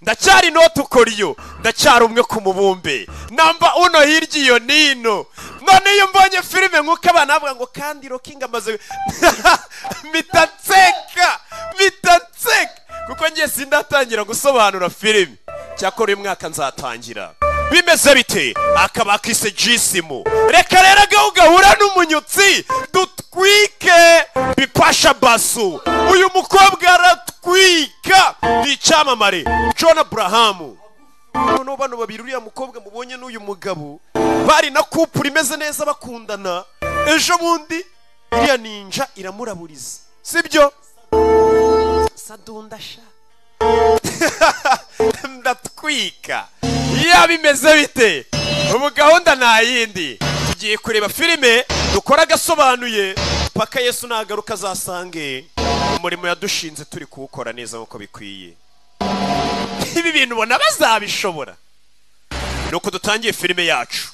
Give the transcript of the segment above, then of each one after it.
ndacyari noti ukoriyo ndacyari umwe ku mubumbe namba uno hirya iyo nino none iyo mbonye filime nk'uko abana bavuga ngo kandi Rocky amaze mitanseka kuko ngiye sindatangira gusobanura filime cyakora uyu mwaka nzatangira bimeze bite akaba kise jisimu reka rero gahura n'umunyutsi dutwike Bipasha Basu uyu mukobwa aratwika n'icyamamare John Abraham noneho bano babiri uriya mukobwa mubonye n'uyu mugabo bari na couple imeze neza bakundana ejo bundi iriya ninja iramuraburiza sibyo sadundasha ndatwika bimeze bite ubu gahunda nta yindi tugiye kureba filime dukora agasobanuye paka Yesu nagaruka azasange umurimo yadushinze turi kuwukora neza nk'uko bikwiye ibi bintu ubona bazabishobora nuko dutangiye filime yacu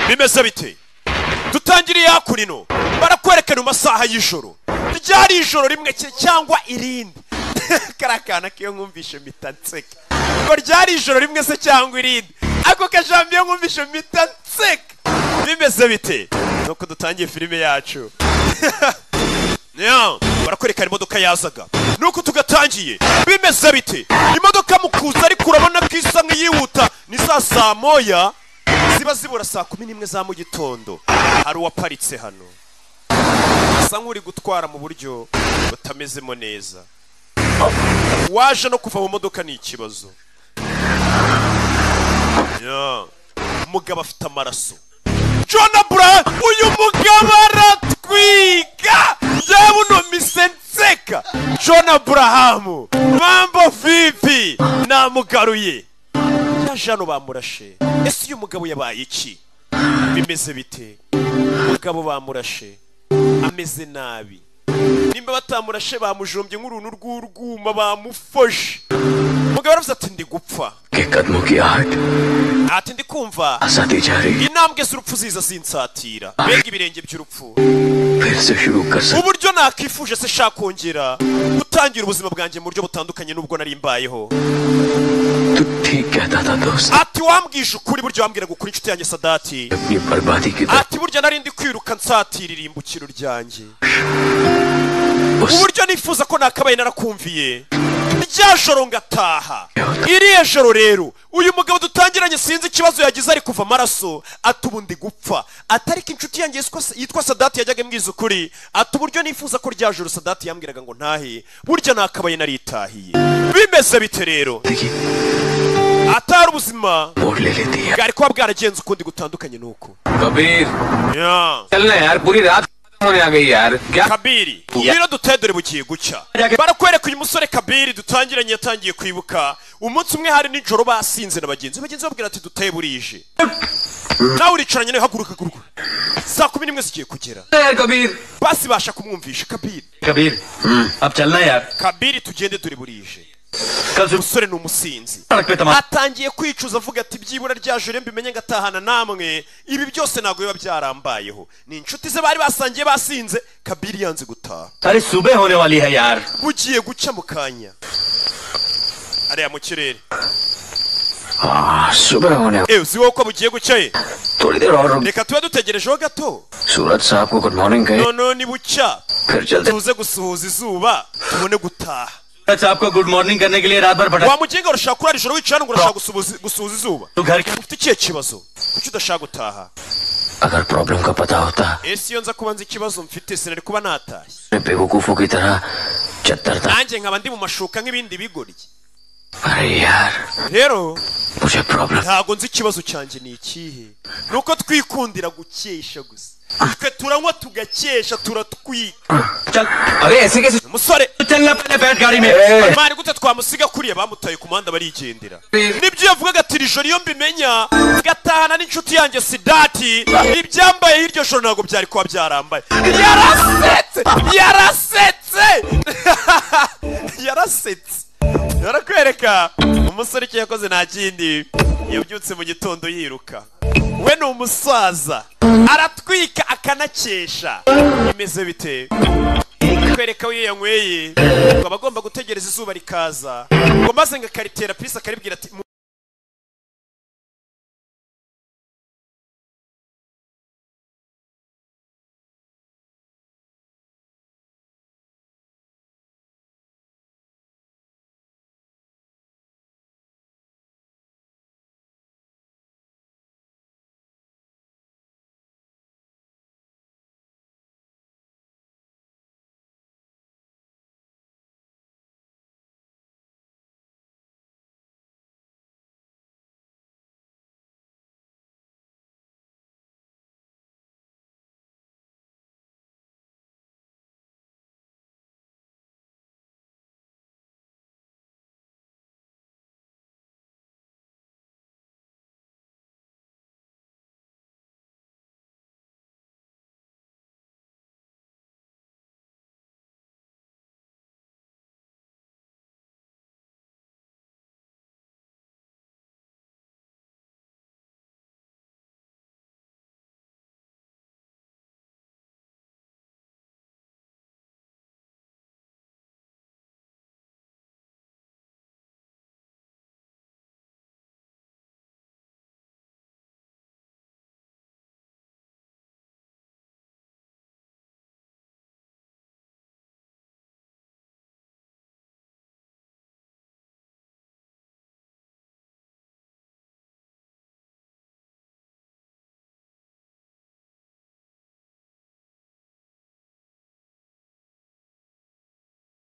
bimeze bite dutangiriye hakurino barakwerekana mu masaha y'ijoro ryari ijoro rimwe cyangwa irindi karakana kiyo nkumvishe mitanseka ngo ryari ijoro rimwe se cyangwa irindi ako kajambo yo nkumvishe mitanseka bimeze bite nuko dutangiye filime yacu barakwerekana imodoka yazaga nuko tugatangiye bimeze bite imodoka mukuza ariko urabona ko isa nk'iyihuta ni saa moya ziba zibura saa 11 za mu gitondo hari uwaparitse hano asa nk'uri gutwara mu buryo butamezemo neza waje no kuva mu modoka ni ikibazo umugabo afite amaraso John Abraham uyu mugabo aratwika yewe uno misenseka John Abraham mambo vipi namugaruye yajano bamurashe ese uyu mugabo yabaye iki bimeze bite umugabo bamurashe ameze nabi nimba batamurashe bamujombye nk'uruntu rw'urwuma bamufashe umugabo aravuze ati ndi gupfa ati ndi kumva intambwe z'urupfu ziza zinsatira mbega ibirenge by'urupfu uburyo nakifuje se shaka kongera gutangira ubuzima bwanjye mu buryo butandukanye n'ubwo nari mbayeho ati wambwije ukuri buryo wambwira gukuri inshuti yanjye Sadati ati burya nari ndi kwiruka nsatira irimbukiro ryanjye uburyo nifuza ko nakabaye narakumviye rya joro ngataha iriya joro rero uyu mugabo dutangiranye sinzi ikibazo yagize ari kuva amaraso ati ubu ndi gupfa atariko inshuti yanjye yitwa Sadati yajyaga mbwiza ukuri ati uburyo nifuza ko rya joro Sadati yambwiraga ngo ntahe burya nakabaye naritahiye bimeze bite rero atari ubuzima bwari kuba bwaragenze ukundi gutandukanye nuko Kabir chalna yaar puri raat होने आ गई यार क्या Kabiri ubiro dutedore bugiye gucya barakwereka uyu musore Kabiri dutangiranye yatangiye kwibuka umunsi umwe hari nijoro basinze na bagenzi babwira ati dutaye burije nawe uricaranye nawe haguruka saa 11 zigiye kugera यार Kabir basi basha kumwumvisha Kabir ab chalna yaar Kabiri tugende duri burije umusore n'umusinzi atangiye kwicuza avuga ati byibura rya joro mbimenye ngatahana namwe ibi byose nago biba byarambayeho ni inshuti ze bari basangiye basinze Kabiri yanze gutaha अरे सुबह होने वाली है यार bugiye guca mu kanya ariya mu kirere सुबह होने uziho ko bugiye gucaye थोड़ी देर और reka tube dutegerejeho gato सूरज साहब को गुड मॉर्निंग कहे none ni bucya फिर चलते tuze gusuhuza izuba tubone gutaha सूरज साहब को गुड मॉर्निंग करने के लिए रात भर पड़ा wa mugenga urashaka kurara ijoro wicana ngo urashaka gusuhuza izuba तू घर के ufite ikihe kibazo kuki udashaka gutaha अगर प्रॉब्लम का पता होता ese iyo nza kubanza ikibazo mfite sinari kuba natashye मैं बेवकूफों की तरह चद्दर था nanjye nkaba ndi mu mashuka nk'ibindi bigoryi अरे यार rero मुझे problem ntago nzi ikibazo cyanjye ni ikihe nuko twikundira gukesha gusa twe turanywa tugakesha turatwika चल अरे ऐसे कैसे umusore चलना पहले बैठ गाड़ी में mani gute twamusiga kuriya bamutaye ku muhanda barigendera nibyo yavugaga ati iri joro iyo mbimenya gatahana n'inshuti yanjye Sadati ibyambaye hiryo joro ntabwo byari kuba byarambaye yarasetse yarakwereka umusore icyo yakoze nta kindi yabyutse mu gitondo yiruka we ni umusaza aratwika akanakesha imeze bite kwereka we yanyweye ngo abagomba gutegereza izuba rikaza ngo maze ngakaritera pisa karibwira ati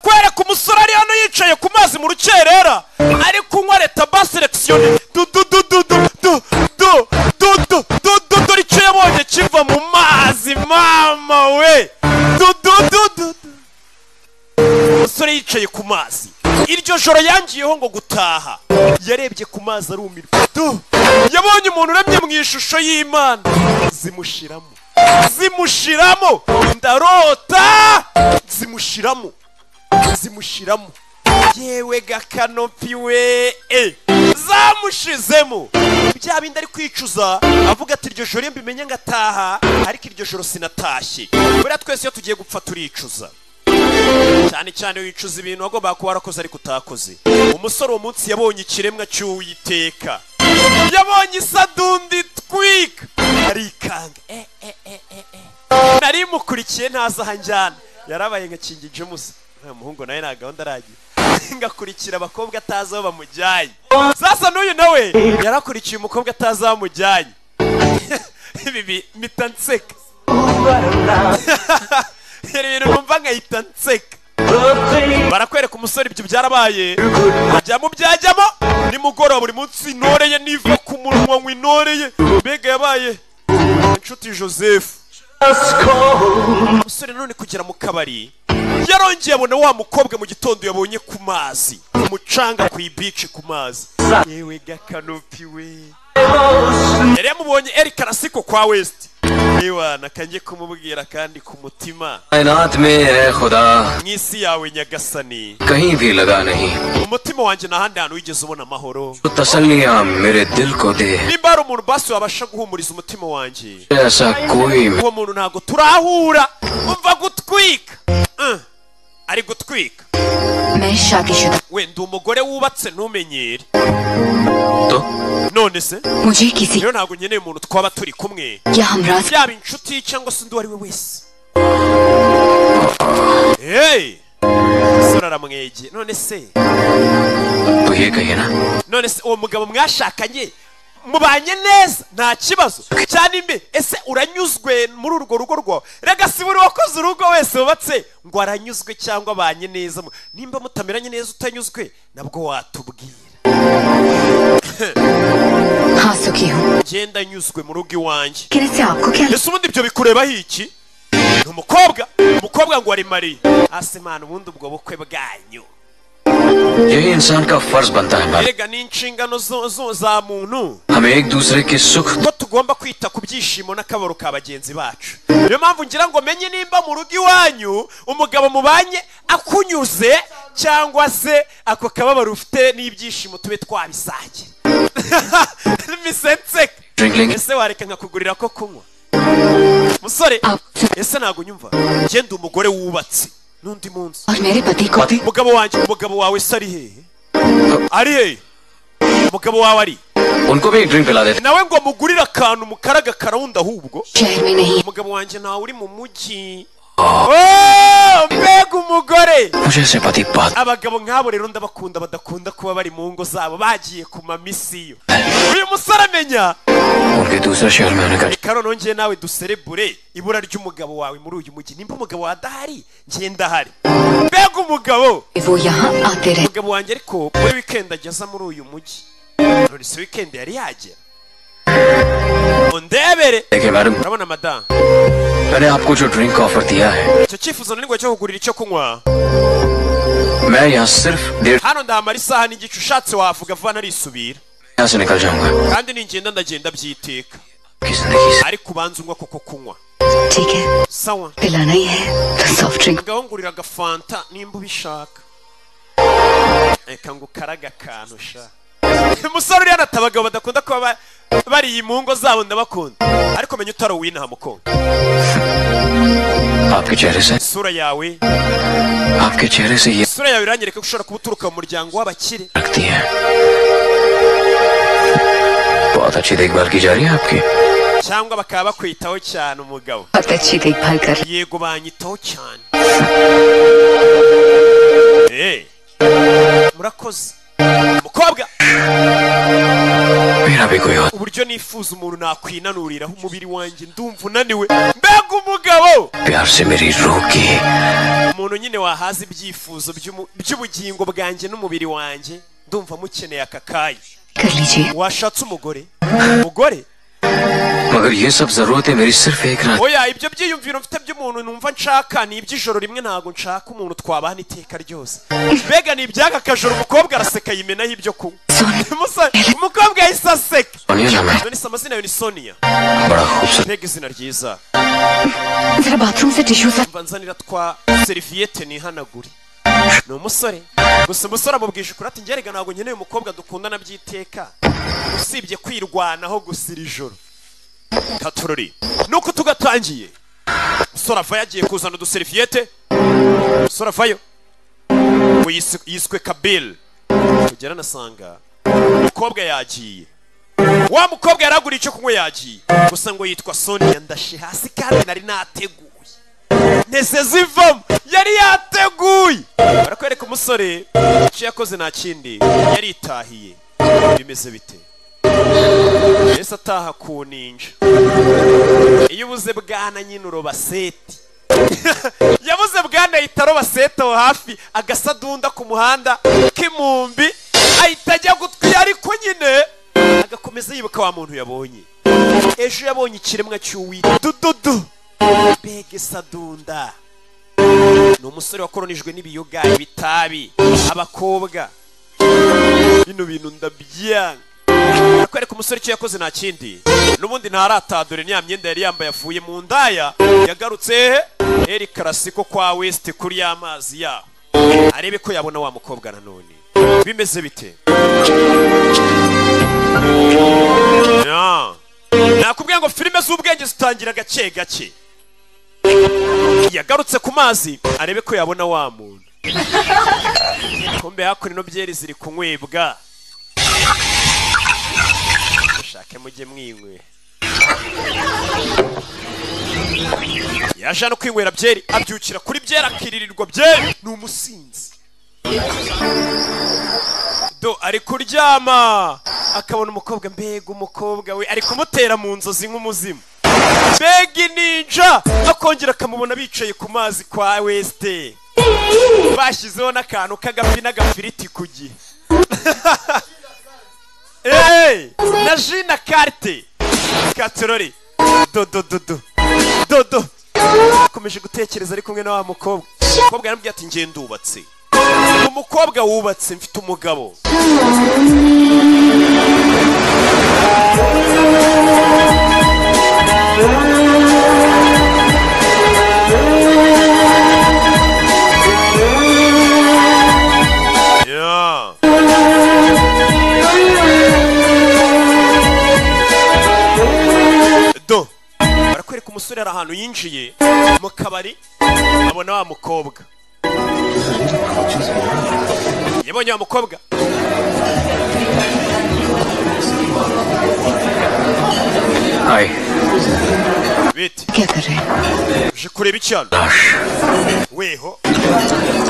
kwereka umusore ari hano yicaye ku mazi mu rukerera ari kunywa leta ba selection icyo yabonye kiva mu mazi mama we umusore yicaye ku mazi iryo joro yangiyeho ngo gutaha yarebye ku mazi arumirwa yabonye umuntu uremye mu ishusho y'Imana zimushiramo ndarota zimushiramo yewe gakanopi we zamushizemo bya bindi ari kwicuza avuga ati iryo joro mbimenye ngataha ariko iryo joro sinatashye buriya twese iyo tugiye gupfa turicuza cyane cyane wicuza ibintu wagomba kuba warakoze ariko utakoze umusore uwo munsi yabonye ikiremwa cy'Uwiteka yabonye isadundi twika arikanga nari mukurikiye ntaza hanjyana yarabaye ngakingije musa umuhungu nawe nta gahunda aragiye ngakurikira abakobwa atazi aho bamujyanye sasa n'uyu nawe yarakurikiye umukobwa atazi aho bamujyanye ibi mpita nseka ibintu numva nkahita nseka barakwereka umusore ibyo byarabaye byajyamo nimugoroba buri munsi intoreye niva ku munwa ngo inoreye mbega yabaye inshuti Joseph umusore none kugera mu kabari yarongeye abona wa mukobwa mu gitondo yabonye ku mazi umucanga ku ibici ku mazi yewe gakanopi we yari yamubonye Eric Karasiko kwa West ewa nakangiye kumubwira kandi ku mutima mwisi yawe nyagasani umutima wanjye n'ahandi hantu wigeze ubona amahoro nimba hari umuntu basi wabasha guhumuriza umutima wanjye uwo muntu ntabwo turahura umva gutwika ari gutwika we ndi umugore wubatse ntumenyere none se rero ntabwo nkeneye umuntu twaba turi kumwe yaba inshuti cyangwa se undi uwo ari we wese umusore aramwegeye none se uwo mugabo mwashakanye mubanye neza nta kibazo cyane imbe ese uranyuzwe muri urwo rugo rwawe rega si buri wakoze urugo wese wubatse ngo aranyuzwe cyangwa abanye neza nimba mutameranye neza utanyuzwe nabwo watubwira ngenda nyuzwe mu rugo iwanjye ese ubundi ibyo bikurebaho iki ni umukobwa ngo ari Mariya asemana ubundi ubwo bukwe bwanyu यही इंसान का फर्ज बनता है erega ni inshingano za muntu हमें एक दूसरे के सुख ko tugomba kwita ku byishimo n'akabaro ka bagenzi bacu niyo mpamvu ngira ngo menye nimba mu rugo iwanyu umugabo mubanye akunyuze cyangwa se ako kababaro ufite n'ibyishimo tube twabisangira misenseka ese wareka nkakugurira ko kunywa musore ese ntago nyumva ngende umugore wubatse n'undi munsi और मेरे पति को umugabo wawe se ari hehe ari hehe umugabo wawe ari उनको भी ड्रिंक पिला देते nawe ngo mugurire akantu mukaraga karawundi ahubwo शहर में नहीं umugabo wanjye ntawe uri mu mujyi mbega umugore मुझे ऐसे पति बात abagabo nk'abo rero ndabakunda badakunda kuba bari mu ngo zabo bagiye ku mamisiyo uyu musore amenya उनके दूसरे शहर में होने का reka noneho njye nawe duserebure ibura ry'umugabo wawe muri uyu mujyi nimba umugabo wawe adahari njye ndahari mbega umugabo वो यहाँ आते रहे umugabo wanjye ariko muri weekend ageza muri uyu mujyi none se weekend yari yagera undebere देखिए madam urabona madamu मैंने आपको जो drink offer दिया है icyo cyifuzo nari ngo cyo kugurira icyo kunywa मैं यहाँ सिर्फ 1.5 hano ndahamara isaha n'igice ushatse wavuga vuba narisubira यहाँ से निकल जाऊंगा kandi ningenda ndagenda byiteka की जिंदगी से ariko ubanza unywa koko kunywa ठीक है sawa पिलाना ही है तो soft drink ngahungurira agafanta nimba ubishaka reka ngo ukaraga akantu sha umusore uriya nata abagabo badakunda kuba bari mu ngo zabo ndabakunda ariko menya utari uwinaha mukobwa आपके चेहरे से isura yawe आपके चेहरे से ये isura yawe iranyereka ko ushobora kuba uturuka mu muryango w'abakire लगती है बहुत अच्छी देखभाल की जा रही है आपकी cyangwa bakaba bakwitaho cyane umugabo बहुत अच्छी देखभाल कर yego banyitaho cyane murakoze mukobwa मेरा भी कोई और uburyo nifuza umuntu nakwinanuriraho umubiri wanjye ndumva unaniwe mbega umugabo प्यार से मेरी रूह की umuntu nyine wahaza ibyifuzo by'ubugingo bwanjye n'umubiri wanjye ndumva mukeneye aka kanya कर लीजिए washatse umugore मगर ये सब जरूरतें मेरी सिर्फ एक रात oya ibyo byiyumviro mfite by'umuntu numva nshaka ni iby'ijoro rimwe ntabwo nshaka umuntu twabana iteka ryose mbega ni iby'aka kajoro umukobwa araseka yimenaho ibyo kunywa umukobwa yahise aseka Sonia नाम है none se amazina yawe ni sonia बड़ा खूबसूरत mbega izina ryiza जरा बाथरूम से टिश्यू सा mva nzanira twa seriviyete nihanagure ni umusore gusa umusore amubwije ukuri ati ngerega ntabwo nkeneye umukobwa dukundana by'iteka usibye kwirwanaho gusa iri joro katurori nuko tugatangiye umusore ava yagiye kuzana uduseriviyete umusore avayo ngo yiswe kabili kugera nasanga umukobwa yagiye wa mukobwa yaraguriye icyo kunywa yagiye gusa ngo yitwa sonia ndashe hasi kandi nari nateguye ntese zivamo yari yateguye barakwereka umusore icyo yakoze nta kindi yaritahiye bimeze bite yahise ataha ku ninja iyo ubuze bwana nyine uroba seti yabuze bwana ahita aroba seti aho hafi agasadunda ku muhanda k'imumbi ahita ajya gutwiye ariko nyine agakomeza yibuka wa muntu yabonye ejo yabonye ikiremwa cy'uwita dududu mbega isadunda ni umusore wakoronijwe n'ibiyoga ibitabi abakobwa bino bintu ndabyanga akwereka umusore icyo yakoze nta kindi n'ubundi ntaratadure niya myenda yari yambaye avuye mu ndaya yagarutse eri karasiko kwa west kuri y'amazi yaho arebe ko yabona wa mukobwa nanone bimeze bite nakubwiye ngo filime z'ubwenge zitangira gake gake yagarutse ku mazi arebe ko yabona wa muntu kumbe hakuno ino byeri ziri kunywebwa ushake mujye mwinywe yaje no kwinywera byeri abyukira kuri byeri akiririrwa byeri ni umusinzi do ari kuryama akabona umukobwa mbega umukobwa we ari kumutera mu nzozi nk'umuzimu mbega ninja akongera akamubona bicaye ku mazi kwa weste bashyizeho n'akantu k'agafi n'agafiriti ku gihe na ji na karte katorori dodo akomeje gutekereza ari kumwe na wa mukobwa umukobwa yaramubwiye ati njye ndubatse umukobwa wubatse mfite umugabo barakwereka umusore ari ahantu yinjiye mu kabari abona wa mukobwa yabonye wa mukobwa हाय bite क्या कर रहे हैं uje kureba icyano लाश weho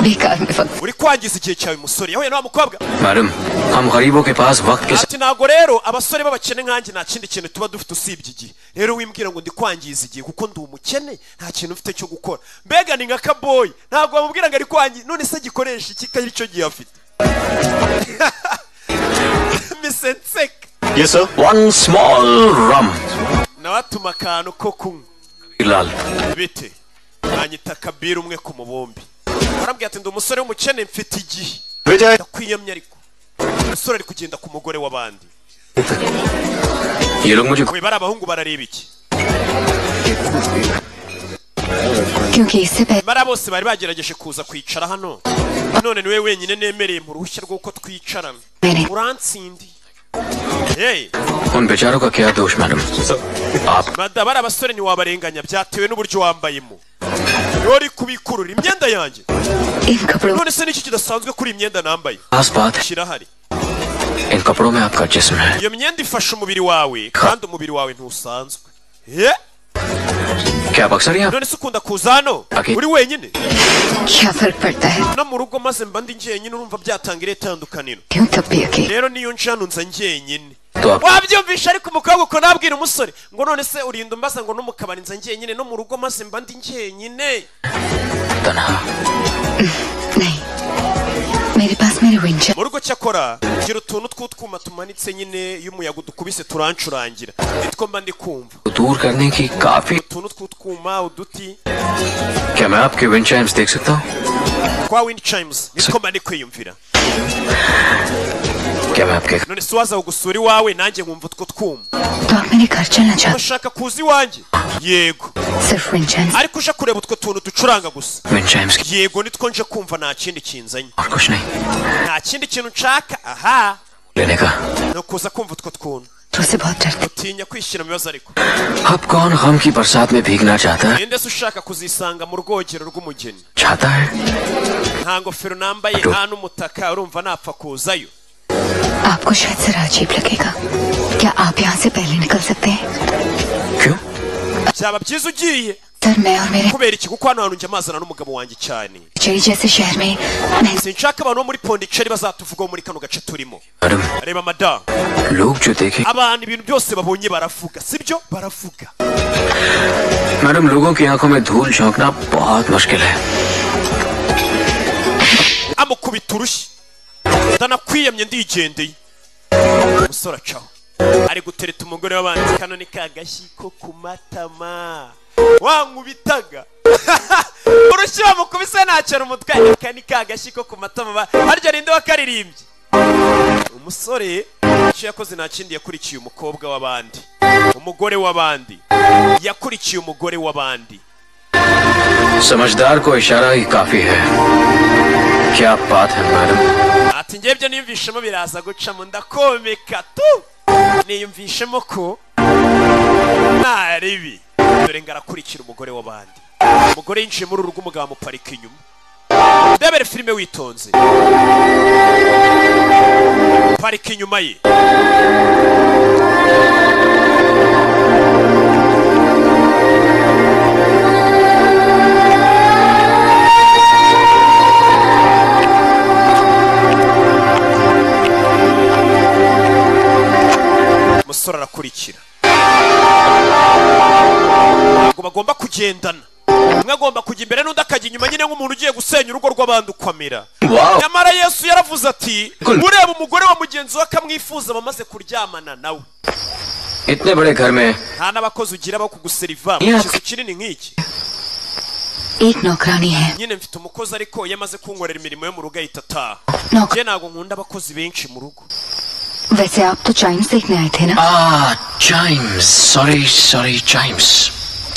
बेकार में वक्त uri kwangiza igihe cyawe musore yahuye na wa mukobwa madam हम गरीबों के पास वक्त के ati ntabwo rero abasore b'abakene nkanjye nta kindi kintu tuba dufite usibye igihe rero wimbwira ngo ndi kwangiza igihe kuko ndi umukene nta kintu ufite cyo gukora mbega ni nka kaboyi ntabwo wamubwira ngo ari kwangiza none se gikoresha iki kari cyo gihe afite misenseka Yes sir. One small rum. nawe atuma akantu ko kunywa Bilal. bite nanyita kabiri umwe ku mubumbi arambwira ati ndi umusore w'umukene mfite igihe Vijay. ndakwiyamye ariko umusore ari kugenda ku mugore w'abandi ये लोग मुझे we bari abahungu barareba iki क्योंकि इससे पहले bari bose bari bagerageje kuza kwicara hano none niwe wenyine nemereye mu ruhushya rw'uko twicarana मैंने uransindi hey उन बेचारों का क्या दोष मैडम आप mada bari abasore ntiwabarenganya byatewe n'uburyo wambayemo niwe uri kubikurura imyenda yanjye इन कपड़ों none se niki kidasanzwe kuri iyi myenda nambaye खास बात है kirahari इन कपड़ों में आपका जिस्म है iyo myenda ifasha umubiri wawe kandi umubiri wawe ntusanzwe ye क्या आप अक्सर यहाँ none se ukunda kuza hano Okay. uri wenyine क्या फर्क पड़ता है no mu rugo maze mba ndi njyenyine urumva byatanga irihe tandukaniro क्यों तब भी अकेले rero niyo nje hano nza njyenyine तो आप wabyumvisha ariko umukobwa uko nabwira umusore ngo none se urinda umbaza ngo no mu kabari nza njyenyine no mu rugo maze mba ndi njyenyine तनहा नहीं मेरे पास मेरे विंचर mu rugo cyakora gira utuntu tw'utwuma tumanitse nyine iyo umuyaga udukubise turancurangira nitwo mba ndi kumva दूर करने की काफी utuntu tw'utwuma uduti क्या मैं आपके विंड चाइम्स देख सकता हूँ twa wind chimes nitwo mba ndi kwiyumvira क्या मैं आपके none se waza gusura iwawe nanjye nkumva utwo twuma तो आप मेरे घर चलना चाहते bashaka kuza iwanjye yego सिर्फ विंचर ariko uje kureba utwo tuntu ducuranga gusa wind Chimes की yego nitwo nje kumva nta kindi kinzanye और कुछ नहीं nta kindi kintu nshaka aha लेने का ni ukuza kumva utwo twuntu तो उसे बहुत डरते utinya kwishyira mu bibazo ariko अब कौन गम की बरसात में भीगना चाहता है ninde se ushaka kuzisanga mu rwogero rw'umugeni चाहता है nta ngofero nambaye nta n'umutaka urumva napfa kuzayo आपको शायद जरा अजीब लगेगा क्या आप यहाँ से पहले निकल सकते हैं क्यों byaba byiza ugiye सर मैं और मेरे kubera iki kuko hano hantu njya mazana n'umugabo wanjye cyane cherry जैसे शहर में मैं sinshaka abantu bo muri pondiceri bazatuvugaho muri kano gace turimo madam reba madamu लोग जो देखे abantu ibintu byose babonye baravuga sibyo baravuga madam लोगों की आंखों में धूल झोंकना बहुत मुश्किल है amukubita urushyi ndanakwiyamye ndigendeye umusore acaho ari gutereta umugore w'abandi kano ni ka gashyi ko ku matama wankubitaga urushyi bamukubise ntacyo umutwe aka ni ka gashyi ko ku matama harya ninde wakaririmbye umusore icyo yakoze nta kindi yakurikiye umukobwa w'abandi umugore w'abandi yakurikiye umugore w'abandi समझदार को इशारा ही काफी है क्या बात है madam ati ngebyo niyumvishemo biraza gucamo ndakomeka tu niyumvishemo ko nta ribi dore ngarakurikira umugore w'abandi umugore yinjiye muri uru rugo umugabo amuparika inyuma ndebere filime witonze parika inyuma ye umusore arakurikira ntabwo bagomba kugendana umwe agomba kujya imbere n'undi akajya inyuma nyine nk'umuntu ugiye gusenya urugo rw'abandi ukwamira Wow. nyamara yesu yaravuze ati ureba umugore wa mugenzi we akamwifuza bamaze kuryamana nawe इतने बड़े घर में nta n'abakozi ugira bo kuguseriva mu Yeah. kizu kinini nk'iki एक नौकरानी है nyine mfite umukozi ariko iyo amaze kunkorera imirimo yo mu rugo ahita ataha नौकर njye ntabwo nkunda abakozi benshi mu rugo वैसे आप तो चाइम्स देखने आए थे ना चाइम्स सॉरी चाइम्स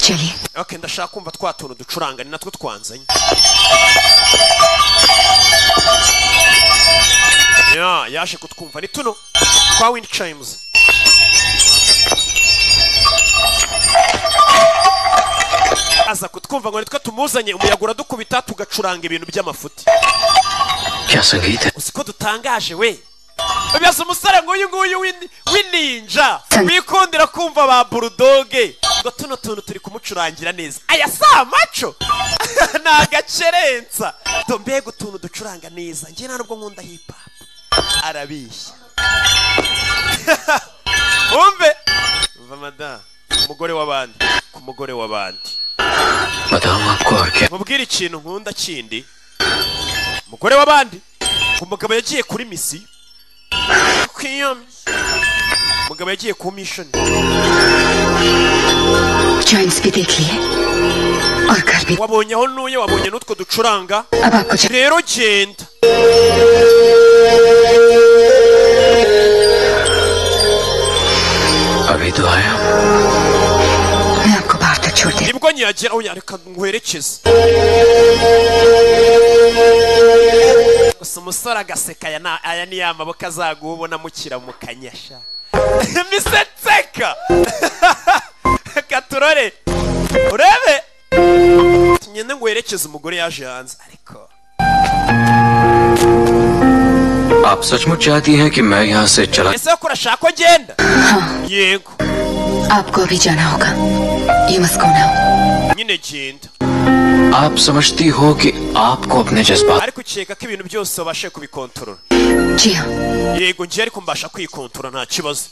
चलिए okay ndashaka kumva twa tuntu ducuranga ni natwo twanzanye yaje kutwumva ni tuno twa wind chimes aza kutwumva ngo nitwe tumuzanye umuyaga uradukubita tugacuranga ibintu by'amafuti. क्या संगीत है? Usiko dutangaje we. Ubyasa umusore ngo uyu nguyu w'inninja wikundira kumva ba burudoge ngo tuno tuntu turi kumucurangira neza. Aya sa maco nagacerensa tombego tuntu ducuranga neza ngiye ntabwo nkunda hip hop. Arabishya. Umva madam umugore w'abandi ku mugore w'abandi. बताओ आपको और क्या? Mubwire ikintu nkunda kindi. Umugore w'abandi umugabo yagiye kuri misi. Umugabo yagiye ku mission. Joints भी देख लिए और घर भी. Wabonye aho nuye wabonye n'utwo ducuranga. अब आपको Rero genda. अभी तो आया. मैं आपको बाहर तक छोड़ दे. Nibwo nyagera oya reka ngwerekeze. Gusa umusore agaseka aya ni amaboko azagubona mukira mu kanyasha. Misetseka. Katurore. Urebe. Nyine ngwerekeze umugore yaje hanze ariko. आप सचमुच चाहती हैं कि मैं यहाँ से चला? Ese ko urashaka ko genda? Yego. आपको अभी जाना होगा. You must go now. Nyine genda. आप समझती हो कि आपको अपने जज्बात Ariko ukeka ko ibintu byose ubashe kubikontorora. जी हाँ. Yego ngiye ariko mbasha kwikontorora nta kibazo.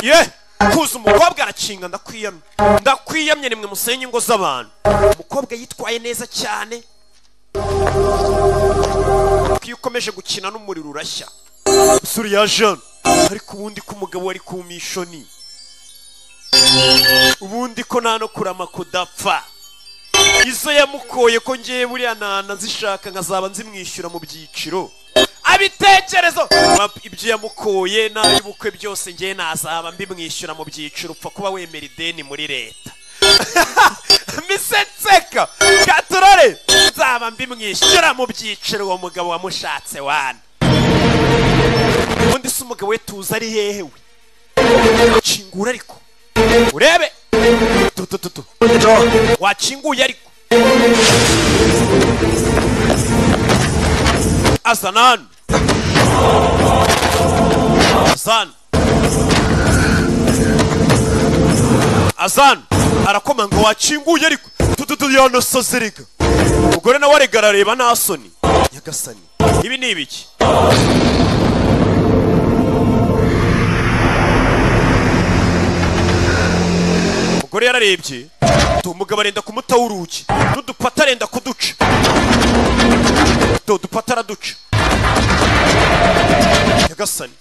Ye kuza umukobwa arakinga ndakwiyamye nimwe musenye ingo z'abantu. Umukobwa yitwaye neza cyane. Iyo ukomeje gukina n'umuriro urashya. Usuri ya Jean ariko ubundi ko umugabo wari ku mishoni. Ubundi ko nta no kurama kudapfa. Izo yamukoye ko ngiye buriya nana zishaka nkazaba nzimwishyura mu byiciro. Abitekerezo ibyo yamukoye n'ay'ubukwe byose ngiye nazaba mbimwishyura mu byiciro upfa kuba wemera ideni muri leta. Misetseka Katurore nzaba mbimwishyura mu byiciro uwo mugabo wamushatse wana. Ubundi se umugabo we tuza ari hehe we? Kingura ariko urebe tutututu wakinguye ariko Azanan Azan arakoma ngo wakinguye ariko tututu yanasazerega. Umugore nawe aregara areba nta soni. Nyagasani ibi ni ibiki? Umugore yararebye umugabo arenda kumutaha urugi n'udupata arenda kuduca. Udupata araduca. Nyagasani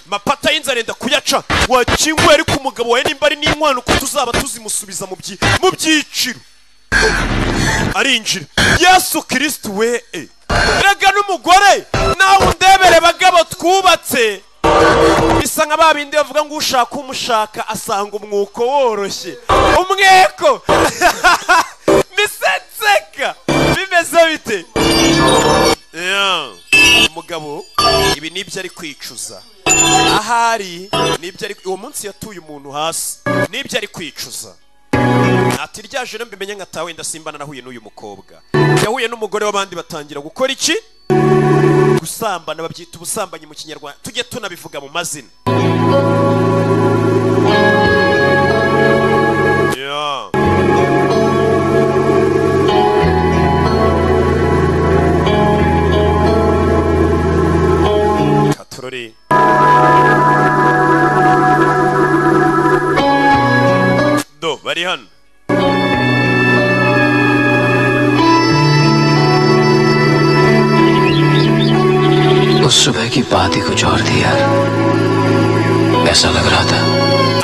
mapata y'inzu arenda kuyaca. Wakinguye ariko umugabo wawe nimba ari n'inkwano ko tuzaba tuzimusubiza mu byiciro. Arinjira. Yesu Kristo we rega n'umugore nawe undebere bagabo twubatse. Bisa nka babindi bavuga ngo ushaka umushaka asanga umwuko woroshye. Umweko. Misetseka bimeze bite? Umugabo ibi nibyo ari kwicuza. Ahari nibyo ari uwo munsi yatuye umuntu hasi. Nibyo ari kwicuza. Ati ryaje mbimenye nkatawe ndasimbana nahuye n'uyu mukobwa. Yahuye n'umugore w'abandi batangira gukora iki? Gusambana. Babyita ubusambanyi mu Kinyarwanda. Tujye tunabivuga mu mazina. Katurore do bari hano. उस सुबह की बात ही कुछ और थी यार. ऐसा लग रहा था.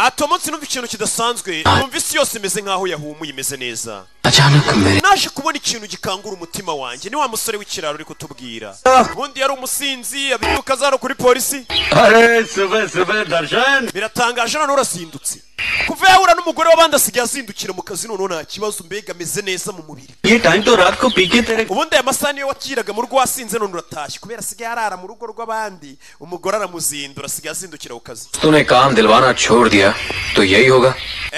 Ati umunsi numva ikintu kidasanzwe. Numva isi yose imeze nkaho yahumuye imeze neza. अचानक मेरे Naje kubona ikintu gikangura umutima wanjye. Ni wa musore w'ikiraro uri kutubwira. Ubundi yari umusinzi abyuka azaro kuri polisi. अरे सुबह सुबह दर्शन. Biratangaje none urasindutse. kuva yahura n'umugore w'abandi asigaye azindukira mu kazi noneho nta kibazo mbega ameze neza mu mubiri ये टाइम तो रात को पी के तेरे ubundi aya masaha niyo wakiraga mu rugo wasinze none uratashye kubera asigaye arara mu rugo rw'abandi umugore aramuzindura asigaye azindukira ku kazi तूने काम दिलवाना छोड़ दिया तो यही होगा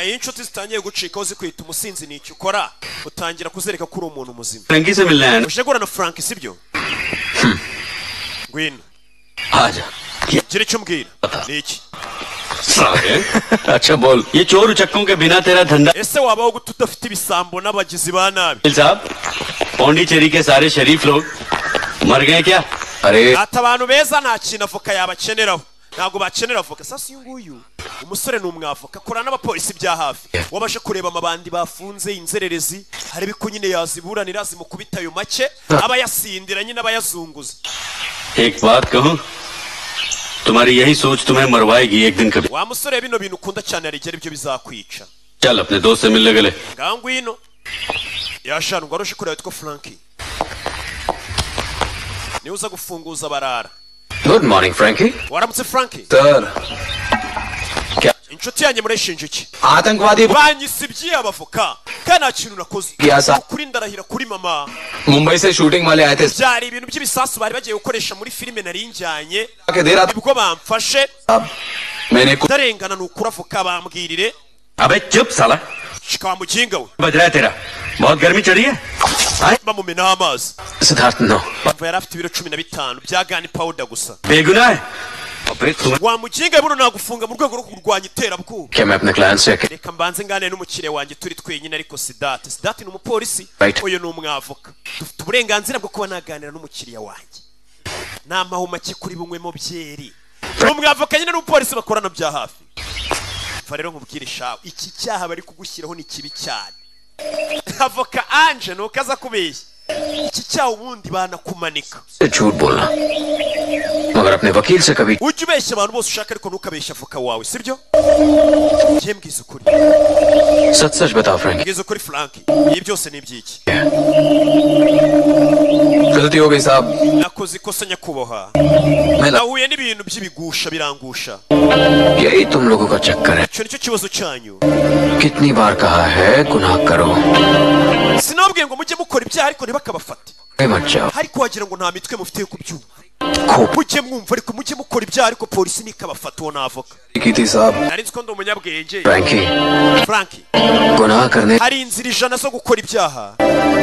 iyo inshuti zitangiye gucikaho zikwita umusinzi ni icyo ukora utangira kuzereka ko uri umuntu muzima Frankie से मिलना है uje guhura na Frank sibyo ngwino आजा gira icyo umbwira ni iki अच्छा बोल ये चोर उचक्कों के बिना तेरा धंधा ese wabaho gute udafite ibisambo n'abagizi ba nabi साहब पौंडीचेरी के सारे शरीफ लोग मर गए क्या अरे ati abantu beza nta kintu avoka yabakeneraho ntabwo bakenera avoka sasa uyu nguyu umusore ni umwavoka akorana n'abapolisi bya hafi wabashe kureba amabandi bafunze inzererezi harebe ko nyine yaziburanira zimukubita ayo make aba yasindira nyine aba yazunguza एक बात कहूँ तुम्हारी यही सोच तुम्हें मरवाएगी एक दिन कभी wa musore bino bintu ukunda cyane yarigera ibyo bizakwica चल अपने दोस्त से मिलने गले ngaho ngwino yashanwa arushe kureba witwa Frankie niwe uza gufunguza barara good morning Frankie waramutse Frankie sir inshuti yanjye mureshinja iki आतंकवादी banyisibye abavoka kandi nta kintu nakoze Yasa. ukuri ndarahira kuri mama Mumbai से शूटिंग वाले आए थे byari ibintu by'ibisasu bari bagiye gukoresha muri filime nari njyanye के देर रात nibwo bamfashe साहब मैंने कुछ ndarengana ni ukuri avoka bambwirire अबे चुप साला shika wa muginga we बज रहा है तेरा बहुत गर्मी चढ़ी है bamumenaho amazi Siddharth no bava yari afite ibiro 15 bya gani powder gusa बेगुनाह है अबे तुम्हें wa muginga buno nagufunga mu rwego rwo kurwanya iterabwoba क्या मैं अपने क्लाइंट से reka mbanze nganire n'umukiriya wanjye turi twenyine ariko Sidati ni umupolisi Right. uyu ni umwavoka dufite uburenganzira bwo kuba naganira n'umukiriya wanjye nta mahu make kuri bunywemo byeri ni umwavoka nyine n'umupolisi bakorana bya hafi va rero nkubwire shawe iki cyaha bari kugushyiraho ni kibi cyane avoka Ange nuko aza kubeshya iki cyaha ubundi banakumanika झूठ बोलना मगर अपने वकील से कभी ujye ubeshya abantu bose ushaka ariko ntukabeshya avoka wawe sibyo njye mbwiza ukuri सच सच बताओ Frankie mbwiza ukuri Frank ibi byose ni iby'iki गलती हो गई साहब nakoze ikosa nyakubahwa मैं nahuye n'ibintu by'ibigusha birangusha यही तुम लोगों का चक्कर है icyo nicyo kibazo cyanyu कितनी बार कहा है गुनाह करो sinababwiye ngo mujye mukora ibyaha ariko ntibakabafate मत जाओ ariko wagira ngo nta mitwe mufite yo kubyumva खूब mujye mwumva ariko mujye mukora ibyaha ariko polisi ntikabafate uwo navoka की थी साहब nari nzi ko ndi umunyabwenge Frankie Frank गुनाह करने hari inzira ijana zo gukora ibyaha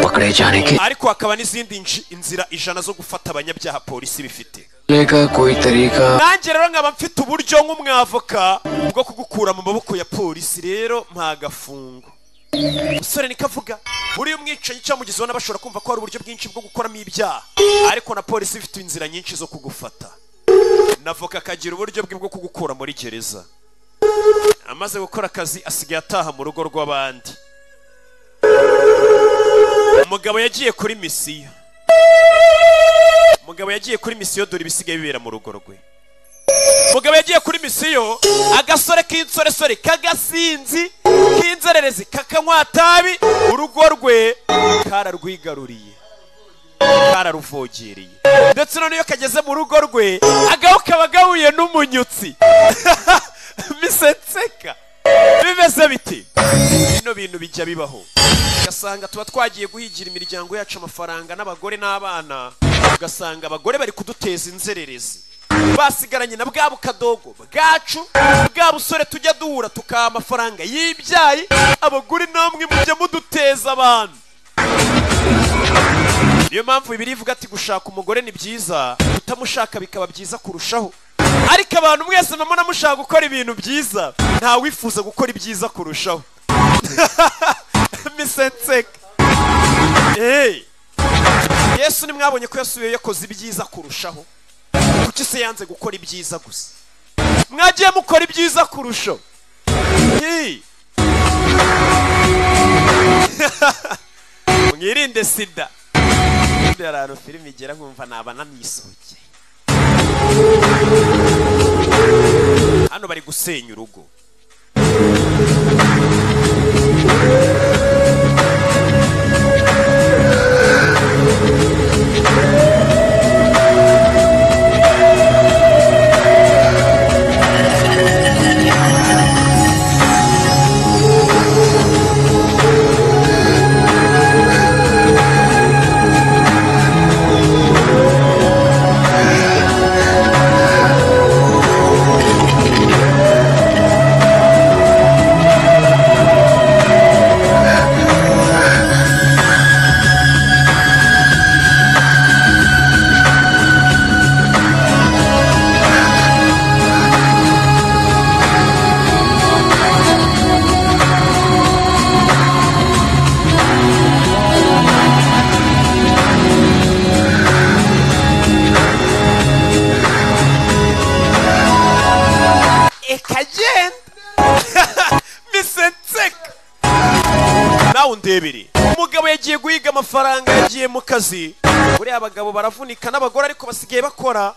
पकड़े जाने की ariko hakaba n'izindi inzira ijana zo gufata abanyabyaha polisi bifite का कोई तरीका nanjye rero nkaba mfite uburyo nk'umwavoka bwo kugukura mu maboko ya polisi rero mpagafungo umusore niko avuga buriya umwicanyi cyangwa umugizi wa nabi ashobora kumva ko hari uburyo bwinshi bwo gukoramo ibyaha ariko na polisi ifite inzira nyinshi zo kugufata navoka akagira uburyo bwe bwo kugukura muri gereza amaze gukora akazi asigaye ataha mu rugo rw'abandi umugabo yagiye kuri misiyo dore ibisigaye bibera mu rugo rwe umugabo yagiye kuri misiyo agasore k'insoresore k'agasinzi k'inzererezi kakanywa tabi urugo rwe kararwigaruriye kararuvogereye ndetse none iyo kageze mu rugo rwe agaho kaba gahuye n'umunyutsi misetseka bimeze bite bino bintu bijya bibaho ugasanga tuba twagiye guhigira imiryango yacu amafaranga n'abagore n'abana ugasanga abagore bari kuduteza inzererezi basigaranye na bwa bukadogo bwacu bwa busore tujya duhura tukaha amafaranga y'ibyayi abagore namwe mujya muduteza abantu niyo mpamvu bibiri ivuga ati gushaka umugore ni byiza utamushaka bikaba byiza kurushaho ariko abantu mwese mubona mushaka gukora ibintu byiza nta wifuza gukora ibyiza kurushaho misenseka Yesu nimwabonye ko yasubiye yakoze ibyiza kurushaho kuki se yanze gukora ibyiza gusa mwagiye mukora ibyiza kurushaho mwirinde sida hari ahantu filime igera nkumva naba nanisohokeye hano bari gusenya urugo birebire. Umugabo yagiye guhiga amafaranga, yagiye mu kazi. Buriya abagabo baravunika n'abagore ariko basigaye bakora,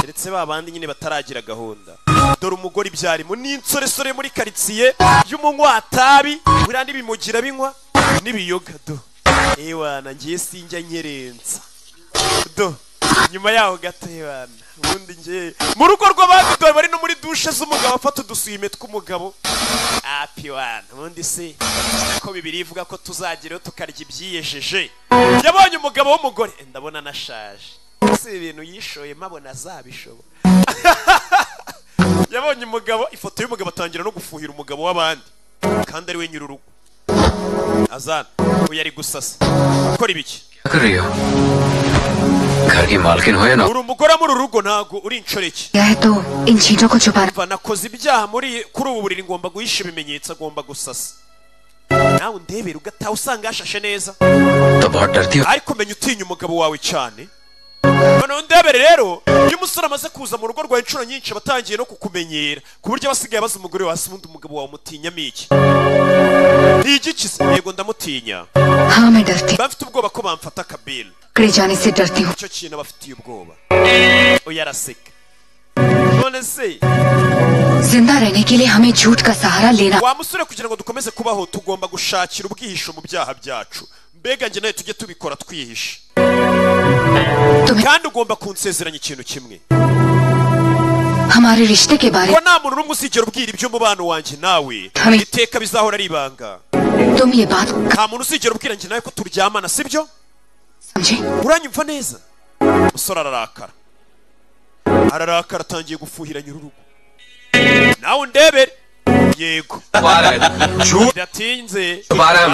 keretse babandi nyine bataragira gahunda. Dore umugore ibyarimo n'insoresore muri karitsiye y'umunywatabi, buriya n'ibimugira binywa n'ibiyoga do. Ewana ngiye sinjya nyerenza do. Nyuma yaho gato ewana ubundi ngiye mu rugo rw'abandi dore bari no muri dushe z'umugabo afata uduswime tw'umugabo. Api wana ubundi se ko Bibiliya ivuga ko tuzagireho tukarya ibyiyejeje. Yabonye umugabo w'umugore ndabona nashaje, si ibintu yishoye mabona azabishobora. Yabonye umugabo, ifoto y'umugabo atangira no gufuhira umugabo w'abandi kandi ari we nyir'urugo. Azana uyu ari gusasa ukora ibiki? Uri umugore muri urugo ntago uri inshoreke. Nakoze ibyaha kuri ubu buriri, ngomba guhisha ibimenyetso, agomba gusasa. Nawe ndebera ugataha usanga yashashe neza, ariko menya utinya umugabo wawe cyane. Noneho ndebere rero iyo umusore amaze kuza mu rugo rwa inshuro nyinshi batangiye no kukumenyera ku buryo basigaye baza umugore wasi ubundi umugabo wawe umutinyamo iki? Ntigikize yego ndamutinya. Bafite ubwoba ko bamfata Kabila. Icyo kintu bafitiye ubwoba. Oya araseka. None se wa musore kugira ngo dukomeze kubaho tugomba gushakira ubwihisho mu byaha byacu. Mbega njye nawe tujye tubikora twihisha. Kandi ugomba kunsezeranya ikintu kimwe, ko nta muntu n'umwe uzigera ubwira iby'umubano wanjye nawe, iteka bizahora ari ibanga. Nta muntu uzigera ubwira njye nawe ko turyamana, sibyo? Uranyumva neza? Umusore ararakara atangiye gufuhira nyir'urugo. Nawe ndebere. Yego biratinze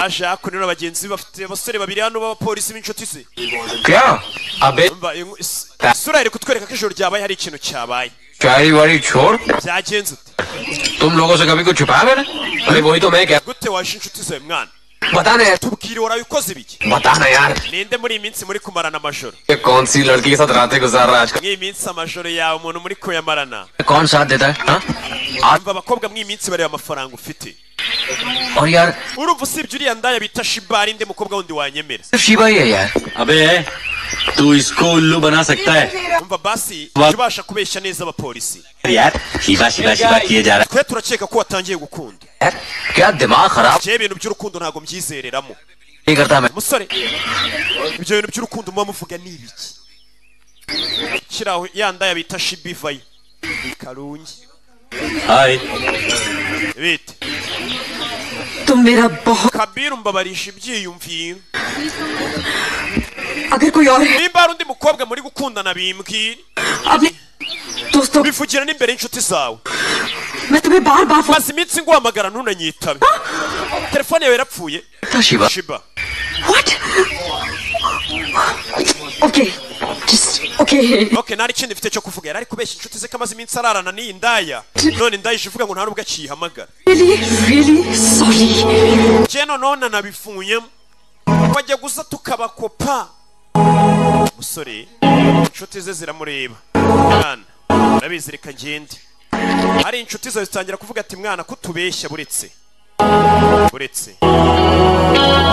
aje akunira abagenzi bafite abasore babiri hano b'abapolisi b'inshuti ze. Isura iri kutwereka ko ijoro ryabaye hari ikintu cyabaye. Byagenze ute? Gute washe inshuti ze mwana? Tubwire warabikoze ibiki? Ninde muri iyi minsi muri kumarana amajoro? Mw'iyi minsi amajoro yawe umuntu muri kuyamarana? Umva abakobwa mw'iyi minsi bareba amafaranga ufite. Urumva usibye uriya ndaya bita Shiba ari nde mukobwa wundi wanyemera? अबे तू इसको उल्लू बना सकता है? Umva basi ubasha kubeshya neza abapolisi. Shiba Shiba Shiba किए जा रहा है. Twe turakeka ko watangiye gukunda. क्या दिमाग खराब Je ibintu by'urukundo ntago mbyizereramo. नहीं करता मैं. Musore ibyo bintu by'urukundo muba muvuga ni ibiki? Kiraho ya ndaya bita Shiba ivayo Karungi. हाय Bite तुम मेरा बहुत Kabila umbabarisha ibyiyumviro. अगर कोई और है Nimba hari undi mukobwa muri gukundana bimbwire, अपने दोस्तों bivugira n'imbere y'inshuti zawe. मैं तुम्हें बार बार phone Maze iminsi nguhamagara ntunanyitabe. Telefone yawe yarapfuye. Shiba Shiba what okay just okay Okay, nari ikindi mfite cyo kuvuga. Yari kubeshya inshuti ze ko amaze iminsi ararana n'iyi ndaya. None indaya ivuga ngo nta nubwo acihamagara. really sorry Je none nabifuyemo. Wajya gusa tukabakopa. Musore inshuti ze ziramureba. Mwana urabizi reka ngende. Hari inshuti zawe zitangira kuvuga ati mwana kutubeshya buretse.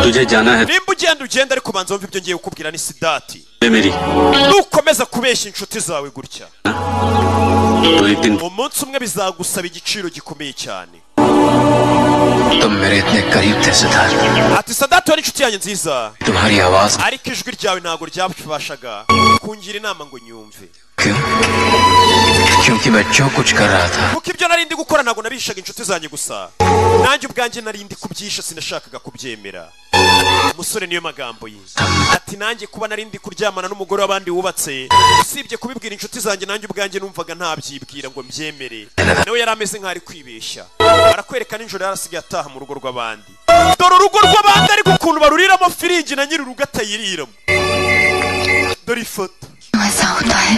तुझे जाना है Nimba ugenda ariko banza wumva ibyo ngiye kukubwira ni Sidati. मेरी Nukomeza kubeshya inshuti zawe gutya, तो एक दिन umunsi umwe bizagusaba igiciro gikomeye cyane. तुम मेरे इतने करीब थे Siddharth. Ati Sadati wari inshuti yanjye nziza, तुम्हारी आवाज ariko ijwi ryawe ntabwo ryabashaga kungira inama ngo nyumve. क्यों? क्योंकि मैं जो कुछ कर रहा था Kuko ibyo nari ndi gukora ntabwo nabishaga inshuti zanjye gusa, nanjye ubwanjye nari ndi kubyisha, sinashakaga kubyemera. Umusore niyo magambo ye. Ati nanjye kuba nari ndi kuryamana n'umugore w'abandi wubatse, usibye kubibwira inshuti zanjye nanjye ubwanjye numvaga ntabyibwira ngo mbyemere. Nawe yari ameze nk'ari kwibeshya. Arakwereka nijoro yarasigaye ataha mu rugo rw'abandi. Dore urugo rw'abandi ariko ukuntu baruriramo firingi na nyir'urugo atayiriramo. Dore ifoto. ऐसा होता है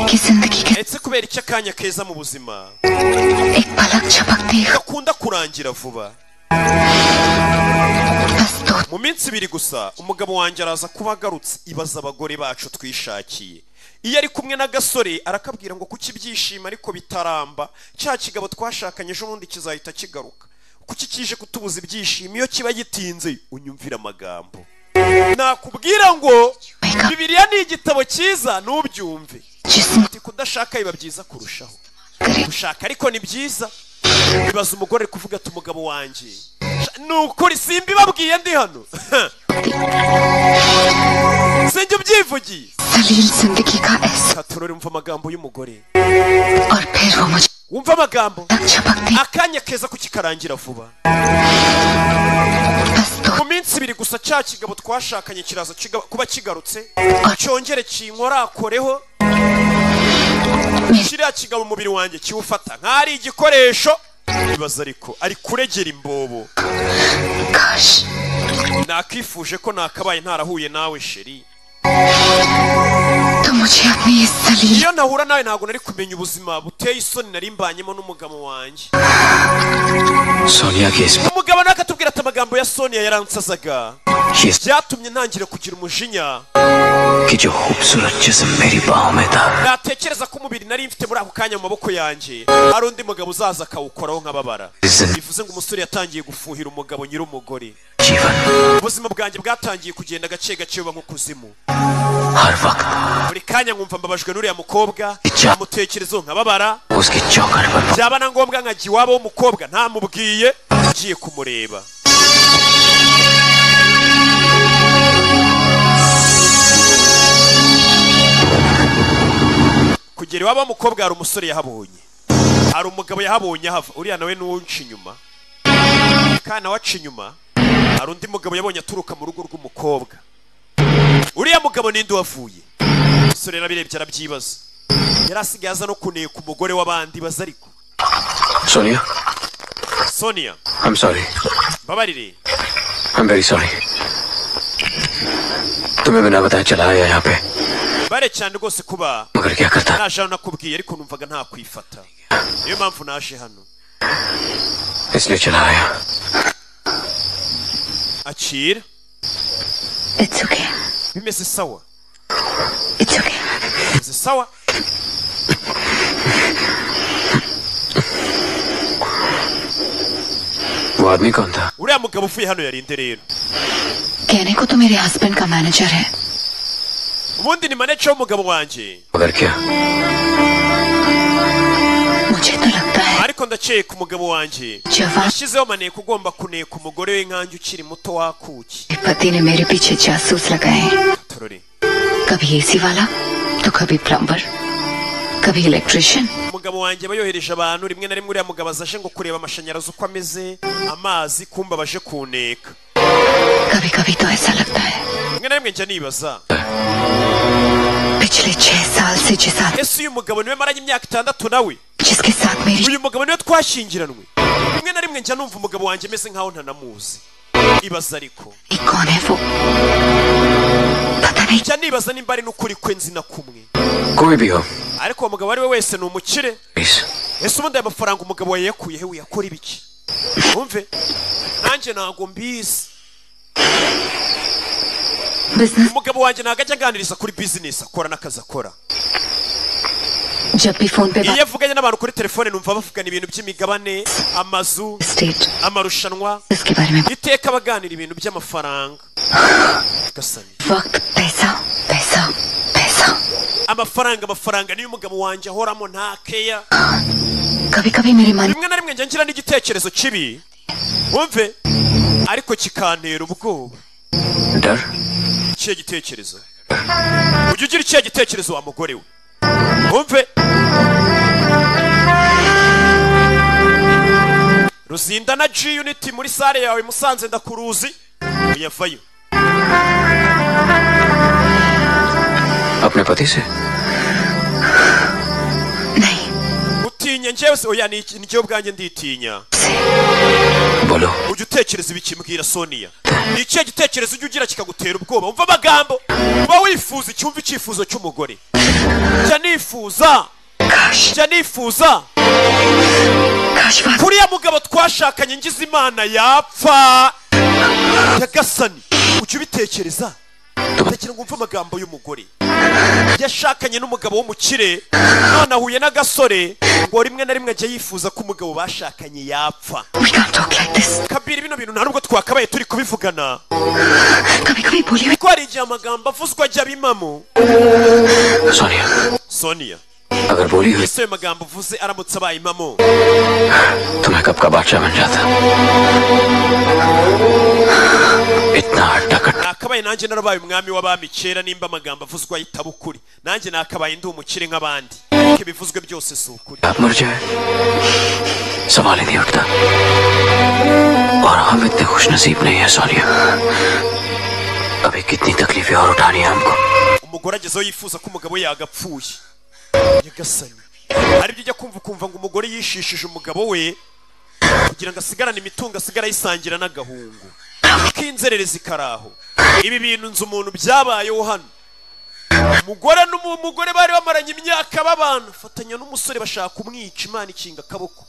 कि जिंदगी के Etse kubera icyo akanya keza mu buzima एक पलक झपकते ही gakunda kurangira vuba. बस दो Mu minsi ibiri gusa umugabo wanjye araza kuba agarutse, ibaza abagore bacu twishakiye. Iyo ari kumwe n'agasore arakabwira ngo kuki ibyishimo ariko bitaramba, cya kigabo twashakanye ejo bundi kizahita kigaruka. kuki kije kutubuza ibyishimo iyo kiba gitinze unyumvira amagambo nakubwira ngo Bibiliya ni igitabo cyiza nubyumve ati kudashaka biba byiza kurushaho gushaka ariko ni byiza bibaza umugore kuvuga ati umugabo wanjye nukuri simbi babwiye ndi hano sinjye ubyivugiye सलील जिंदगी का ऐसा katurore umva amagambo y'umugore और फिर वो मुझे umva amagambo छपकती akanya keza kukikarangira vuba बस तो mu minsi ibiri gusa cya kigabo twashakanye kiraza kuba kigarutse cyongere kinkorakoreho kiriya kigabo umubiri wanjye kiwufata nk'ari igikoresho bibaza ariko ari kuregera imbobo काश nakifuje ko nakabaye ntarahuye nawe sheri तो मुझे अपनी इस सलील iyo nahura nawe ntabwo nari kumenya ubuzima buteye isoni nari mbanyemo n'umugabo wanjye Sonia की इस umugabo nawe akatubwira ati amagambo ya Sonia yaransazaga ये byatumye ntangira kugira umujinya कि जो खूबसूरत जिस्म मेरी बाहों में था natekereza ko umubiri nari mfite muri ako kanya mu maboko yanjye hari undi mugabo uzaza akawukoraho nk'ababara bivuze ngo umusore yatangiye gufuhira umugabo nyir'umugore जीवन ubuzima bwanjye bwatangiye kugenda gake gake buba nk'ukuzimu हर वक्त buri kanya nkumva mbabajwe n'uriya mukobwa Icya- amutekerezo nkababara उसकी चौखट पर byaba na ngombwa nkajya iwabo w'umukobwa ntamubwiye ngiye kumureba kugera iwabo w'umukobwa hari umusore yahabonye hari umugabo yahabonye ahava uriya nawe n'uwunca inyuma kana waca inyuma hari undi mugabo yabonye aturuka mu rugo rw'umukobwa uriya mugabo ninde wavuye umusore nabirebye arabyibaza yari asigaye aza no kuneka umugore w'abandi baza ariko Sonia Sonia I'm sorry babarire I'm very sorry तुम्हें बिना बताए चला आया यहाँ पे bare cyane rwose kuba मगर क्या करता naje hano nakubwiye ariko numvaga nta kwifata niyo mpamvu naje hano इसलिए चला आया akira It's okay. bimeze sawa It's okay. bimeze sawa वो आदमी कौन था uriya mugabo uvuye hano yarinde rero कहने को तो मेरे हस्बैंड का मैनेजर है ubundi ni manager w'umugabo wanjye मगर क्या मुझे तो लगता है ariko ndakeka umugabo wanjye जवान yashyizeho maneko ugomba kuneka umugore we nkanjye ukiri muto wakuki पति ने मेरे पीछे जासूस लगाए हैं। torore कभी एसी वाला तो कभी प्लम्बर कभी electrician umugabo wanjye aba yohereje abantu rimwe na rimwe uriya mugabo azaje ngo kureba amashanyarazi uko ameze amazi kumba baje kuneka कभी कभी तो ऐसा लगता है rimwe na rimwe njya nibaza पिछले 6 साल से ese uyu mugabo niwe maranye imyaka 6 nawe जिसके साथ मेरी uyu mugabo niwe twashyingiranwe rimwe na rimwe njya numva umugabo wanjye ameze nkaho ntanamuzi ibaza ariko कौन है वो पता नहीं njya nibaza nimba ari n'ukuri kwe nzi na kumwe कोई भी हो ariko uwo mugabo ari we wese ni umukire please ese ubundi aya mafaranga umugabo wawe yakuye he uyakora ibiki wumve nanjye ntabwo mbizi business umugabo wanjye ntabwo ajya aganiriza kuri bizinesi akora n'akazi akora जब भी फोन पे iyo avuganye n'abantu kuri telefone numva bavugana ibintu by'imigabane amazu state amarushanwa इसके बारे में iteka baganira ibintu by'amafaranga gasani वक्त पैसा पैसा पैसा amafaranga niyo umugabo wanjye ahoramo nta keya कभी कभी मेरे मन rimwe na rimwe njya ngira n'igitekerezo kibi wumve ariko kikantera ubwoba डर ikihe gitekerezo ujya ugira ikihe gitekerezo wa mugore we wumve ruzinda na G Unity muri sare yawe musanze ndakuruzi uyavayo अपने पति से नहीं utinya njyewe se oya ni njyewe ubwanjye nditinya बोलो ujya utekereza ibikimbwira Sonia ni ikihe gitekerezo ujya ugira kikagutera ubwoba umva amagambo uba wifuza icyumva icyifuzo cy'umugore jya nifuza काश बात kuriya mugabo twashakanye ngize imana yapfa nyagasani ujya ubitekereza ndagira ngo umve amagambo y'umugore yashakanye n'umugabo w'umukire none ahuye n'agasore ngo rimwe na rimwe ajya yifuza ko umugabo bashakanye yapfa. We can't talk like this. Kabiri bino bintu nta nubwo twakabaye turi kubivugana. कभी-कभी बोली हुई Ko hari igihe amagambo avuzwa ajya bimamo. Sonia, अगर बोली हुई ese ayo magambo uvuze aramutse abaye impamo तो मैं कब का बादशाह बन जाता. इतना हट्टा कट्टा nakabaye nanjye narabaye umwami w'abami kera nimba amagambo avuzwa yitaba ukuri. Nanjye nakabaye ndi umukire nk'abandi. Ko ibivuzwe byose si ukuri. आप मर जाए सवाल ही नहीं उठता. और हम इतने खुशनसीब नहीं है सोनिया. अभी कितनी तकलीफें और उठानी है हमको. Umugore agezeho yifuza ko umugabo yagapfuye. Nyagasani, hari ibyo ujya kumva ngo umugore yishishije umugabo we kugira ngo asigarane imitungo asigara yisangira n'agahungu k'inzererezi karaho. Ibi bintu nzi umuntu byabayeho hano. Umugore bari bamaranye imyaka babana, fatanya n'umusore bashaka kumwica, Imana ikinga akaboko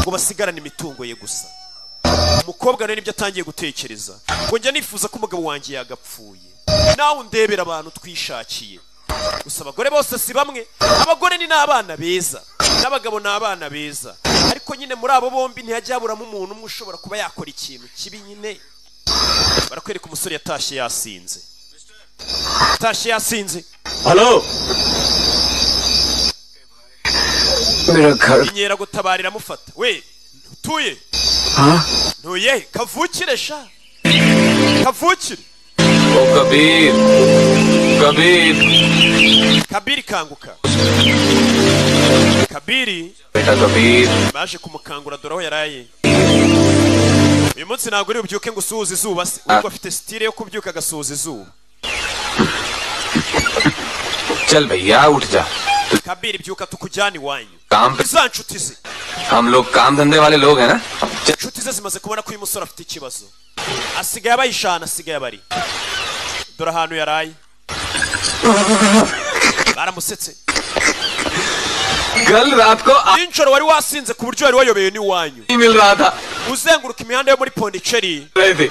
ngo basigarane imitungo ye gusa. Umukobwa nawe nibyo atangiye gutekereza ngo njya nifuza ko umugabo wanjye yagapfuye. Nawe undebera abantu twishakiye. Gusa abagore bose si bamwe. Abagore ni n'abana beza n'abagabo ni abana beza, ariko nyine muri abo bombi ntihajya haburamo umuntu umwe ushobora kuba yakora ikintu kibi. Nyine barakwereka umusore yatashye yasinze. Hello मेरा घर inkera gutabarira amufata. We utuye हाँ ntuye kavukire sha kavukire. ओ कबीर Kabir Kabiri kanguka. Kabiri बेटा Kabir baje kumukangura dore aho yaraye. Uyu munsi ntabwo uri bubyuke ngo usuhuze izuba se, ubwo afite style yo kubyuka agasuhuza izuba. चल भैया उठ जा. Kabiri byuka tukujyana iwanyu. काम पे Za nshuti ze, हम लोग काम धंधे वाले लोग हैं ना. inshuti ze zimaze kubona ko uyu musore afite ikibazo. Asigaye abayishana, asigaye abari. Dore ahantu yaraye. Baramusetse. कल रात को Ninjoro wari wasinze ku buryo wari wayobeye n'iwanyu. नहीं मिल रहा था. Uzenguruka imihanda yo muri Pondicherry. रहे थे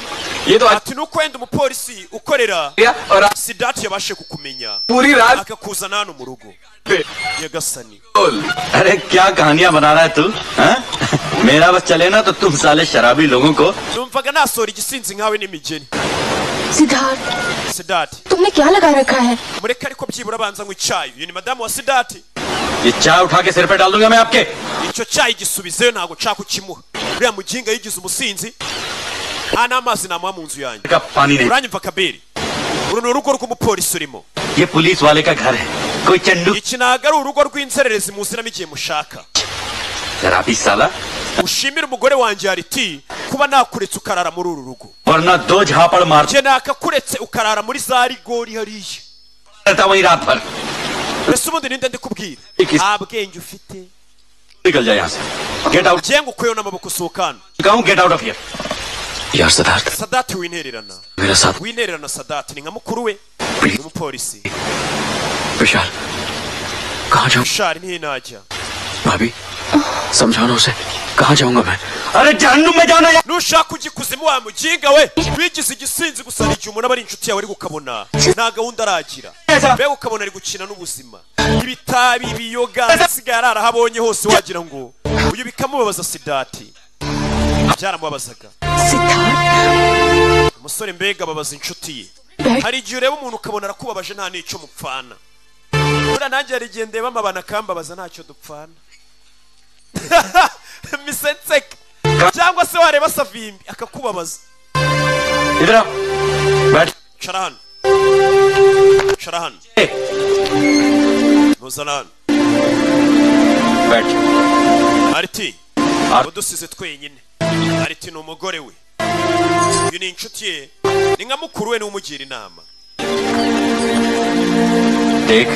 ये तो Ati nuko wenda umupolisi ukorera अच्छा और आप Sidati yabashe kukumenya पूरी रात akakuzana hano mu rugo. पे Nyagasani, अरे क्या कहानियां बना रहा है तू हाँ? मेरा बस चले ना तो तुम साले शराबी लोगों को numvaga nasohora igisinzi nkawe n'imigeni. Siddharth Sidati, तुमने क्या लगा रखा है mureke ariko byibura abanza ngo icyayi. Uyu ni madamu wa Sidati. ये चाय उठा के सिर पे डाल दूंगा मैं आपके. Icyo cyayi gisubizeyo, ntabwo nshaka kukimuha. Uriya muginga yigize umusinzi. Nta n'amazi namuha mu nzu yanjye. का पानी नहीं. Uranyumva Kabiri? Uru ni urugo rw'umupolisi urimo. ये पुलिस वाले का घर है. कोई चंडू Iki ntabwo ari urugo rw'inzererezi muziramo igihe mushaka. शराबी साला. Ushimire umugore wanjye Yariti kuba nakuretse ukarara muri uru rugo. वरना दो झापड़ मार Njye nakakuretse ukarara muri za rigori hariya. रहता वही रात भर. Ese ubundi ninde ndikubwira? Nta bwenge ufite. निकल जाए यहाँ से. Get out. Ngiye ngukuyeho n'amaboko usohokana. कहूँ गेट आउट ऑफ हियर. यार सिद्धार्थ Sadati wintererana. मेरा साथ Wintererana Sadati ni nka mukuru we. Please Umupolisi. विशाल कहाँ जाऊँ. Shari ntinajya. भाभी समझाना उसे. कहाँ जाऊँगा मैं. अरे जहन्नुम में जाना यार. Nushaka ujya ikuzimu wa muginga we. Wigize igisinzi gusa hari igihe umuntu aba ari inshuti yawe ari gukabona nta gahunda aragira. Mbega ukabona ari gukina n'ubuzima. Ibitabi, ibiyoga, asigaye arara ahabonye hose wagira ngo uyu bikamubabaza Sidati. Byaramubabazaga. Siddharth Umusore mbega ababaza inshuti ye. बैठ Hari igihe ureba umuntu ukabona arakubabaje nta n'icyo mupfana. Buriya nanjye hari igihe ndeba amabana akambabaza ntacyo dupfana. Misenseka. Cyangwa se wareba Savimbi akakubabaza. इधर आओ. बैठ. Cara hano. Cara hano. Ntuzana hano. बैठ. Ariti. Udusize twenyine. Ariti ni umugore we. Uyu ni inshuti ye. Ni nka mukuru we n'umugira inama. देख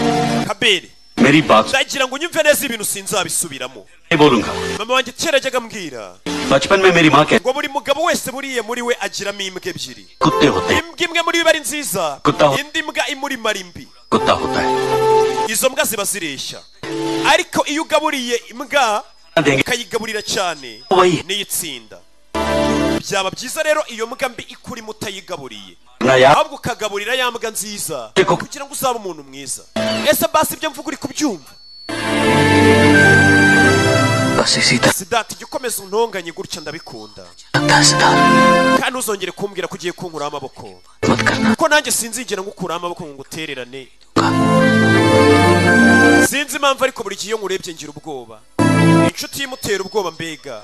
Kabiri. मेरी बात Ndagira ngo unyumve neza ibintu sinzabisubiramo. नहीं बोलूंगा. Mama wanjye kera ajyaga ambwira बचपन में मेरी माँ कहती ngo buri mugabo wese buriye muri we agiramo imbwa ebyiri. कुत्ते होते हैं. Imbwa imwe muri bo ari nziza, Kuta- indi mbwa imuri marimbi. कुत्ता होता है. Izo mbwa ziba zireshya. Ariko iyo ugaburiye imbwa देंगे ukayigaburira cyane वही niyo itsinda. Byaba byiza rero iyo mbwa mbi ikurimo utayigaburiye. ना यार. Ahubwo ukagaburira ya mbwa nziza Ariko- kugira ngo uzabe umuntu mwiza. Ese basi ibyo mvuga uri kubyumva? बस इसी तरह Siddharth igikomeza untonganye gutya ndabikunda लगता है Siddharth kandi uzongere kumbwira ko ugiye kunkuraho amaboko मत करना kuko nanjye sinzigera ngukuraho amaboko ngo ngutererane sinzi impamvu ariko buri gihe iyo nkurebye ngira ubwoba inshuti y'imutera ubwoba mbega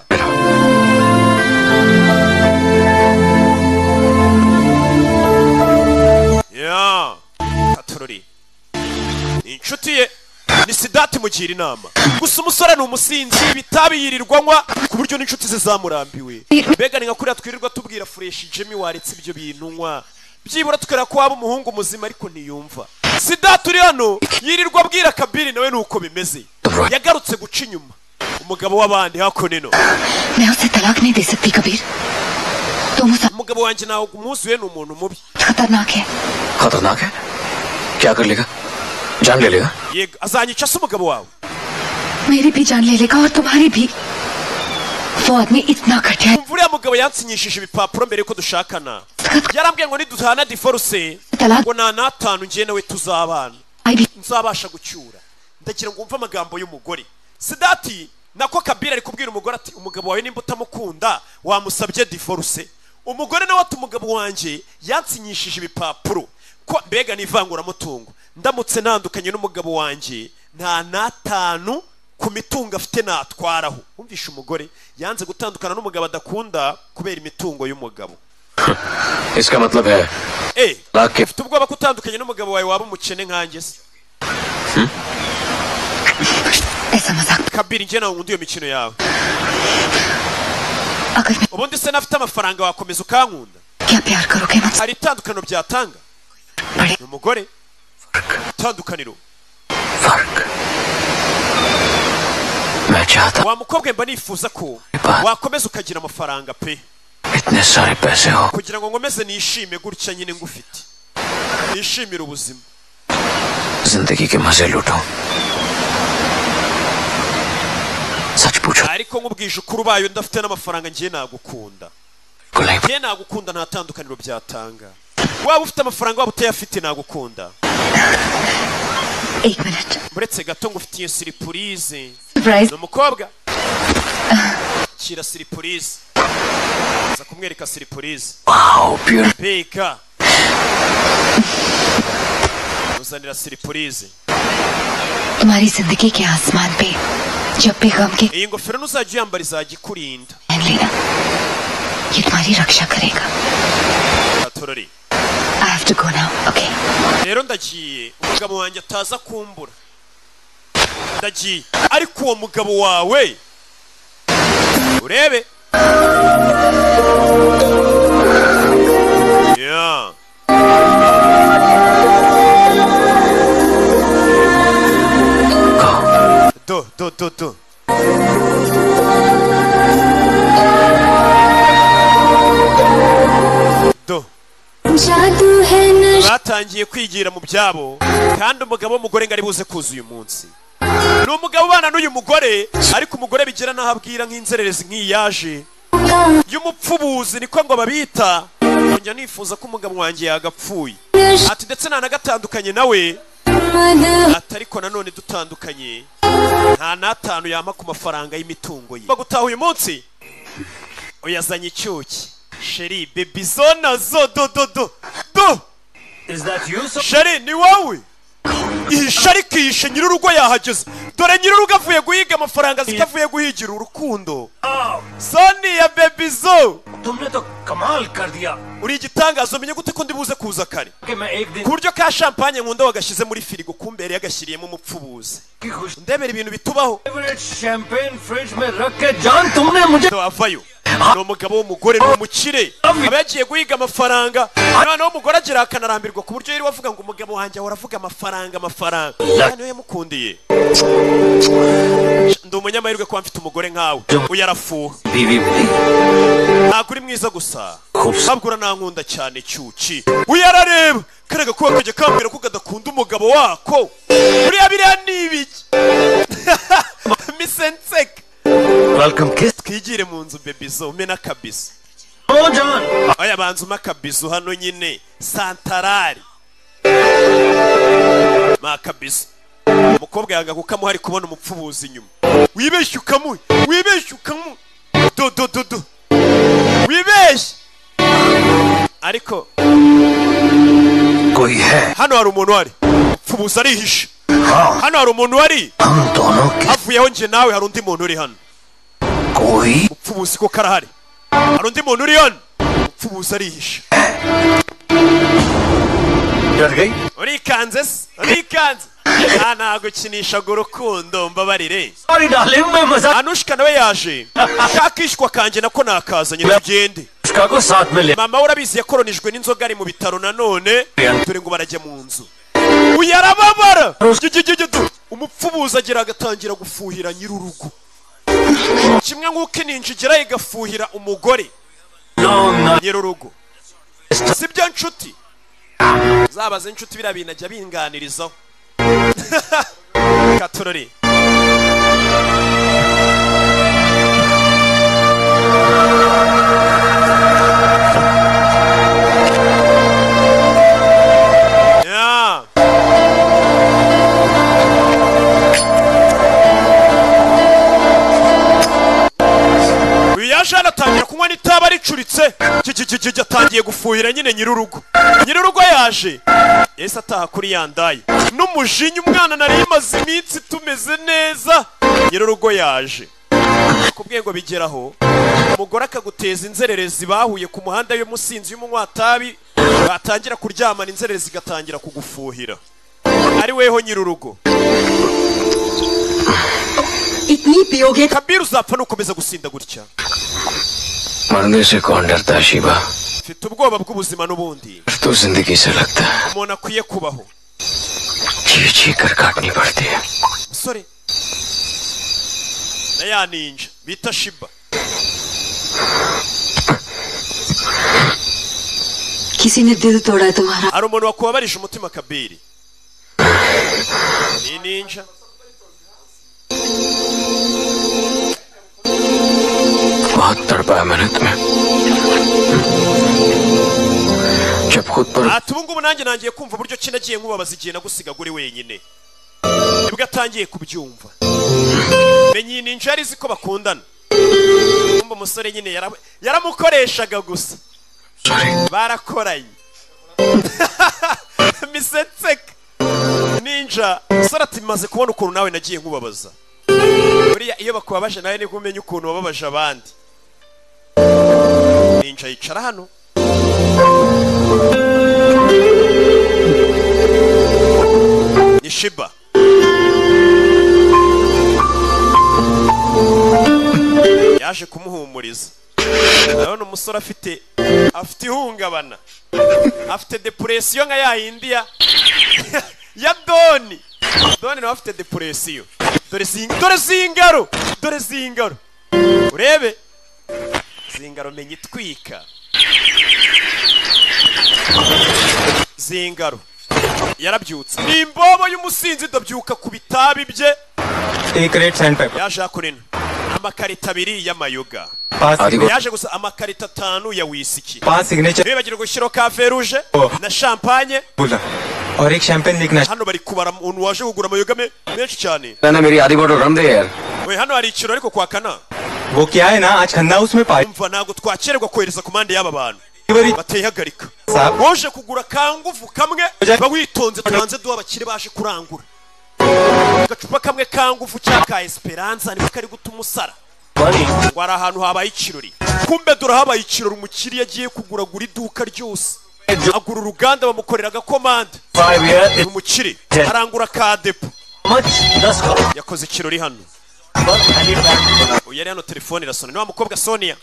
ya katorori inshuti ye ni Siddharth mugira inama gusa umusore ni umusinzi ibitabi yirirwanywa ku buryo n'inshuti ze zamurambiwe mbega ni nka kuriya twirirwa tubwira Fresh Jimmy waretse ibyo bintu nywa byibura tukera ko waba umuhungu muzima ariko ntiyumva Siddharth uri hano yirirwa abwira Kabiri nawe nuko bimeze yagarutse guca inyuma umugabo w'abandi hakoneno मैं उसे तलाक नहीं दे सकती कबीर तुम उसे umugabo wanjye nawe umuzuye ni umuntu mubi खतरनाक है खतरनाक है क्या कर लेगा जान ले लेगा yego azanyica se umugabo wawe मेरी भी जान ले लेगा और तुम्हारी भी वो आदमी इतना घटिया है umva uriya mugabo yansinyishije ibipapuro mbere yuko dushakana yarambwiye ngo nidutahana divorce ngo nta n'atanu ngiye nawe tuzabana आई भी nzabasha gucyura ndagira ngo wumve amagambo y'umugore Siddharth nako Kabira ari kubwira umugore ati umugabo wawe nimba utamukunda wamusabye divorce umugore nawe ati umugabo wanjye yansinyishije ibipapuro ko mbega n'ivanguramutungo ndamutse ntandukanye n'umugabo wanjye nta n'atanu ku mitungo afite natwaraho wumvishe umugore yanze gutandukana n'umugabo adakunda kubera imitungo y'umugabo इसका मतलब है लाके ufite ubwoba ko utandukanye n'umugabo wawe waba umukene nkanjye se ऐसा मजाक Kabiri njye nawe nkunda iyo mikino yawe अगर मैं ubundi se nafite amafaranga wakomeza ukankunda क्या प्यार करोगे मुझसे hari itandukaniro byatanga बड़े ni umugore itandukaniro फर्क मैं चाहता wa mukobwa mba nifuza ko wakomeza ukagira amafaranga pe इतने सारे पैसे हो kugira ngo nkomeze nishime gutya nyine ngufite nishimire ubuzima जिंदगी के मजे लूटो सच पूछो ariko nkubwije ukuri ubaye udafite n'amafaranga ngiye nagukunda को नहीं ngiye nagukunda nta tandukaniro byatanga waba ufite amafaranga waba utayafite nagukunda एक minute muretse gato ngufitiye siripurize surprise ni umukobwa kira siripurize za kumwereka siripurize wow beautiful mbega uzanira siripurize तुम्हारी जिंदगी के आसमान पे जब भी गम के iyi ngofero ntuzajya uyambara izajya ikurinda पहन लेना ये तुम्हारी रक्षा करेगा atorori I have to go now okay rero ndagiye umugabo wanjye ataza kumbura ndagiye ariko uwo mugabo wawe urebe yeah. do do जादू है नशा batangiye kwigira mu byabo kandi umugabo w'umugore ngo ari buze kuza uyu munsi ni umugabo ubana n'uyu mugore ariko umugore bigira n'aho abwira nk'inzererezi nk'iyi yaje y'umupfubuzi niko ngo babita njya nifuza ko umugabo wanjye yagapfuye ati ndetse ntanagatandukanye nawe ati ariko nanone dutandukanye nta n'atanu yama ku mafaranga y'imitungo ye bagutaha uyu munsi uyazanye icyuki sheri bebi zona zo do Is that you, sir? sheri ni wowe iyi shari kiyishe nyir'urugo yahageze dore nyir'urugo avuye guhiga amafaranga zitavuye guhigira urukundo soni ya bebi zo तुमने तो कमाल कर दिया uri igitangazo menye gute ko ndi buze kuza kare कि मैं एक दिन ku buryo ka champagne nkunda wagashyize muri firigo kumbe yari yagashyiriyemo umupfubuzi की खुश ndebera ibintu bitubaho champagne fridge में रख के जान तुमने मुझे avayo ni umugabo w'umugore ni umukire aba yagiye guhiga amafaranga noneho umugore agira akanarambirwa ku buryo yari wavuga ngo umugabo wanjye ahora avuga amafaranga niyo yamukundiye ndi umunyamahirwe kuba mfite umugore nkawe uyu arafuha बीवी मिली ntabwo uri mwiza gusa ntabwo uranankunda cyane cyuki uyu arareba karega kuba kajya kambwira ko kadakunda umugabo wako buriya biriya ni ibiki misenseke welcome किस twigire mu nzu bebizo umena akabizo ओ जान aya banza uma akabizo hano nyine santarari ma akabizo umukobwa yanga kuko amuhari kubona umupfubuzi inyuma wibeshye ukamuye do wibeshye ariko कोई है hano hari umuntu wari pfubuza arihishe hano hari umuntu wari हम दोनों के havuyeho nje nawe hari undi muntu uri hano कोई pfubuzi ko karahari hari undi muntu uri hano pfubuza arihishe डर गई urikanze ntagukinishaga urukundo mbabarire sorry darling मैं मजाक anushka nawe yaje kakishwa kanje nako nakazanye tugende उसका को साथ में ले mama we urabizi yakoronijwe n'inzoga ari mu bitaro nanone dore ngo barajya mu nzu uyarababara umupfubuza agira agatangira gufuhira nyir'urugo kimwe nk'uko ininji igera igafuhira umugore nyir'urugo sibyo nshuti zabaze inshuti biriya bintu ajya binganirizaho katorori yaje anatangira kunywa n'itaba ricuritse atangiye gufuhira nyine nyir'urugo yaje yahise ataha kuri yandaye n'umujinya umwana nari imaze iminsi tumeze neza nyir'urugo yaje kubwiye ngo bigeraho umugore akaguteza inzererezi bahuye ku muhanda y'umusinzi y'umunyatabi batangira kuryamana inzererezi igatangira kugufuhira ari weho nyir'urugo इतनी पियोगे Kabir uzapfa nukomeza gusinda gutya मरने से कौन डरता है Shiva mfite ubwoba bw'ubuzima n'ubundi तो जिंदगी से लगता है umuntu akwiye kubaho जी कर काटनी पड़ती है musore na ya ninja bita Shiba किसी ने दिल तोड़ा है तुम्हारा hari umuntu wakubabarije umutima Kabiri ni ninja बहुत तड़पाया मैंने तुम्हें जब खुद पर ati ubu ngubu nanjye nangiye kumva uburyo ki nagiye nkubabaza igihe nagusiga uri wenyine nibwo atangiye kubyumva menye iyi ninja yari izi ko bakundana kumva umusore nyine yaramukoreshaga gusa barakoranye misetseka ninja umusore ati maze kubona ukuntu nawe nagiye nkubabaza buriya iyo bakubabaje nawe niko umenya ukuntu wababaje abandi ninja yicara hano ni Shiba yaje kumuhumuriza urabona umusore afite ihungabana afite depression nka ya yindi ya Doni nawe afite depression dore zingaro urebe zingaro menye itwika zingaro yarabyutse ni imbobo y'umusinzi ndabyuka ku bitabi bye yaje akorena amakarita abiri y'amayoga yaje gusa amakarita 5 ya whisky bibagira gushyiraho cafe rouge na champagne और एक शैंपेन लिखना hano bari kubara umuntu waje kugura amayoga menshi cyane मैंने मेरी आधी बोतल रम दे यार we hano hari ikiro ariko kwakana वो क्या है ना आज खन्ना उसमें पाई umva ntago twakererwa kohereza komande y'aba bantu batehagarika साहब woje kugura kanguvu kamwe bawitonze tubanze duha abakire baje kurangura gacupa kamwe kanguvu cyaka Esperanza ni kari gutuma usara ngo ari ahantu habaye ikirori kumbe dore habaye ikirori umukiri yagiye kugura iduka ryose agura uruganda bamukoreraga komande umukiri arangura ka depo yakoze ikirori hano yari hano telefone irasona ni wa mukobwa Sonia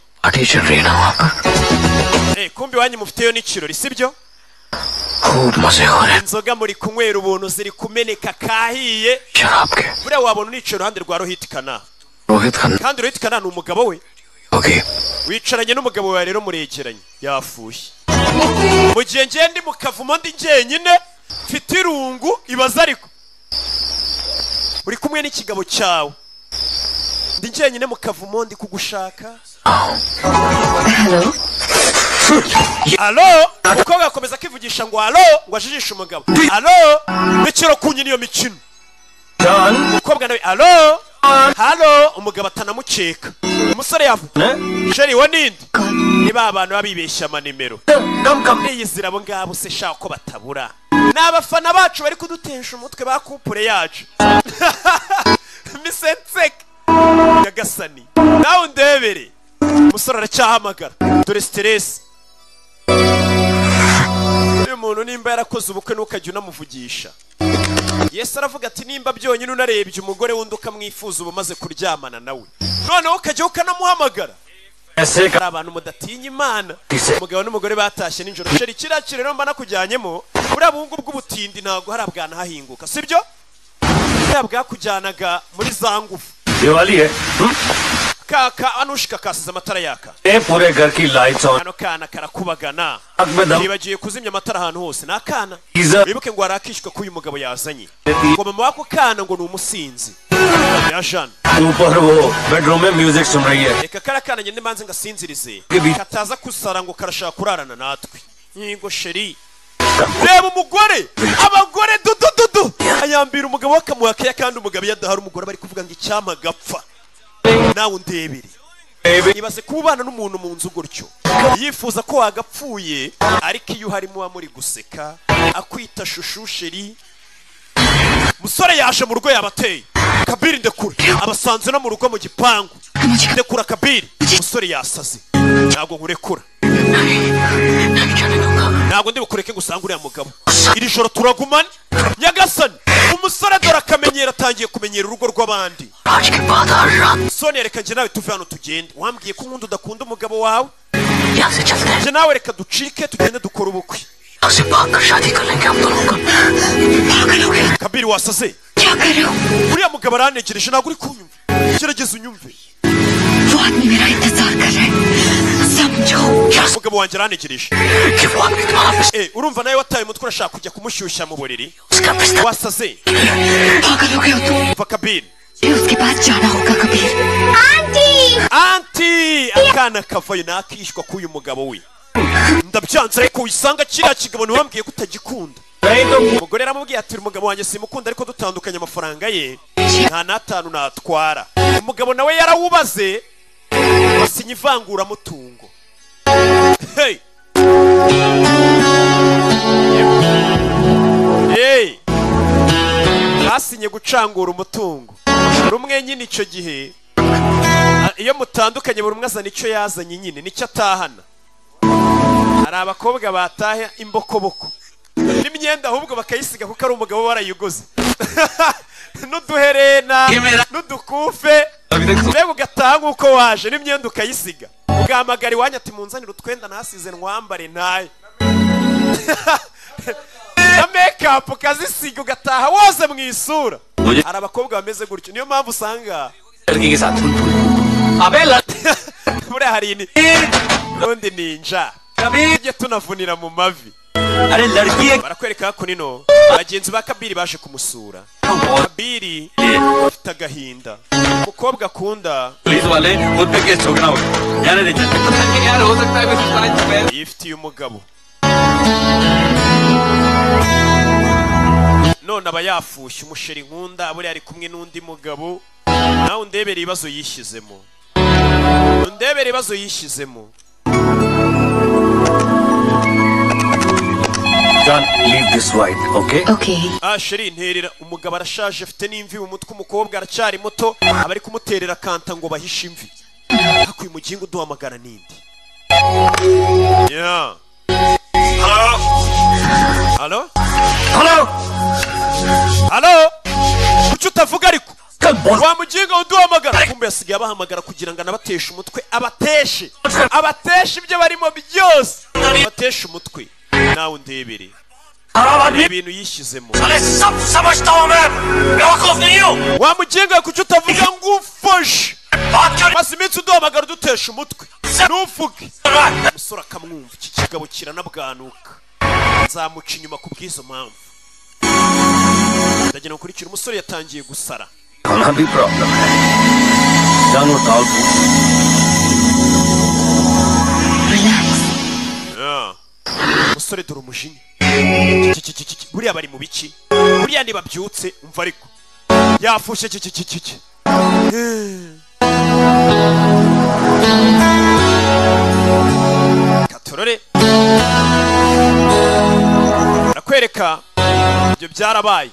kumbe wanyu mufiteyo n'ikirori sibyo inzoga muri kunywera ubuntu ziri kumeneka kahiye buriya wabona unicira uruhande rwa Rohit Kana kandi Rohit Kana ni umugabo we wicaranye n'umugabo wawe rero muregeranye yafushye mu gihe ngende mu kavumo ndi njyenyine mfite irungu ibaza ariko uri kumwe n'ikigabo cyawe ndi njyenyine mu kavumo ndi kugushaka Alo umukobwa akomeza akivugisha ngo alo ngo ajijishe umugabo alo nikiro kunyi niyo mikino umukobwa nawe alo halo umugabo atanamuceka umusore yavuga sheri wa ninde niba abantu babibeshya amanimero niyizira abo ngabo se shaka ko batabura n'abafana bacu bari kudutesha umutwe ba kupure yacu misenseke yagasani nawe ndebere umusore aracyahamagara dore stress uyu muntu nimba yarakoze ubukwe ntukajya unamuvugisha Yesu aravuga ati nimba byonyine unarebye umugore wundi ukamwifuza uba umaze kuryamana nawe noneho ukajya ukanamuhamagara hari abantu mudatinya Imana umugabo n'umugore batashye nijoro sheri kirakire rero mba nakujyanyemo buriya buhungu bw'ubutindi ntabwo hari abwana hahinguka sibyo buriya bwakujyanaga muri za ngufu kaka anushika kasize amatara yaka पूरे घर की lights on hano kana karakubagana nibagiye kuzimya amatara ahantu hose nakana wibuke ngo harakishwe ko uyu mugabo yazanye ngo mama wako kana ngo ni umusinzi ya Jean ऊपर वो बेडरूम में म्यूजिक सुन रही है reka karakana nyine manze ngasinzirize kataza kusara ngo karashaka kurarana natwe yingo sheri reba umugore abagore dudududu ayambira umugabo wakamuhakaya kandi umugabo yadahara umugore bari kuvuga ngo icyama gapfa nawe undebere ibaze kubana n'umuntu mu nzu gutyo yifuza ko wagapfuye ariko iyo harimo wa muri guseka akwita shushu sheri musore yaje mu rugo yabateye Kabiri ndekura abasanze no mu rugo mu gipangu ndekura Kabiri musore yasaze ntabwo nkurekura ntabwo ndi bukureke gusanga uriya mugabo iri joro turagumana Nyagasani umusore dore akamenyera atangiye kumenyera urugo rw'abandi Sonia reka njye nawe tuve hano tugende wambwiye ko nkunda udakunda umugabo wawe njye nawe reka ducike tugende dukora ubukwe Kabiri wasaze uriya mugabo aranegereje ntabwo uri kunyumva gerageza unyumve umugabo wanjye aranegereje urumva nawe wataye umutwe urashaka kujya kumushyushya mu buriri wasaze umva Kabiri anti akana kavayo nakishwa k'uyu mugabo we ndabyanze ariko wisanga kiriya kigabo ntiwambwiye ko utagikunda umugore yaramubwiye ati umugabo wanjye simukunda ariko dutandukanye amafaranga ye nta n'atanu natwara umugabo nawe yarawubaze basinye ivanguramutungo hey basinye gucangura umutungo rumwe nyine icyo gihe iyo mutandukanye buri umwe azana icyo yazanye nyine nicyo atahana hari abakobwa bataha imbokoboko n'imyenda ahubwo bakayisiga kuko ari umugabo warayiguze n'uduherena n'udukufe mbega ugataha nk'uko waje n'imyenda ukayisiga ugahamagara iwanyu ati munzanire utwenda nasize nwambare ntayo na make-up ukazisiga ugataha woze mu isura hari abakobwa bameze gutyo niyo mpamvu usanga buriya hari n'undi ninja tujye tunavunira mu mavi barakwereka ko nino bagenzi ba Kabiri baje kumusura Kabiri afite agahinda umukobwa akunda yifitiye umugabo none aba yafushye umusheri nkunda buriya ari kumwe n'undi mugabo nawe undebere ibibazo yishyizemo John, leave this white, okay? Okay. Sheri nterera umugabo arashaje afite n'imvi mu mutwe umukobwa aracyari muto abari kumuterera kanta ngo bahishe imvi hakuye mugingo uduhamagara nindi yeah Hello kuki utavuga ariko wa mugingo uduhamagara kumbe yasigaye abahamagara kugira ngo anabateshe umutwe abateshe ibyo barimo byose abateshe umutwe nawe undebere ibintu yishyizemo wa mugingo kuki utavuga ngo ufashe maze iminsi uduhamagara udutesha umutwe ntuvuge umusore akamwumva iki kigabo kiranabwanuka nzamuca inyuma ku bw'izo mpamvu ndagira ngo kurikira umusore yatangiye gusara umusore dore umujinya buriya bari mu biki buriya ntibabyutse umva ariko yafushe katorore nakwereka ibyo byarabaye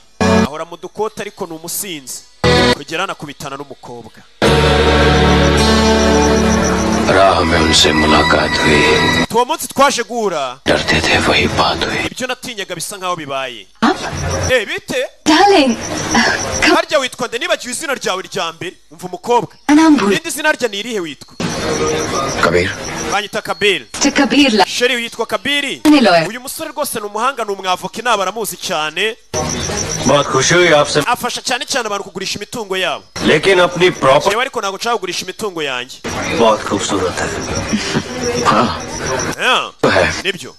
ahora mu dukota ariko ni umusinzi kugera nakubitana n'umukobwa राह में उनसे मुलाकात हुई tuwo munsi twaje guhura डरते थे वही बात हुई ibyo natinyaga bisa nkaho bibaye bite Darling, harya witwa nde nibagiwe izina ryawe rya mbere umva umukobwa नाम भूल irindi zina rya ni irihe witwa Kabir banyita kabiri Kabir ला sheri witwa kabiri lawyer. uyu musore rwose ni umuhanga ni umwavoka inaba aramuzi cyane बहुत खुशी हुई आपसे afasha cyane cyane abantu kugurisha imitungo yabo लेकिन अपनी property yewe ariko ntabwo nshaka kugurisha imitungo yanjye बहुत खूबसूरत है हाँ Yeah, तो है nibyo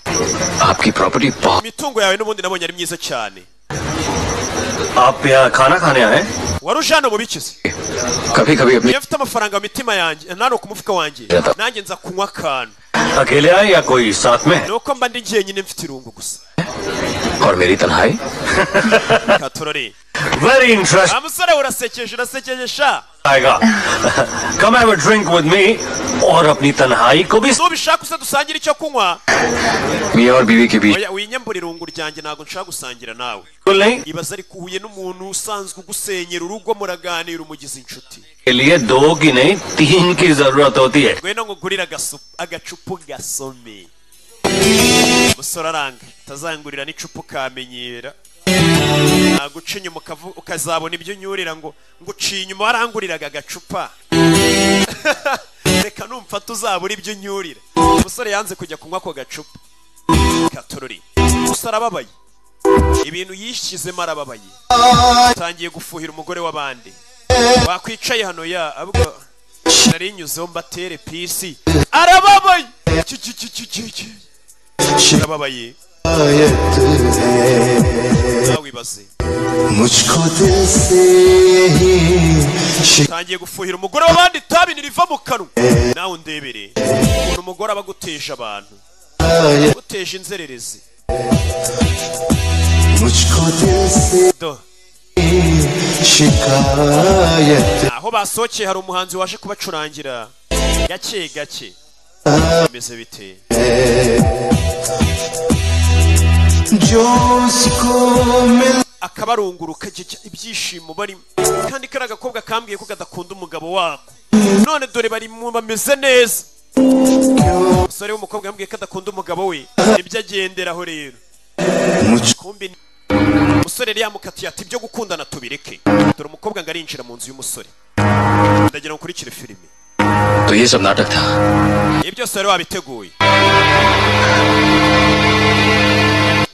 आपकी प्रॉपर्टी बहुत imitungo yawe n'ubundi nabonye ari myiza cyane आप यहाँ खाना खाने आए wari uje hano mu bikizi कभी कभी अपनी iyo mfite amafaranga mu mitima yanjye nano ku mufuka wanjye nanjye nza kunywa akantu अकेले आए या कोई साथ में ni uko mba ndi njyenyine mfite irungu gusa और मेरी तन्हाई katorore very interest musore urasekeje sha आएगा come have a drink with me और अपनी तन्हाई को भी nubishaka usa dusangire icyo kunywa मियाँ और बीवी के बीच oya winyambura irungu ryanjye ntabwo nshaka gusangira nawe बिल्कुल नहीं ibaza ariko uhuye n'umuntu usanzwe ugusenyera urugo muraganira umugize inshuti के लिए दो की नहीं तीन की जरूरत होती है ngwino ngugurire agacupa gasome umusore aranga utazangurira n'icupa ukamenyera naguca inyuma ukazabona ibyo unyurira ngo nguciye inyuma waranguriraga agacupa reka numfata uzabura ibyo unyurira umusore yanze kujya kunywa ako gacupa katorori umusore arababaye ibintu yishyizemo arababaye utangiye gufuhira umugore w'abandi wakwicaye hano ya abwo nari nyuzeho mbatere pisi arababaye arababaye nawibaze utangiye gufuhira umugore w'abandi itabi niriva mu kanwa nawe undebere ukuntu umugore aba aguteje abantu guteje inzererezi do aho basohokeye hari umuhanzi waje kubacurangira gake gake bimeze bite akabarunguruka ibyishimo barimo kandi kari agakobwa kambwiye ko kadakunda umugabo wako none dore bari bameze neza umusore w'umukobwa yambwiye ko adakunda umugabo we nibyo agenderaho rero kumbi umusore yari yamukatiye ati ibyo gukundana tubireke dore umukobwa ngo arinjira mu nzu y'umusore ndagira ngo ukurikire filime तो ये सब नाटक था ibi byose rero wabiteguye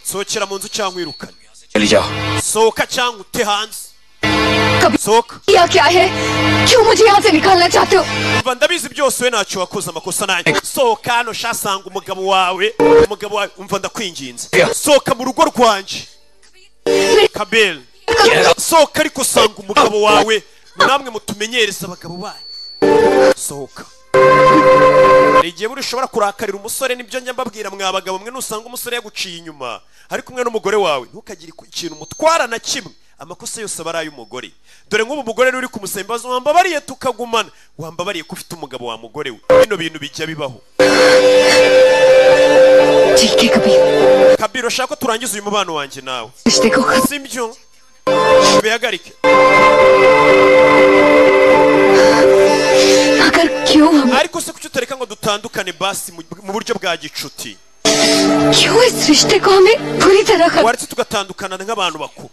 sohokera mu nzu cyangwa wirukane चली जाओ sohoka cyangwa ute hanze कभी sohoka या क्या है क्यों मुझे यहाँ से निकालना चाहते हो umva ndabizi byose we ntacyo wakoze amakosa nanjye sohoka hano shasanga umugabo wawe umva ndakwinginze sohoka mu rugo rwanjye kabel sohoka ariko sanga umugabo wawe namwe mutumenyereza abagabo banyu sohoka hari igihe buri ushobora kurakarira umusore nibyo njya mbabwira mwa bagabo mwe nusanga umusore yaguciye inyuma ari kumwe n'umugore wawe ntukagire ikintu umutwara na kimwe amakosa yose aba ari ay'umugore dore nk'ubu umugore uri kumusembaza wambabariye tukagumana wambabariye ko ufite umugabo wa mugore we bino bintu bijya bibaho ठीक है Kabir kabiro ushaka ko turangiza uyu mubano wanjye nawe रिश्ते को sibyo bihagarike अगर क्यों हम ariko se kuki utareka ngo dutandukane basi mu buryo bwa gicuti क्यों इस रिश्ते को हमें पूरी तरह खत्म waretse tugatandukana nk'abantu bakuru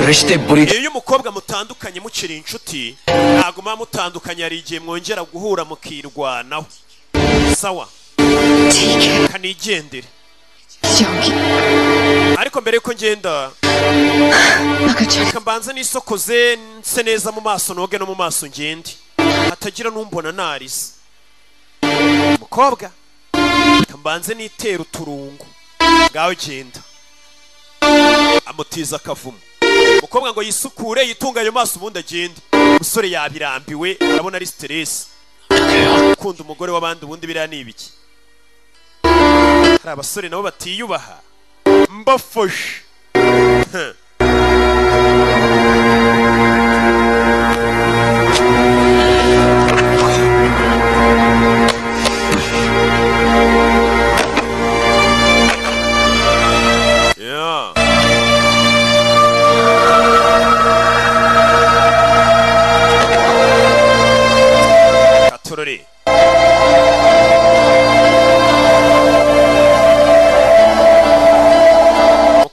रिश्ते बुरी iyo umukobwa mutandukanye mukiri inshuti ntabwo muba mutandukanye hari igihe mwongera guhura mukirwanaho sawa ठीक है kanigendere जाऊंगी ariko mbere yuko ngenda अगर चल reka mbanze nisokoze nse neza mu maso noge no mu maso ngende hatagira n'umbona narize umukobwa reka mbanze nitera uturungu ngaho genda amutiza akavumo umukobwa ngo yisukure yitunganye mu maso ubundi agende umusore yabirambiwe arabona ari stress ukunda umugore w'abandi ubundi biriya ni ibiki hari abasore nabo batiyubaha mbafashe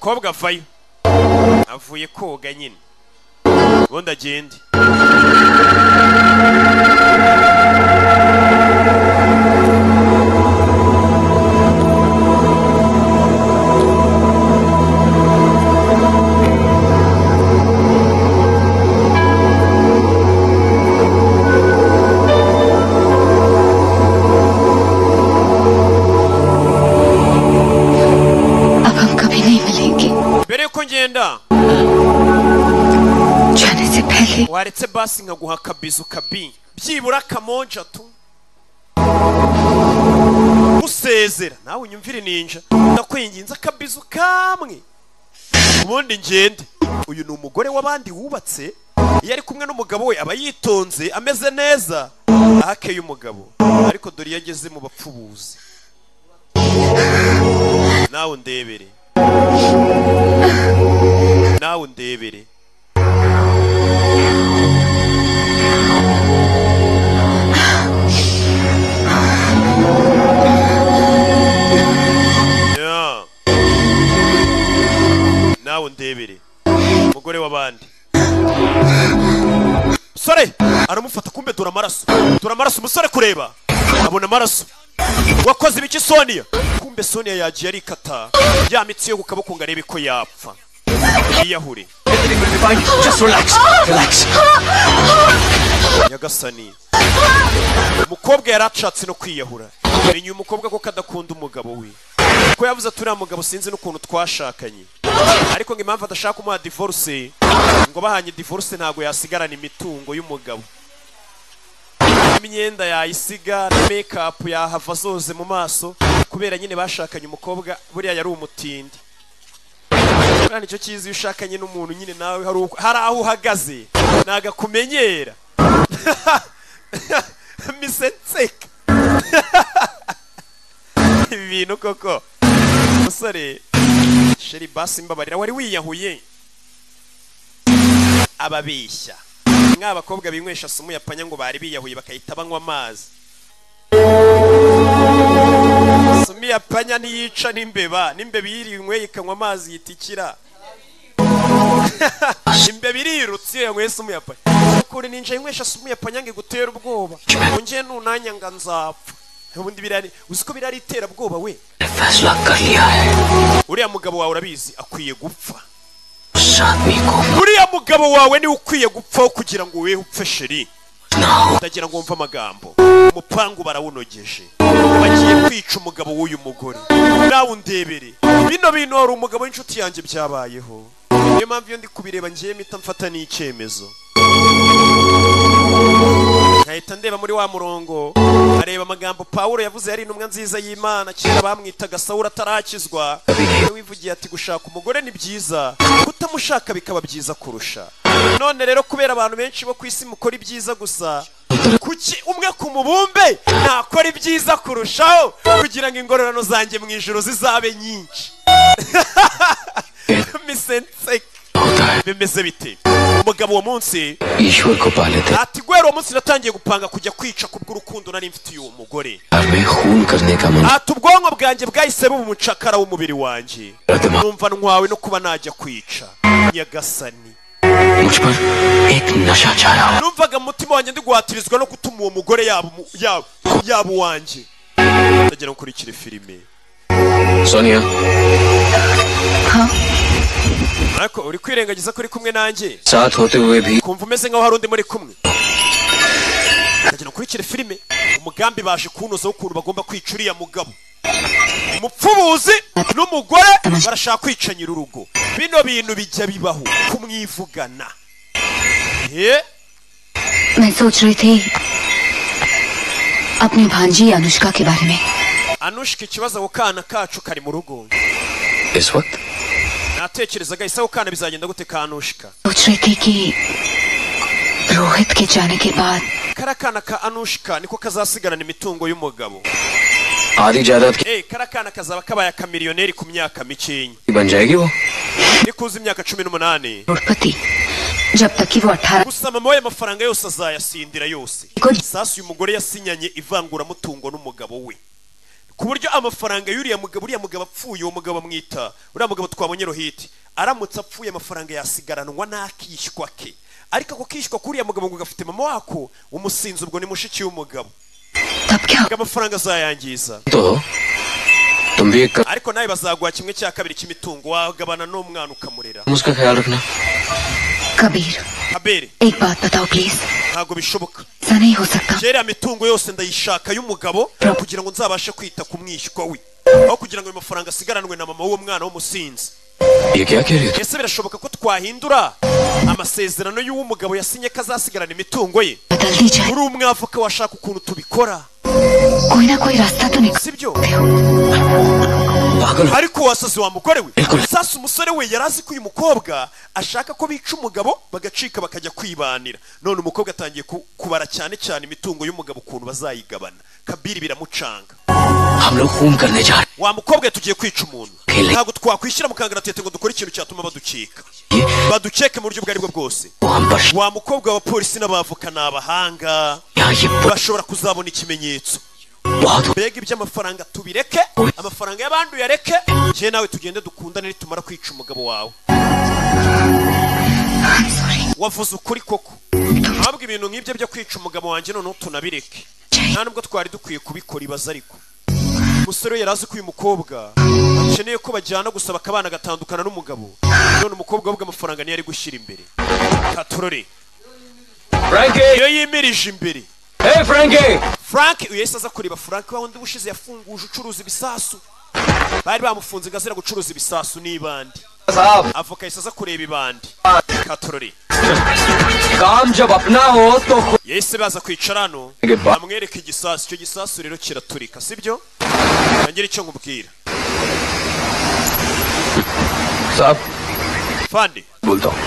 umukobwa avayo avuye koga nyine ubundi agende. mbere yuko ngenda waretse basi nkaguha akabizu kabi byibura akamonja tu usezera nawe unyumvire ninja ndakwinginze akabizu kamwe ubundi ngende. uyu ni umugore w'abandi wubatse iyo ari kumwe n'umugabo we aba yitonze ameze neza ahakeye umugabo ariko dore iyo ageze mu bapfubuzi nawe ndebere nawe ndebere. nawe ndebere umugore w'abandi. Sore aramufata kumbe dura amaraso umusore kureba abona amaraso. wakoze ibiki Sonia? kumbe Sonia yagiye arikata ya mitsi yo kukaboko ngo arebe ko yapfa yiyahure. Just relax. Nyagasani umukobwa yaracatse no kwiyahura. Menye umukobwa ko kadakunda umugabo we ko yavuze aturiya mugabo sinzi n'ukuntu twashakanye ariko ngo impamvu adashaka kumuha divorce ngo bahanye divorce ntago yasigarana imitungo y'umugabo. imyenda yayisiga na makeup yahava zoze mu maso kubera nyine bashakanye umukobwa buriya yari umutindi. Kandi icyo kizi ushakanye n'umuntu nyine nawe hari aho uhagaze naga kumenyera. Misenseka. Ibintu koko. Musore sheri basi mbabarira wari wiyahuye. Ababishya. Nk'abakobwa binywesha sumu yapanya ngo bari biyahuye bakayita banywa amazi. Sumu yapanya ntiyica n'imbeba yirinywe ikanywa amazi yitikira. Imbeba irirutse yanyweye sumu yapanya. Kuri ninja inywesha sumu yapanya ngo gutera ubwoba. Unje nunanya nga nzapfa. Ubundi birari uziko birari itera bwoba we. फैसला कर लिया है. Uriya mugabo wawe urabizi akwiye gupfa. Uriya mugabo wawe ni ukwiye gupfa kugira ngo wewe upfe sheri. Ndagira ngo mva amagambo. Umupangu barawunogeje. Bagiye kwica umugabo w'uyu mugore. Nawe ndebere. Bino bintu ari umugabo w'inshuti yanjye byabayeho. Niyo mpamvu iyo ndi kubireba ngiye mita mfata n'icyemezo. Nkahita ndeba muri wa murongo areba amagambo Paulo yavuze yari intumwa nziza y'Imana kera bamwitaga Sawuli atarakizwa. Wivugiye ati gushaka umugore ni byiza kutamushaka bikaba byiza kurusha. None rero kubera abantu benshi bo kwisi mukora ibyiza gusa kuki umwe ku mubumbe nakora ibyiza kurushaho kugira ngo ingororano zanjye mu ijuru zizabe nyinshi. Misensek bimeze bite? Umugabo wa munsi ईश्वर को पा लेते ati gwero wa munsi natangiye gupanga kujya kwica kubw'urukundo nari mfite uyu mugore. हमें खून करने का मन ati ubwonko bwanjye bwahise buba umucakara w'umubiri wanjye numva ntwawe no kuba najya kwica. Nyagasani मुझ पर एक नशा छाया हुआ numvaga mu mutima wanjye ndi guhatirizwa no gutuma uwo mugore yaba wanjye. ndagira nkurikire filime. Sonia ariko uri kwirengagiza ko uri kumwe nanjye साथ होते हुए भी kumva umeze nkaho hari undi muri kumwe. ndagira nkurikire filime. umugambi baje kunoza w'ukuntu bagomba kwica uriya mugabo. umupfubuzi n'umugore barashaka kwica nyir'urugo. bino bintu bijya bibaho kumwivugana. मैं सोच रही थी अपनी भांजी अनुष्का के बारे में. Anushka ikibazo ako kana kacu kari mu rugo. इस वक्त natekerezaga isa ukana bizagenda gute ka Anushka. सोच रही थी कि रोहित के जाने के बाद karakana ka Anushka niko kazasigarana imitungo y'umugabo. आधी जायदाद की karakana kazaba kabaye akamiliyoneri ku myaka mikenya. बन जाएगी वो. ni kuza imyaka 18. करोड़पति जब तक कि वो 18. gusa mama we amafaranga yose azayasindira yose. Good. sasa uyu mugore yasinyanye ivangura mutungo n'umugabo we. ku buryo amafaranga y'uriya mugabo apfuye, uwo mugabo amwita uriya mugabo twabonye Rohiti, aramutse apfuye amafaranga yasigaranwa n'akishywa ke, ariko ako kishywa k'uriya mugabo ngo gafite mama wako umusinzi, ubwo ni mushiki w'umugabo, amafaranga azayangiza. ariko nawe bazaguha kimwe cya kabiri cy'imitungo, wagabana n'umwana ukamurera. Kabir, एक बात बताओ please. ntabwo bishoboka. ऐसा नहीं हो सकता. Kera imitungo yose ndayishaka y'umugabo kugira ngo nzabashe kwita ku mwishywa we, aho kugira ngo ayo mafaranga asigaranwe na mama w'uwo mwana w'umusinzi. Ese birashoboka ko twahindura amasezerano y'uwo mugabo yasinye ko azasigarana imitungo ye? Uri umwavoka washaka ukuntu tubikora, कोई ना कोई रास्ता तो निकल. sibyo? ariko wasaze wa mugore we. Sasa umusore we yarazi ko uyu mukobwa ashaka ko bica umugabo bagacika bakajya kwibanira, none umukobwa atangiye kubara cyane cyane imitungo y'umugabo ukuntu bazayigabana. Kabiri biramucanga. wa mukobwa tugiye kwica umuntu, ntabwo twakwishyira mu kangaratete ngo dukore ikintu cyatuma badukeka, badukeke mu buryo ubwo aribwo bwose. wa mukobwa wa polisi n'abavoka ni abahanga, bashobora kuzabona ikimenyetso. Mbega iby'amafaranga tubireke, amafaranga y'abantu yareke, njye nawe tugende dukundane nitumara kwica umugabo wawe. wavuze ukuri koko, ntabwo ibintu nk'ibyo byo kwica umugabo wanjye noneho tunabireke, nta nubwo twari dukwiye kubikora. ibaza ariko umusore yarazi ko uyu mukobwa akeneye ko bajyana gusa bakabana agatandukana n'umugabo, none umukobwa wabwo amafaranga niyo ari gushyira imbere. Katurore iyo yimirije imbere. Hey Frankie! Frank uyese aza kureba Frank wa wundi bushize yafunguje ucuruza ibisasu, bari bamufunze ngazira gucuruza ibisasu n'ibandi. avoka yese aza kureba ibandi. Katurore काम जब अपना हो तो yese baza kwicarano amwereka igisasu, icyo gisasu rero kiraturika, sibyo? ngira icyo ngubwira साहब Fandi, बोलता हूँ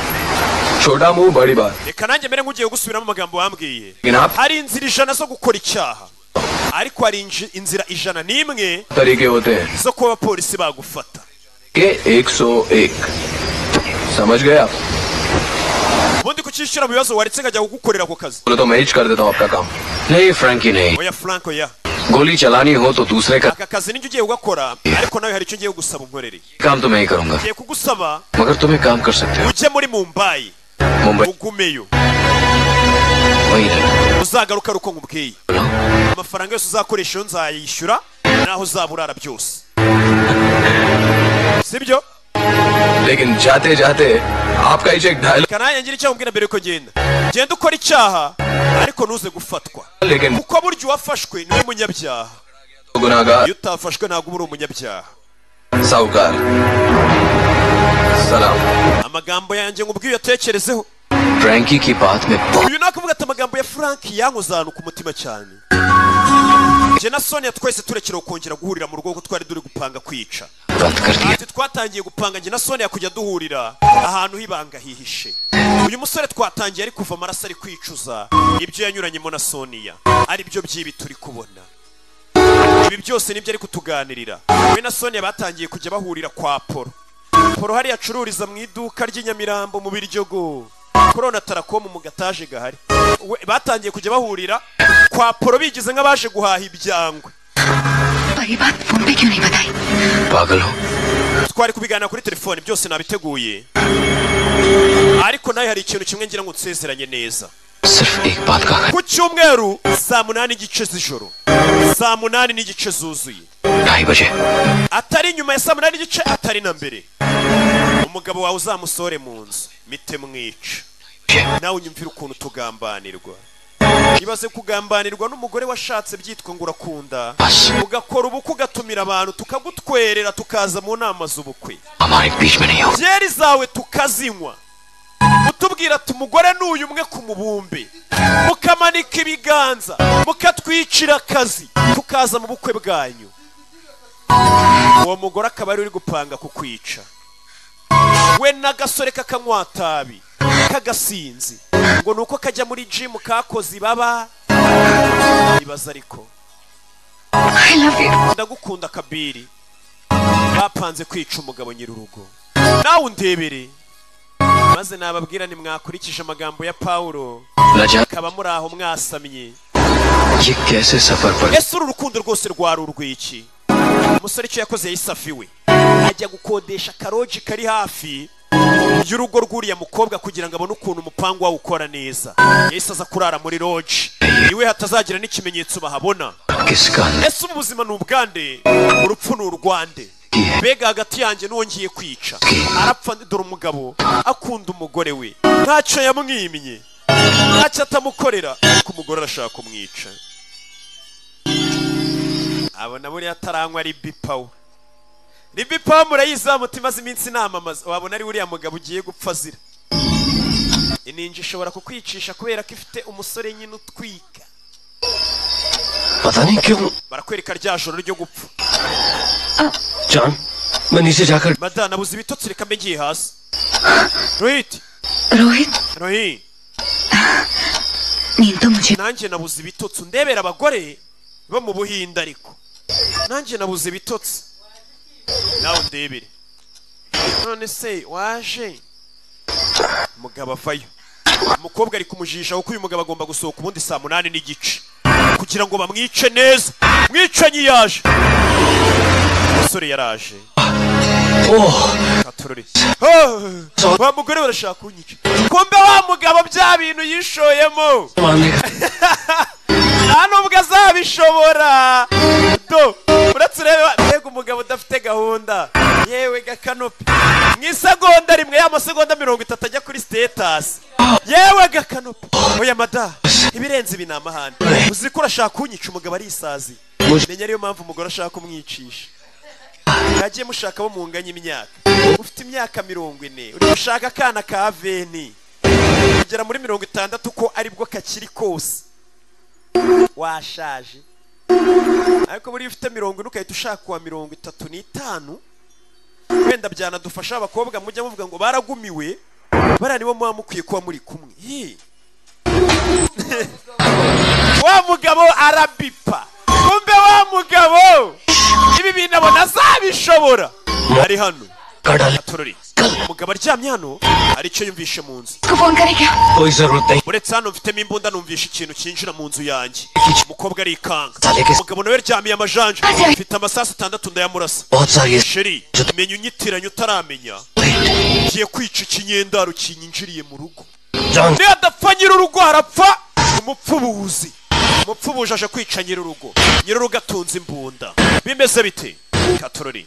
छोटा मुंह बड़ी बात. reka nanjye mbere nk'ugiye gusubiramo amagambo wambwiye. Ginap. hari inzira 100 zo gukora icyaha, ariko hari inzira 101 तरीके होते हैं zo kuba abapolisi bagufata. के 101 समझ गए आप? ubundi kucyishyura mu bibazo waretse nkajya kugukorera ako kazi. बोले तो मैं ही कर देता हूँ आपका काम. नहीं फ्रैंकी नहीं. oya Frank oya, गोली चलानी हो तो दूसरे का aka kazi ninjye ugiye gugakora, ariko nawe hari icyo ngiye gusaba unkorere. काम तो मैं ही करूँगा, ngiye kugusaba मगर तुम्हें काम कर सकते हो. ujye muri Mumbai मुंबई ugumeyo, वही रहना. uzagaruka ari uko nkubwiye. amafaranga yose uzakoresha yo nzayishyura, naho uzaburara byose, sibyo? लेकिन जाते जाते आपका ही चेक ढाई. kananya ngira icyo nkubwira mbere ko genda ukora icyaha, ariko ntuze gufatwa, लेकिन kuko buryo wafashwe niwe munyabyaha, गुनाहगार iyo utafashwe ntabwo uba uri umunyabyaha. साहूकार सलाम. amagambo yanjye ngubwiye uyatekerezeho. Frankie की बात में uyu nakuvuga ati amagambo ya Frank yankuzanuka umutima cyane. njye na Sonia twese turekera kongera guhurira mu rugo kuko twari duri gupanga kwica. बंद कर दिया. ati twatangiye gupanga njye na Sonia kujya duhurira ahantu hibanga hihishe. uyu musore twatangiye ari kuva amaraso ari kwicuza ibyo yanyuranyemo na Sonia, ari byo byibi turi kubona. ibi byose nibyo ari kutuganirira. we na Sonia batangiye kujya bahurira kwa Poro hari acururiza mu iduka ry'inyamirambo mu Biryogo, Corona Tarakomu mu gataje gahari. batangiye kujya bahurira kwa Poro bigize nk'abaje guhaha ibyangwe. ये बात फोन पे क्यों नहीं बताई? पागल हो. twari kubiganira kuri telefone, byose nabiteguye, ariko nawe hari ikintu kimwe ngira ngo nsezeranye neza. सिर्फ एक बात का है. ku cyumweru saa 8 z'ijoro, saa 8 zuzuye, 2:30 atari nyuma ya saa 8 atari na mbere, umugabo wawe uzamusore mu nzu mite mwica. nawe unyumvira ukuntu tugambanirwa. ibaze kugambanirwa n'umugore washatse byitwa ngo urakunda, ugakora ubukwe ugatumira abantu tukagutwerera tukaza mu nama z'ubukwe, हमारे बीच में नहीं हो. byeri zawe tukazinywa, utubwira ati umugore n'uyu umwe ku mubumbe, mukamanika ibiganza mukatwicira akazi tukaza mu bukwe bwanyu. uwo mugore akaba ari uri gupanga kukwica, we n'agasore k'akanywatabi k'agasinzi, ngo nuko kajya muri gym kakoze baba. ibaza ariko I love you. ndagukunda Kabiri, bapanze kwica umugabo nyir'urugo, nawe undebere maze nababwira ni mwakurikije amagambo ya Paulo kaba muri aho mwasamye. ये कैसे सफर पर ese uru rukundo rwose rwari urw'iki? umusore icyo yakoze yisafiwe ajya gukodesha karoji kari hafi y'urugo rw'uriya mukobwa kugira ngo abone ukuntu umupangu wawe ukora neza. Yahise aza kurara muri loji iwe hatazagira n'ikimenyetso bahabona. Ese ubu buzima ni ubwande, urupfu ni urwande. Mbega hagati yanjye n'uwo ngiye kwica arapfa. Dore umugabo akunda umugore we, ntacyo yamwimye, ntacyo atamukorera, ariko umugore arashaka kumwica. Abona buriya ataranywa ribipawa. Ribipawa murayiza mutima z'iminsi namamaza, wabona ari uriya mugabo ugiye gupfa azira. Ininji ishobora kukwicisha kubera ko ifite umusore nyine utwika. पता नहीं क्यों barakwereka rya joro ryo gupfa. जान मैं नीचे जाकर Madana nabuze ibitotsi reka mbe ngiye hasi. Rohit Rohit नींद तो मुझे nanjye nabuze ibitotsi ndebera abagore bo mu Buhinde ariko nanjye nabuze ibitotsi nawe ndebere. None se waje umugabo avayo, umukobwa ari kumujisha kuko uyu mugabo agomba gusohoka ubundi saa 8:30 kugira ngo bamwice neza. Mwicanyi yaje, umusore yaraje. Katururi wa mugore barashaka kunyica, kumbe wa mugabo bya bintu yishoyemo nta nubwo azabishobora. Do uretse urebe mbega umugabo udafite gahunda yewe gakanopi mu isegonda rimwe y'amasegonda 30 ajya kuri status yewe gakanopi. Oya mada ibirenze ibi ni amahane. Uzi ko urashaka kunyica umugabo ari isazi, menya ariyo mpamvu umugore ashaka kumwicisha. Yagiye mushaka bo munganya imyaka, ufite imyaka 40 uri gushaka akana ka veni kugera muri 60 ko aribwo kakiri kose washaje. Ariko buri ufite 40 ukahita ushaka wa 35 wenda byanadufasha abakobwa mujya muvuga ngo baragumiwe bara nibo muba mukwiye kuba muri kumwe. Wa mugabo arabipa, kumbe wa mugabo ibi bintu abona azabishobora. Ari hano Katururi umugabo aryamye hano hari icyo yumvishe mu nzu. कोई जरूरत नहीं Uretse hano mfitemo imbunda numvishe ikintu cyinjira mu nzu yanjye. Umukobwa arikanga, umugabo nawe aryamiye amajanja, mfite amasasu 6 ndayamurasa. बहुत सारी Sheri menya unyitiranye utaramenya, ngiye kwica ikinyendaro kinyinjiriye mu rugo. Ni adapfa nyir'urugo harapfa umupfubuzi. Umupfubuje aje kwica nyir'urugo, nyir'urugo atunze imbunda. Bimeze bite Katururi?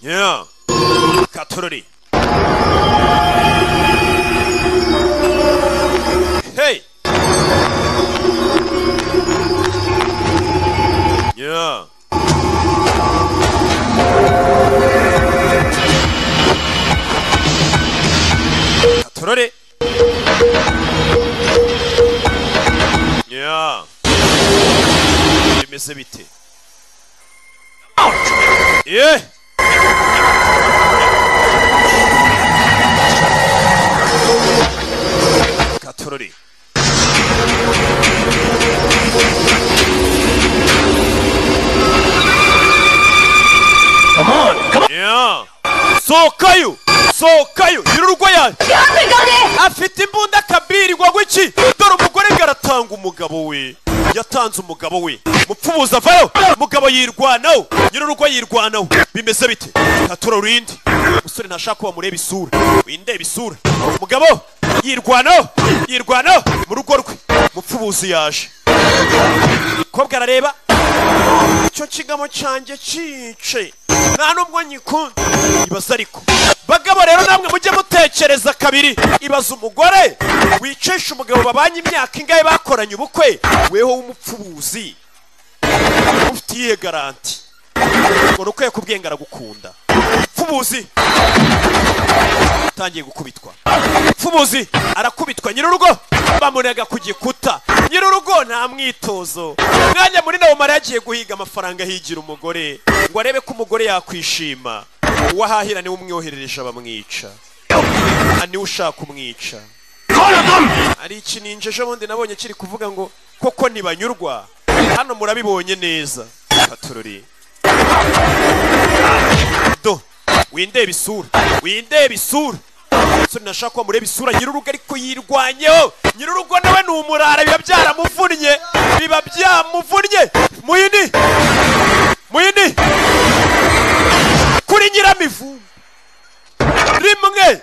Yeah Katururi. Hey yeah Katururi. Yeah bimeze bite? Yeah Katururi. Come on. Yeah. Sokayo nyir'urugo yaje afite imbunda kabiri ngo gwiki. Dore umugore ngaratanga umugabo we, yatanze umugabo we, mupfubuza avayo, umugabo yirwanaho, nyir'urugo yirwanaho. Bimeze bite Katururi? Umusore ntashaka kuba mureba isura, windeba isura. Umugabo yirwanaho mu rugo rwe, mupfubuzi yaje. Kobwa arareba icyo kigamo cyanjye cice nta nubwo nyikunda. Ibaza ariko bagabo rero namwe mujye mutekereza kabiri. Ibaza umugore wicisha umugabo babanye imyaka ingahe bakoranye ubukwe, weho w'umupfubuzi ufite iyihe garanti ngo nukwiye kubwenga aragukunda? Pfubuzi tangiye gukubitwa, pfubuzi arakubitwa, nyir'urugo bamurega ku gikuta. Nyir'urugo nta mwitozo, mwanya muri nawo mara yagiye guhiga amafaranga higira umugore ngo arebe ko umugore yakwishima. Uwahahira niwe umwoherereje abamwica, ani ushaka umwica. Ari ikininje ejo bundi nabonye kiri kuvuga ngo koko ntibanyurwa. Hano murabibonye neza Katururi. Do windeba isura so nashaka ko mureba isura nyir'urugo ariko yirwanyeho. Nyir'urugo nawe ni umurara, biba byaramuvunnye Muyini muyindi kuri Nyiramivumbi rimwe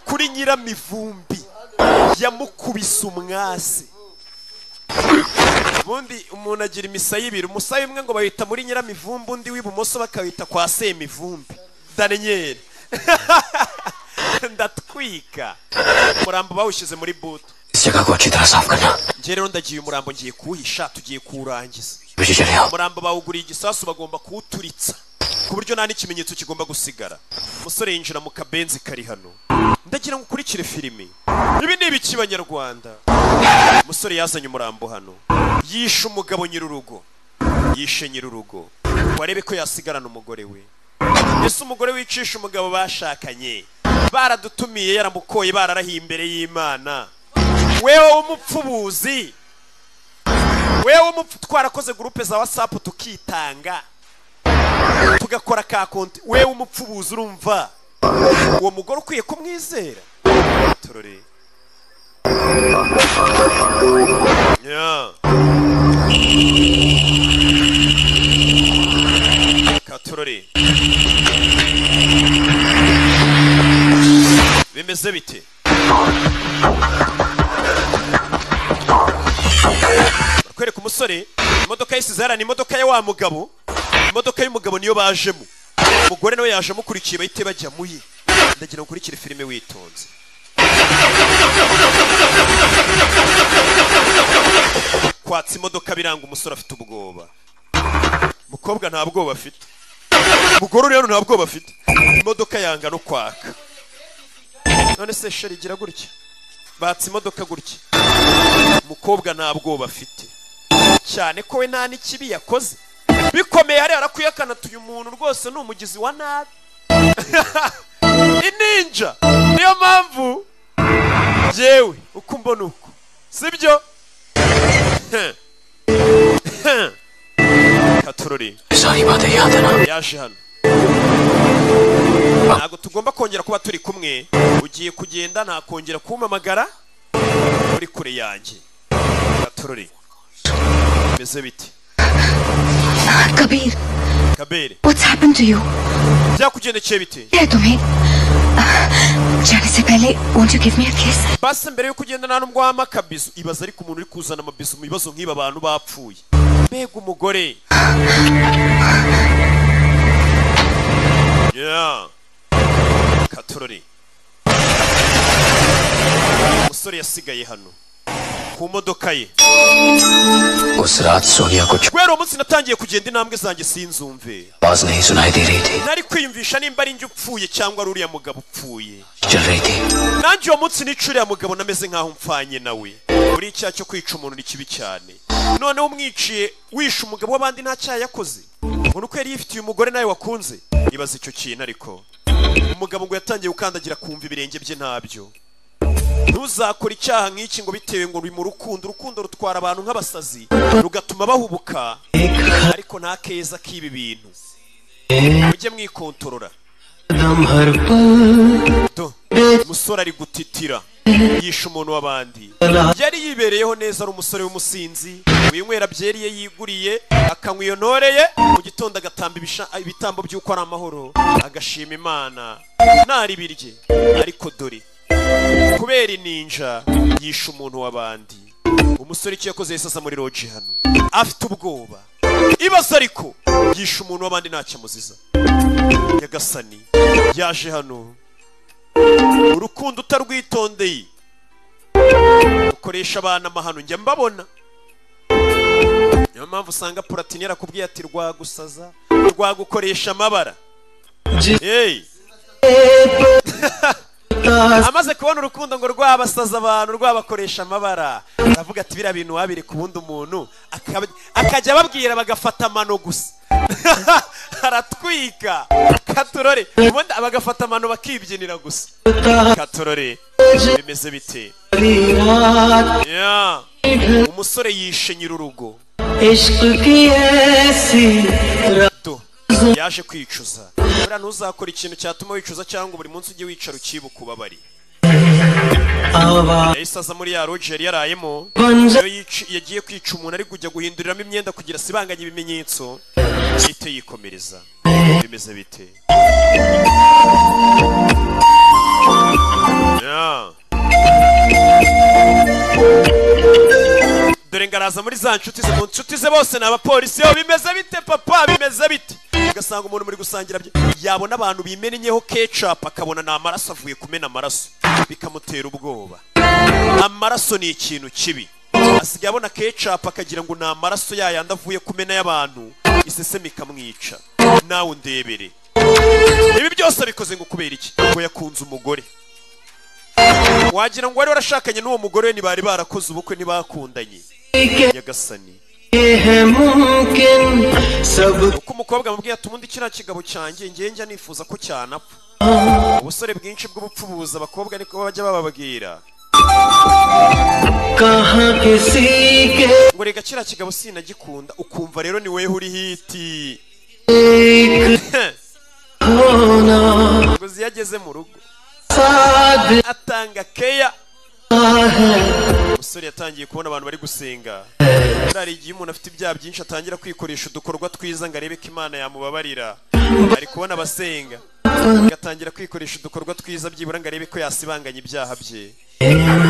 kuri Nyiramivumbi yamukubise umwasi. Ubundi umuntu agira imisaya ibiri, umusaya umwe ngo bayita muri Nyiramivumbi, undi w'ibumoso bakawita kwa Semivumbi. Daniel ndatwika umurambo bawushyize muri buto. इस जगह को अच्छी तरह साफ करना। Nje rero ndagiye umurambo ngiye kuwuhisha, tugiye kuwurangiza. मुझे चले आओ। Umurambo bawuguriye igisasu bagomba kuwuturitsa ku buryo nta n'ikimenyetso kigomba gusigara. Umusore yinjira mu kabenzi kari hano. Ndagira ngo ukurikire filimi. Ibi ni ibiki Banyarwanda? Umusore yazanye umurambo hano, yishe umugabo nyir'urugo, yishe nyir'urugo, warebe ko yasigarana umugore we. Ese umugore wicisha umugabo bashakanye baradutumiye yaramukoye bararahiye imbere y'Imana. Wewe umupfubuzi, wewe twarakoze groupe za WhatsApp tukitanga tugakora ka konti, wewe umupfubuzi urumva uwo mugore ukwiye kumwizera? Torore yeah. Katorore bimeze bite? Kwereka umusore imodoka yisize hara, ni imodoka ya wa mugabo, imodoka y'umugabo niyo bajemo. Umugore nawe yaje amukurikiye bahite bajya muye. Ndagira ngo ukurikire filime witonze. Kwatsa imodoka biranga umusore afite ubwoba. Mukobwa nta bwoba afite, umugore rero nta bwoba afite. Imodoka yanga no kwaka. None se sheri gira gutya, batsa imodoka gutya, mukobwa nta bwoba afite cyane ko we nta n'ikibi yakoze. Bikomeye ari arakuyakana tuyu muntu rwose ni umugizi wa nabi. Ininja niyo mpamvu jewe uko mbona uko sibyo. Katurori yaje hano, ntabwo tugomba kongera kuba turi kumwe. Ugiye kugenda nta kongera kumpamagara uri kure yanjye. Katurori bimeze bite? Kabir, Kabir, what's happened to you? byakugendekeye bite? तुम्हें जाने से पहले won't you give me a kiss? Basi mbere yo kugenda nta nubwo wama kabizu. Ibaza ariko umuntu uri kuzana amabizu mu bibazo nk'iba abantu bapfuye. Mbega umugore. Yeah. Katurori. Umusore yasigaye hano ku modoka ye. उस रात सोनिया को Kwero umunsi natangiye kugenda intambwe zanjye sinzumve. आवाज नहीं सुनाई दे रही थी, Nari kwiyumvisha nimba ari njye upfuye cyangwa ari uriya mugabo upfuye. चल रही थी। Nanjye uwo munsi nicuriya mugabo nameze nkaho mpfanye nawe. Uri icyaha cyo kwica umuntu ni kibi cyane. Noneho umwiciye wishe umugabo w'abandi nta cyaha yakoze. Umuntu ko yari yifitiye umugore nawe wakunze. Ibaza icyo kintu ariko umugabo ngo yatangiye gukandagira kumva ibirenge bye ntabyo. Ntuzakora icyaha nk'iki ngo bitewe ngo uri mu rukundo. Urukundo rutwara abantu nk'abasazi rugatuma bahubuka, ariko nta keza k'ibi bintu. Mujye mwikontorora. Umusore ari gutitira yishe umuntu w'abandi. Yari yibereyeho neza, ari umusore w'umusinzi winywera byeriye yiguriye akanywa iyo ntoreye, mu gitondo agatamba ibitambo by'uko ari amahoro agashima Imana ntari birye. Ariko dore kubera ininja yishe umuntu w'abandi. Umusore icyo yakoze yesasa muri loji hano afite ubwoba. Ibaza ariko yishe umuntu w'abandi ntacyo amuziza. Nyagasani yaje hano, urukundo utarwitondeye ukoresha abana amahano njya mbabona. Niyo mpamvu usanga Platini yarakubwiye ati rwagusaza rwagukoresha amabara. Hey. Amaze kubona urukundo ngo rwabasaza abantu rwabakoresha amabara, aravuga ati biriya bintu wabire ku bundi umuntu akajya ababwira bagafata amano gusa. Aratwika. Katurore ubundi abagafata amano bakibyinira gusa. Katurore bimeze bite? Yeah. Umusore yishe nyir'urugo. Yaje kwicuza. Buriya ntuzakora ikintu cyatuma wicuza cyangwa buri munsi ujye wicara ukibuka ubabari. yahise aza muri ya roger yarayemo yagiye kwica umuntu ari kujya guhinduriramo imyenda kugira sibanganye ibimenyetso yite yikomereza bimeze bite dore ngaraza muri za nshuti ze mu nshuti ze bose ni abapolisi yo bimeze bite papa bimeze bite ugasanga umuntu muri gusangira yabona abantu bimenenyeho ketchup akabona ni amaraso avuye kumena amaraso bikamutera ubwoba amaraso ni ikintu kibi asigaye abona ketchup akagira ngo ni amaraso yayandi avuye kumena y'abantu iseseme ikamwica nawe undebere ibi byose bikoze ngo kubera iki ngo yakunze umugore wagira ngo wari warashakanye n'uwo mugore ntibari barakoze ubukwe ntibakundanye yagasani uko umukobwa amubwiye ati ubundi kiriya kigabo cyanjye ngiye njya nifuza ko cyanapfa ubusore bwinshi bw'ubupfu buza abakobwa niko bajya bababwira ngo reka kiriya kigabo sinagikunda ukumva rero ni wewe uri hiti ngo ziyageze mu rugo atanga keya umusore yatangiye kubona abantu bari gusenga hari igihe umuntu afite ibyaha byinshi atangira kwikoresha udukorwa twiza ngo arebe ko Imana yamubabarira ari kubona abasenga agatangira kwikoresha udukorwa twiza byibura ngo arebe ko yasibanganya ibyaha bye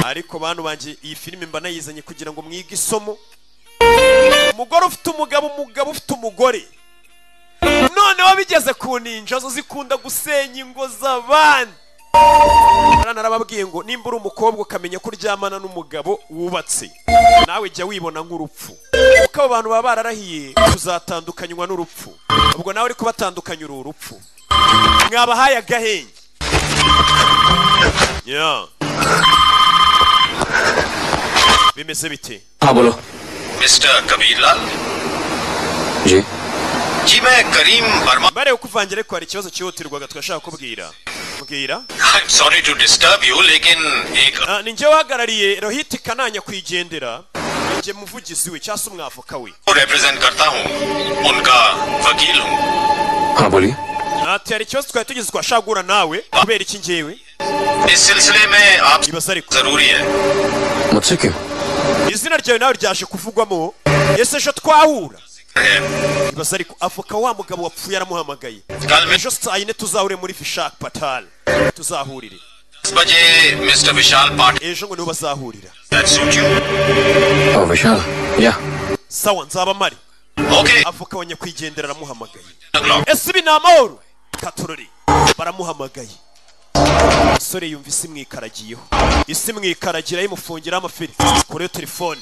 ariko bantu banje iyi filime mba nayizanye kugira ngo mwige isomo umugore ufite umugabo ufite umugore noneho bigeze ku ninja zo zikunda gusenya ingo z'abandi narababwiye ngo nimba uri umukobwa ukamenya ko uryamana n'umugabo wubatse nawe jya wibona nk'urupfu kuko abo bantu baba bararahiye tuzatandukanywa n'urupfu ubwo nawe uri kubatandukanya uru urupfu mwabahaye agahenge bimeze bite bolo Mr. Kabir Lal जी मैं करीम Verma bare ukuvangira ko hari ikibazo cyihutirwaga twashaka kubwira mbwira I'm sorry to disturb you लेकिन एक ninjye wahagarariye Rohit Kananya kwigendera nje muvugizi we cyase umwavoka we represent करता हूँ उनका वकील हूँ हाँ बोलिए ati hari ikibazo twari tugize twashagura nawe kubera iki ngewe इस सिलसिले में आप ibaza ariko जरूरी है मुझसे क्यों izina ryawe nawe ryaje kuvugwamo ese ejo twahura ibaza ariko avoka wa mugabo wapfuye aramuhamagaye ejo saa yine tuzahure muri Vishak Patel tuzahurire 10 बजे mister Vishal Patil ejo ngo niho bazahurira that suit you ओ विशाल या sawa nzaba mari okay avoka wa nyakwigendera aramuhamagaye o'clock ese ibi ni amahoro katurori baramuhamagaye umusore yumva isi mwikaragiyeho isi mwikaragira yimufungira amafiri kuri telefone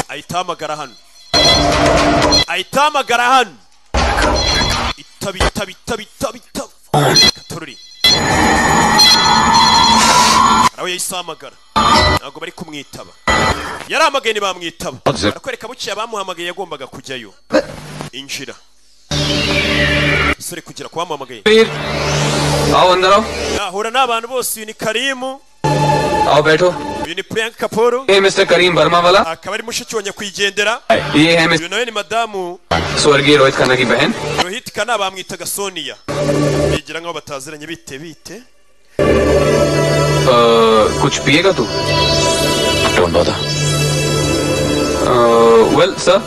ahita ahamagara hano itabi katurori arawe yisamagara ntabwo bari kumwitaba yaramagaye ntibamwitaba barakwereka buciye abamuhamagaye yagombaga kujyayo injira sore kugira kubamuhamagaye आओ अंदर आओ yahura n'abantu bose uyu ni Karimu आओ बैठो uyu ni Priyanka Kapoor ये मिस्टर करीम वर्मा वाला akaba ari mushiki wa nyakwigendera ये है uyu nawe ni madamu स्वर्गीय रोहित खन्ना की बहन Rohit Kanna bamwitaga Sonia bigira nk'aho bataziranye bite कुछ पिएगा तू don't bother well sir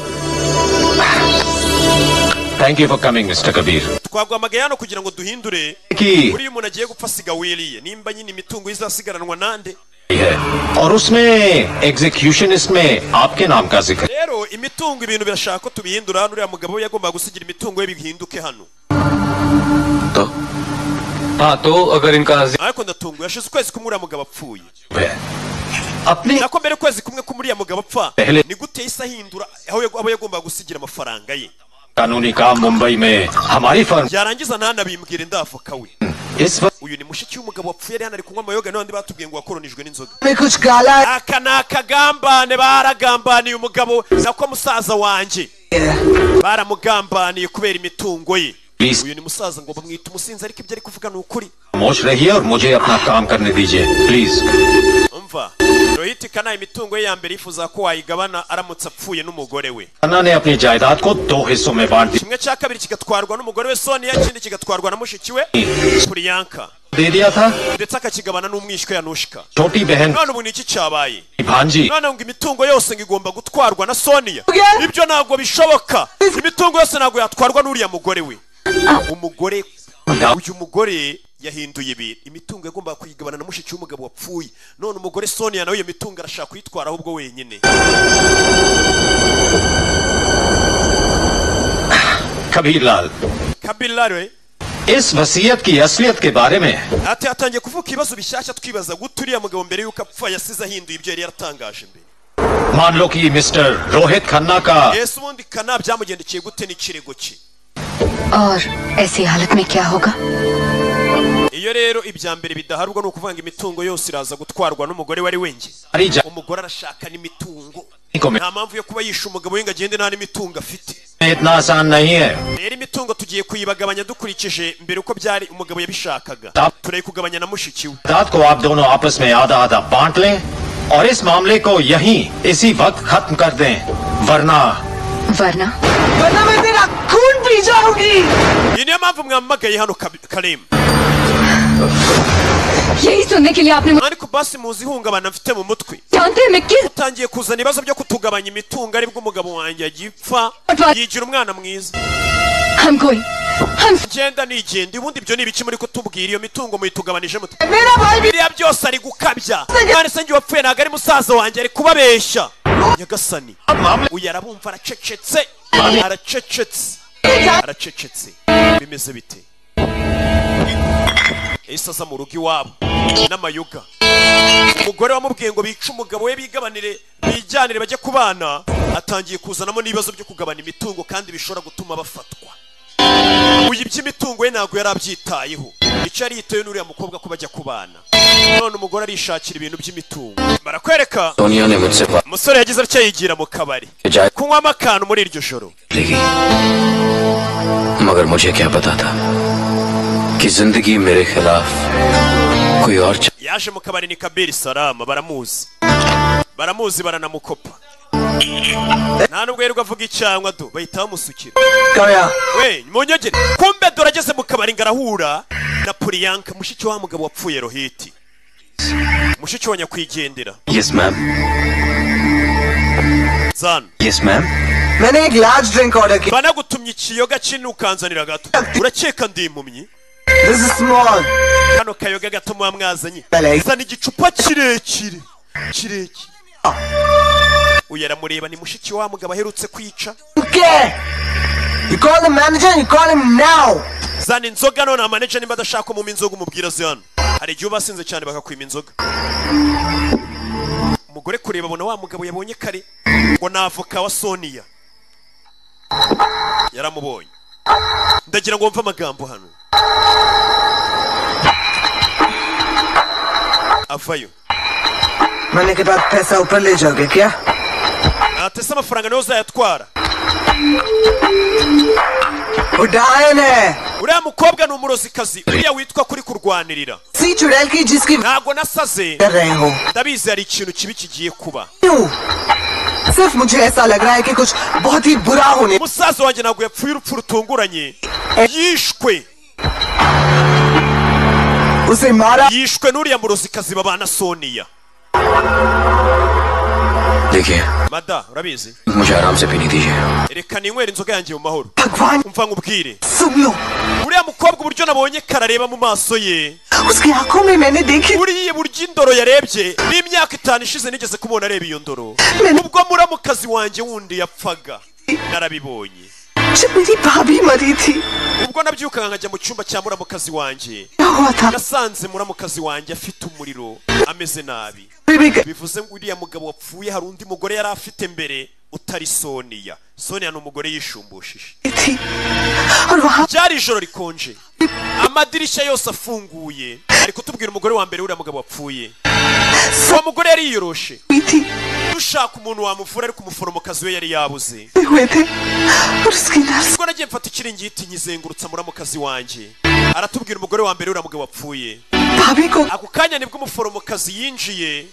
thank you for coming mister Kabir twaguhamagaye hano kugira ngo duhindure कि buri umuntu agiye gupfa asiga wiriye nimba nyine imitungo izasigaranwa nande है और उसमें एग्जीक्यूशनिस्ट में आपके नाम का जिक्र rero imitungo ibintu birashaka ko tubihindura hano uriya mugabo we yagombaga gusigira imitungo ye bihinduke hano तो हाँ तो अगर इनका ariko ndatunguye yashize ukwezi kumwe uriya mugabo apfuye है अपने nako mbere ukwezi kumwe ko uriya mugabo apfa Ehle. ni gute yahise ahindura aho yagombaga gusigira amafaranga ye कानूनी काम मुंबई में हमारी firm yarangiza ntanabimbwire ndavoka we इस वक्त uyu ni mushiki w'umugabo wapfuye yari hano ari kunywa amayoga n'abandi batubwiye ngo wakoronijwe n'inzoga मैं कुछ गाला aka ni akagambane baragambaniye umugabo nako musaza wanjye baramugambaniye kubera imitungo ye please uyu ni musaza ngo bamwita umusinzi ariko ibyo ari kuvuga ni ukuri खामोश रहिए और मुझे अपना काम करने दीजिए please umva Rohit Kanna imitungo ye ya mbere yifuza ko wayigabana aramutse apfuye n'umugore we Khanna ने अपनी जायदाद को 2 हिस्सों में बांट kimwe cya kabiri kigatwarwa n'umugore we Sonia ikindi kigatwarwa na mushiki we Priyanka दे दिया था ndetse akakigabana n'umwishywa Yanushka छोटी बहन none ubu ni iki cyabaye भांजी none ngo imitungo yose ngo igomba gutwarwa na Sonia ibyo ntabwo bishoboka imitungo yose ntabwo yatwarwa n'uriya mugore we umugore uyu mugore yahinduye ibintu imitungo yagomba kuyigabana na mushiki w'umugabo wapfuye none umugore Sonia nawe iyo mitungo arashaka kuyitwara ahubwo wenyine Kabir Lal इस वसीयत की असलियत के बारे में ati atangiye kuvuga ibibazo bishyashya twibaza gute uriya mugabo mbere yuko apfa yasize ahinduye ibyo yari yaratangaje mbere मान लो कि मिस्टर रोहित खन्ना का ese ubundi Kana byamugendekeye gute n'ikirego cye और ऐसी हालत में क्या होगा iyo rero ibya mbere bidaharwa no kuvanga imitungo yose iraza gutwarwa n'umugore wari wengi umugore arashaka n'imitungo nta mpamvu yo kuba yisha umugabo we ngo agende nta n'imitungo afite इतना आसान नहीं है rero imitungo tugiye kuyibagabanya dukurikije mbere uko byari umugabo yabishakaga tureye kugabanya na mushiki we रात को आप दोनों आपस में आधा आधा बांट लें और इस मामले को यहीं इसी वक्त खत्म कर दें वरना मैं तेरा खून पी जाऊंगी iyi niyo mpamvu mwamagaye hano Karim यही सुनने के लिए आपने ariko basi muzi ihungabana mfite mu mutwe जानते हैं मैं किस utangiye kuzana ibibazo byo kutugabanya imitungo aribwo umugabo wanjye agipfa yigira umwana mwiza ngenda nigenda ubundi ibyo ni ibiki muri kutubwira iyo mitungo muyitugabanije mute biriya byose ari gukabya kandi se njye wapfuye ntabwo ari musaza wanjye ari kubabeshya nyagasani uyu arabumva aracecetse bimeze bite ese aza mu rugo iwabo n'amayuga umugore wamubwiye ngo bice umugabo we bijyanire bajye kubana atangiye kuzanamo n'ibibazo byo kugabana imitungo kandi bishobora gutuma bafatwa uyu iby'imitungo we ntabwo yari abyitayeho icyo yari yitayeho n'uriya mukobwa ko bajya kubana none umugore arishakira ibintu by'imitungo barakwereka umusore yagize atya yigira mu kabari kunywamo akantu muri iryo joro मगर मुझे क्या पता था कि जिंदगी मेरे खिलाफ कोई और yaje mu kabari ni Kabir Salama baramuzi baranamukopa nta nubwo yirirwa avuga icyangwa do bahita bamusukira we munyogere kumbe dorageze mu kabari ngarahura na Priyanka mushiki wa mugabo wapfuye Rohiti mushiki wa nyakwigendera Yes ma'am Zan Yes ma'am मैंने एक large drink order किया banagutumye ikiyoga kinini ukanzanira gato urakeka ndi impumyi This is small kano kayoga gato mwamwazanye zana igicupa kirekire uyu aramureba ni mushiki wa mugabo aherutse kwica You call the manager and you call him now zana inzoga none manager nimba adashaka mu inzoga umubwira zano hari igihe basinze cyane bakakwima inzoga umugore kureba abona wa mugabo yabonye kare ngo na avoka wa Sonia yaramubonye ndagira ngo mve amagambo hano avayo मैंने के बाद पैसा ऊपर ले जाओगे क्या atese amafaranga nayo uzayatwara uriya mukobwa ni umurozikazi uriya witwa kuri kurwanirira ntabwo nasaze ndabizi hari ikintu kibi kigiye kuba सिर्फ मुझे ऐसा लग रहा है कि कुछ बहुत ही बुरा होने musaza wanjye ntabwo yapfuye urupfu rutunguranye yishwe yishwe n'uriya murozikazi babana Sonia देखिए mada urabizi मुझे आराम से पीने दीजिए reka ninywere inzoga yanjye mu mahoro umva nkubwire uriya mukobwa uburyo nabonye karareba mu maso ye uriya buryo indoro yarebye n'imyaka 5 ishize nigeze kubona areba iyo ndoro ubwo muramukazi wanjye wundi yapfaga narabibonye ubwo nabyukaga nkajya mu cyumba cya muramukazi wanjye nasanze muramukazi wanjye afite umuriro ameze nabi bivuze ngo uriya mugabo wapfuye hari undi mugore yari afite mbere utari Sonia ni umugore yishumbushije byari ijoro rikonje amadirishya yose afunguye ari kutubwira umugore wa mbere uriya mugabo wapfuye uwo mugore yari yiyoroshe dushaka umuntu wamuvura ariko umuforomokazi we yari yabuze ubwo nagiye mfata ikiringiti nyizengurutsa muramukazi wanjye aratubwira umugore wa mbere uriya mugabo wapfuye ako kanya nibwo umuforomokazi yinjiye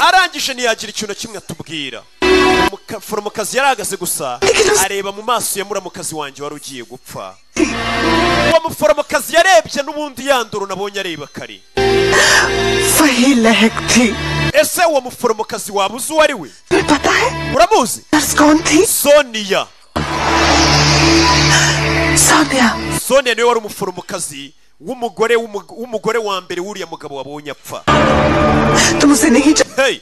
arangije ntiyagira ikintu kimwe atubwira umuforomokazi yarahagaze gusa areba mu maso ya muramukazi wanjye wari ugiye gupfa. Uwo muforomokazi yarebye n'ubundi yanduru nabonye areba kare. वही लहक थी. Ese uwo muforomokazi wabuze uwo ari we? पता है? Uramuzi? Nurse कौन थी? Sonia. Sonia. Sonia niwe wari umuforomokazi w'umugore wa mbere wuriya mugabo wabonye apfa. तुम उसे नहीं Hey,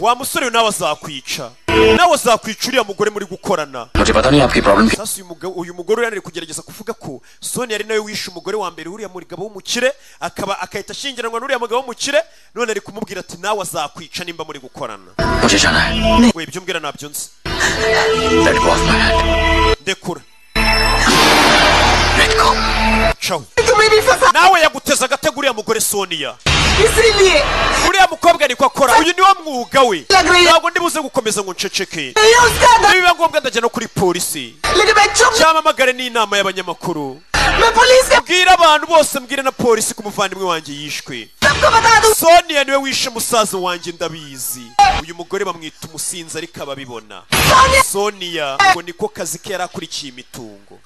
wa musore nawe azakwica. Nawe azakwica uriya mugore muri gukorana. मुझे पता नहीं आपकी प्रॉब्लम क्या. Sasa uyu mugore yanari kugerageza kuvuga ko Sonia ari nawe wishe umugore wa mbere uriya mugabo w'umukire akahita ashingiranwa n'uriya mugabo w'umukire none ari kumubwira ati nawe azakwica nimba muri gukorana. मुझे जाना है. We ibyo mbwira nabyo nzi. Let go of my hand. Ndekura. Let go. Ciao. तुम्हें भी फंसा. Nawe yaguteza agatego uriya mugore Sonia. इसीलिए uriya mukobwa niko akora. Uyu niwo mwuga we. Ntabwo ndibuze gukomeza ngo nceceke. Niba ngombwa ndajya no kuri polisi. Cyamamagare n'inama y'abanyamakuru. Mbwira abantu bose mbwire na polisi ku muvandimwe wanjye yishwe. Sonia niwe wishe musaza wanjye ndabizi. Uyu mugore bamwita umusinzi ariko ababibona. Sonia ngo niko kazi ke yarakurikiye imitungo.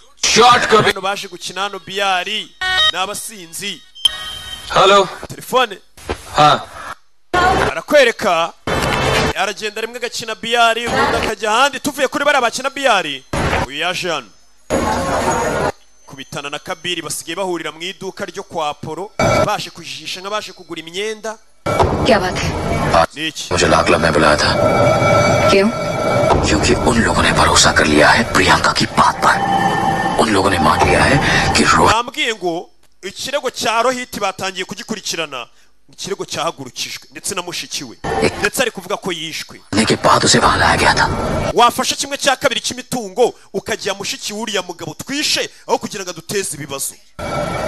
Hano baje gukina hano biyari n'abasinzi. Hello. Telefone. हाँ. Arakwereka aragenda rimwe agakina biyari ubundi akajya ahandi tuvuye kuri bariya bakina biyari. Uyu yaje hano kubitana na Kabiri basigaye bahurira mu iduka ryo kwa Polo baje kujijisha nk'abaje kugura imyenda. क्या बात है? Niki? मुझे लागला में बुलाया था. क्यों? क्योंकि उन लोगों ने भरोसा कर लिया है प्रियंका की बात पर. उन लोगों ने मान लिया है कि bambwiye ngo ikirego cya Rohit batangiye kugikurikirana. Ikirego cyahagurukijwe ndetse na mushikiwe ndetse ari kuvuga ko yishwe. के बाद उसे वहां लाया गया था. Wafasha kimwe cya kabiri cy'imitungo ukajya mushiki wuriya mugabo twishe aho kugira ngo aduteze ibibazo.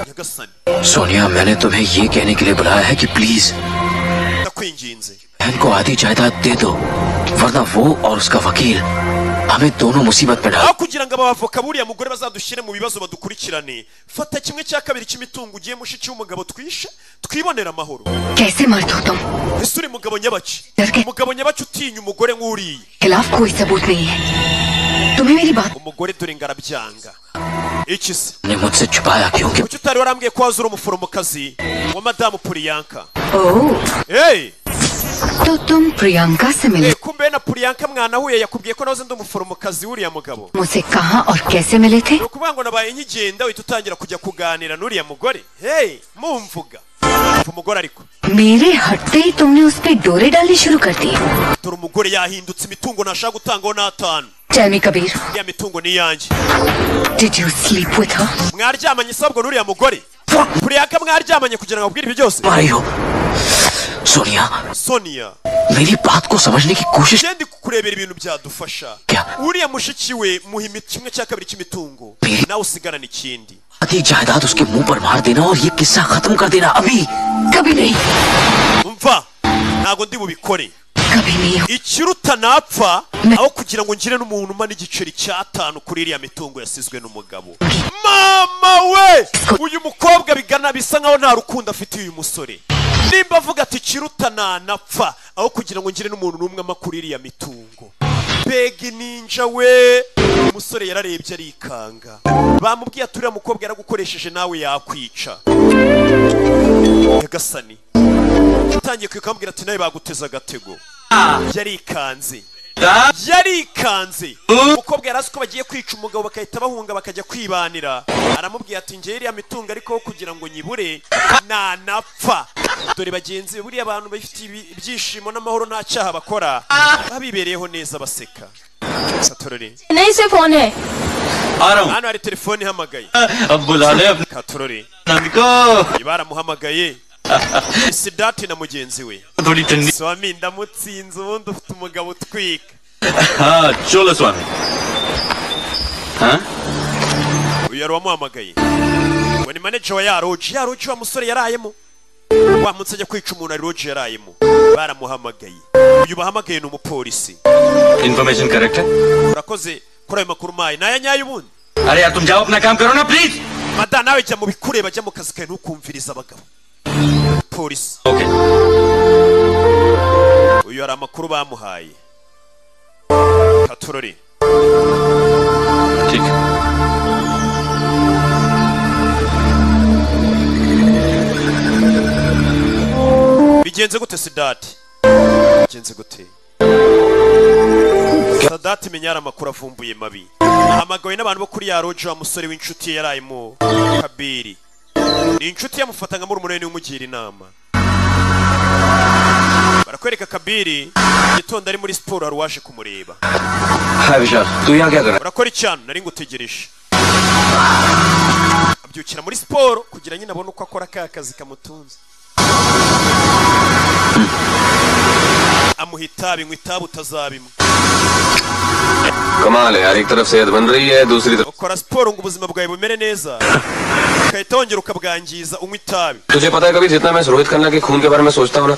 Nyagasani. Sonia मैंने तुम्हें ये कहने के लिए बुलाया है कि प्लीज ndakwinginze बहन को आधी जायदाद दे दो वरना वो और उसका वकील हमें दोनों मुसीबत में डाल. aho kugira ngo abavoka buriya mugore bazadushyire mu bibazo badukurikirane fata kimwe cya kabiri cy'imitungo ugiye mushiki w'umugabo twishe twibonera amahoro. कैसे मर्द हो तुम? ese uri mugabo nyabaki? Darke. Umugabo nyabaki utinya umugore nk'uriye? खिलाफ कोई सबूत नहीं है. तुम्हें मेरी बात umugore dore ngarabyanga. Iki se? ने मुझसे छुपाया क्योंकि Kuki utari warambwiye ko wazura umuforomokazi wa madamu Priyanka? ओह, Hey! तो तुम प्रियंका से मिले. Kumbe na Priyanka mwana huye yakubwiye ko nawe ndi umuforomokazi wuriya mugabo. मुझसे कहाँ और कैसे मिले थे? Ukuvuga ngo nabaye nkigenda uhita utangira kujya kuganira n'uriya mugore. Hey! Mumvuga. Umugore ariko. मेरे हटते ही तुमने उस पे डोरे डालनी शुरू कर दी. Dore umugore yahindutse imitungo ntashaka gutangaho n'atanu. Tell me, Kabir, Ya mitungo ni yanjye. did you sleep with her? Mwaryamanye sabwo n'uriya mugore. Priyanka mwaryamanye kugira ngo abwire ibyo byose. मारी हो. सोनिया Sonia. मेरी बात को समझने की कोशिश. Ndi kukurebera ibintu byadufasha. Kya? Uriya mushiki we muhimi kimwe cya kabiri cy'imitungo. Nawe usigarana ikindi. आधी जायदाद उसके मुंह पर मार देना और ये किस्सा खत्म कर देना अभी. कभी नहीं, Umva. Ntago ndi bubikore. कभी नहीं. Ikiruta napfa aho kugira ngo ngire n'umuntu umana igiceri cy'atanu kuri iriya mitungo yasizwe n'umugabo. Mama we! Uyu mukobwa bigana bisa nkaho nta rukundo afite uyu musore. Nimba avuga ati kiruta napfa aho kugira ngo ngire n'umuntu n'umwe amakuru iriya mitungo. Begi ninja we! Umusore yararebye arikanga. Bamubwiye ati uriya mukobwa yaragukoresheje nawe yakwica. Nyagasani. Utangiye kwikambwira ati nawe baguteza agatego. Yarikanze. Umukobwa yarazi ko bagiye kwica umugabo bakahita bahunga bakajya kwibanira. Aramubwiye ati njye iriya mitungo ariko kugira ngo nyibure nanapfa. Dore bagenzi buriya abantu bafite ibyishimo n'amahoro nta cyaha bakora babibereyeho neza baseka. Satorore. नहीं से फोन है. आ रहा हूँ. Hano hari telefone ihamagaye. अब बुला ले अपने Katorore. नानी को. Baramuhamagaye. Sidati na mugenzi we. थोड़ी ठंडी. Swami ndamutsinze ubundi ufite umugabo utwika. हाँ चलो स्वामी. हाँ. Uyu yari wamuhamagaye. Ngo ni manager wa Yaroji wa musore yarayemo. Wamutse ajya kwica umuntu ari Roji yarayemo. Baramuhamagaye. Uyu bahamagaye ni umupolisi. Information correct है. Urakoze kuri ayo makuru mayi naya nyayo ubundi. अरे यार तुम जाओ अपना काम करो ना please. Mada nawe jya mu bikureba jya mu kazi kawe ntukumviriza abagabo. Polisi. Okay. Uyu ari amakuru bamuhaye. katurori ठीक है bigenze gute Sidati bigenze gute Sadati menyara amakuru avumbuye mabi ahamagawe n'abantu bo kuri ya rojo wa musore w'inshuti ye yarayimo Kabiri ni inshuti yamufata nka murumune w'umugira inama barakwereka Kabiri gitondo ari muri siporo ari waje kumureba हाय विशाल तू यहाँ क्या कर रहा urakora icyano nari ngutegereje abyukira muri siporo kugira nyine abone uko akora ka kazi kamutunze amuhita binywa itabu utazabimwe कमाल है यार एक तरफ सेहत बन रही है दूसरी तरफ ukora siporo ngo ubuzima bwawe bumere neza ukahita wongera ukabwangiza unywa itabi तुझे पता है कभी जितना मैं रोहित खन्ना के खून के बारे में सोचता हूँ ना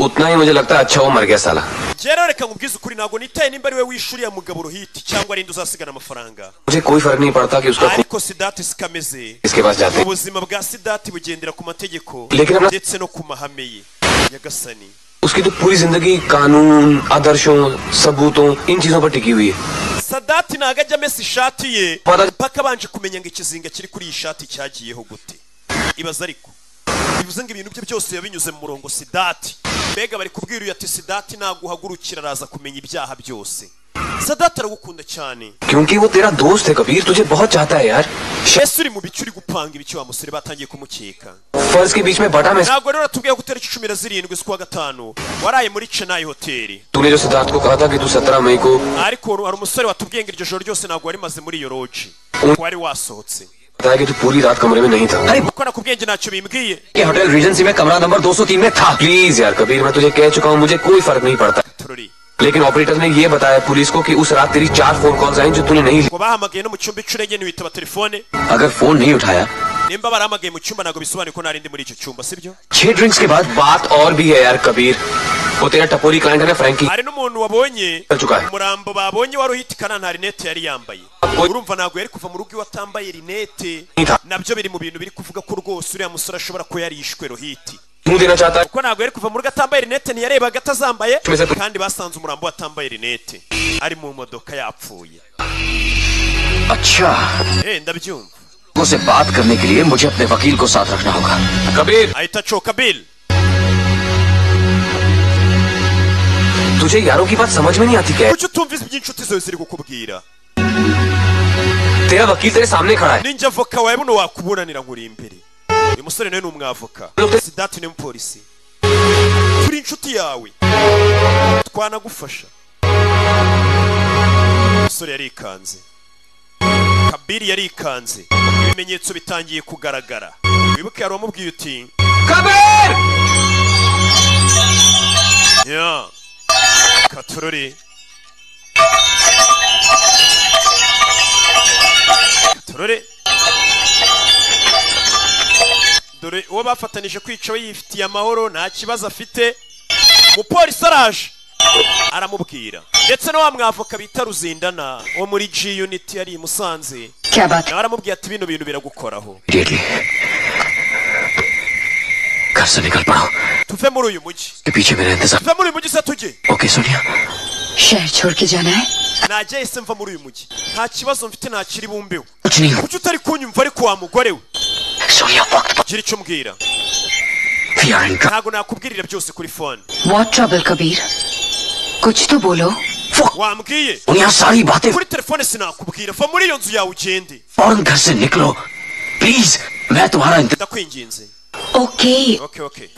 उतना ही मुझे लगता है अच्छा वो मर गया साला Jero reka nkubwize ukuri ntago nitaye nimba ari we wishuriye mugabo Rohit cyangwa ari nduzasigana amafaranga मुझे कोई फर्क नहीं पड़ता कि उसका खून ariko Sidati sikameze इसके पास जाते ubuzima bwa Sidati bugendera ku mategeko लेकिन अपना ndetse no ku mahame ye nyagasani उसकी तो पूरी जिंदगी कानून आदर्शों सबूतों इन चीजों पर टिकी हुई है Sadati ntago ajya amesa ishati ye Pata- mpaka abanje kumenya ngo ikizinga kiri kuri iyi shati cyagiyeho gute ibaza ariko bivuze ngo ibintu bye byose yabinyuze mu murongo Sidati mbega bari kubwira uyu ati Sidati naguhagurukira araza kumenya ibyaha byose Sadati aragukunda cyane क्योंकि वो तेरा दोस्त है कबीर तुझे बहुत चाहता है यार ese uri mu bice uri gupanga ibiki wa musore batangiye kumukeka फर्ज के बीच में बटा मैं ntabwo rero natubwiye ko utariki 17 z'ukwa gatanu waraye muri Chennai hoteli तूने जो सिद्धार्थ को कहा था कि तू 17 मई को ariko hari umusore watubwiye ngo iryo joro ryose ntabwo wari maze muri iyo lodge wari wasohotse बताया कि तू पूरी रात कमरे में नहीं था अरे kuko nakubwiye ngo ntacyo bimbwiye ये होटल रीजेंसी में कमरा नंबर 203 में था प्लीज यार कबीर मैं तुझे कह चुका हूँ मुझे कोई फर्क नहीं पड़ता turori लेकिन ऑपरेटर ने ये बताया पुलिस को कि उस रात तेरी 4 फोन कॉल्स आई जो तूने नहीं ली ngo bahamagaye no mu cyumba icurege ntiwitaba telefone अगर फोन नहीं उठाया nimba barahamagaye mu cyumba ntabwo bisobanuye ko nari ndi muri icyo cyumba sibyo 6 ड्रिंक्स के बाद बात और भी है यार कबीर वो तेरा टपोरी क्लाइंट है ना फ्रैंकी hari n'umuntu wabonye चल चुका है umurambo babonye wari uhitikana nta rinete yari yambaye urumva ntabwo yari kuva mu rugo iwe atambaye rinete nabyo biri mu bintu biri kuvuga ko rwose uriya musore ashobora kuba yarishwe Rohiti क्यों देना चाहता है kuko ntabwo yari kuva mu rugo atambaye rinete ntiyarebaga atazambaye kandi basanze umurambo atambaye rinete ari mu modoka yapfuye अच्छा ndabyumva उसे बात करने के लिए मुझे अपने वकील को साथ रखना होगा कबीर ahita acoka Bill तुझे यारों की बात समझ में नहीं आती क्या kuki utumva iby'inshuti zawe ziri kukubwira तेरा वकील तेरे सामने खड़ा है ninjye avoka wawe buno wakuburanira nkuri imbere uyu musore nawe ni umwavoka Sidati ni umupolisi turi inshuti yawe twanagufasha umusore yarikanze Kabiri yarikanze ibimenyetso bitangiye kugaragara wibuke yari wamubwiye uti Kabir ya katurori katurori dore uwo bafatanije kwica we yifitiye amahoro nta kibazo afite umupolisi araje aramubwira ndetse na wa mwavoka bita Ruzindana wo muri G unit yari i Musanze क्या बात है nawe aramubwiye ati bino bintu biragukoraho immediately घर से निकल पड़ो tuve muri uyu mujyi के पीछे मेरा इंतजार tuve muri uyu mujyi se tujye okay Sonia शहर छोड़ के जाना है najya ese mva muri uyu mujyi nta kibazo mfite nta kiri bumbeho कुछ नहीं हो kuki utari kunyumva ariko wa mugore we Sonia वक्त पर gira icyo mbwira we are in ntabwo nakubwirira byose kuri phone what trouble Kabir कुछ तो बोलो wambwiye दुनिया सारी बातें kuri telefone sinakubwira va muri iyo nzu yawe ugende फौरन घर से निकलो प्लीज मैं तुम्हारा इंतजार ndakwinginze okay okay okay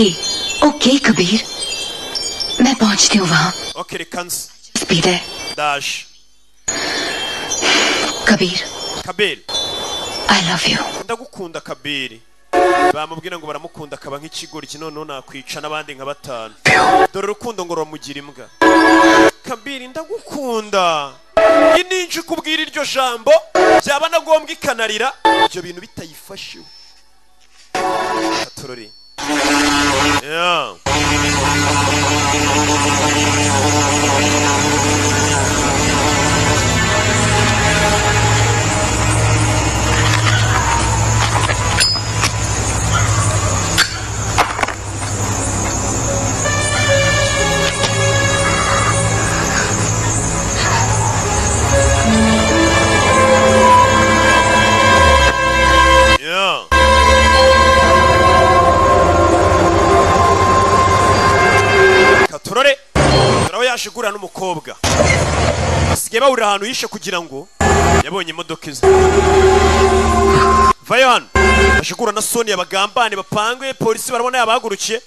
okay Kabir मैं पहुंचती हूँ वहाँ okay reka nzi स्पीड है ndaje Kabir Kabiri I love you ndagukunda Kabiri bamubwira ngo baramukunda akaba nk'ikigori noneho nakwica n'abandi nka batanu dore urukundo ngo ruramugira imbwa Kabiri ndagukunda ininji kubwira iryo jambo byaba na ngombwa ikanarira ibyo bintu bitayifasheho katurori yeah. yaje gura n'umukobwa asigaye bawurira ahantu yishe kugira ngo yabonye imodoka ize vayo hano yaje gura na Sonia bagambane bapangwe polisi barabona yabahagurukiye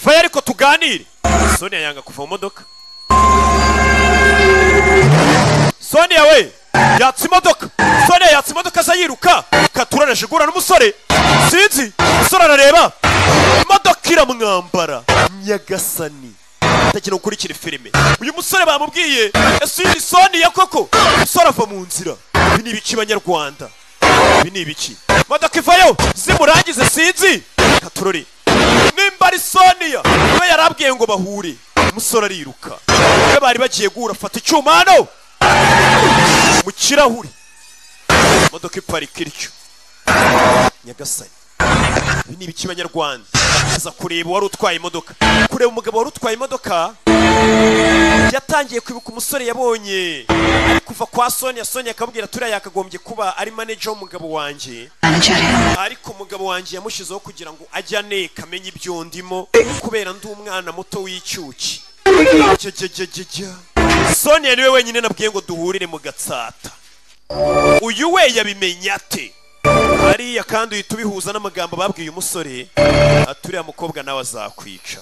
vayo ariko tuganire Sonia yanga kuva mu modoka Sonia we yatse imodoka Sonia yatse imodoka aza yiruka katuraje gura n'umusore sinzi umusore arareba imodoka iramwambara Nyagasani atakina gukurikira filime uyu musore bamubwiye ese uyu ni Sonia koko umusore ava mu nzira ibi ni ibiki banyarwanda ibi ni ibiki imodoka ivayo zimurangize sinzi katurori nimba ari Sonia we yarabwiye ngo bahure umusore ariruka we bari bagiye guhura afata icyuma hano mu kirahuri imodoka iparika iryo Nyagasani ibi ni ibiki banyarwanda aza kureba wari utwaye imodoka kureba umugabo wari utwaye imodoka yatangiye kwibuka umusore yabonye ari kuva kwa Sonia akabwira turiya yakagombye kuba ari manager w'umugabo wanjye ariko umugabo wanjye yamushizeho kugira ngo ajye aneka amenye ibyo ndimo kubera ndi umwana muto w'icyuki Sonia niwe wenyine nabwiye ngo duhurire mu Gatsata uyu we yabimenye ate hariya kandi uhita ubihuza n'amagambo babwiye umusore aturiya mukobwa nawe azakwica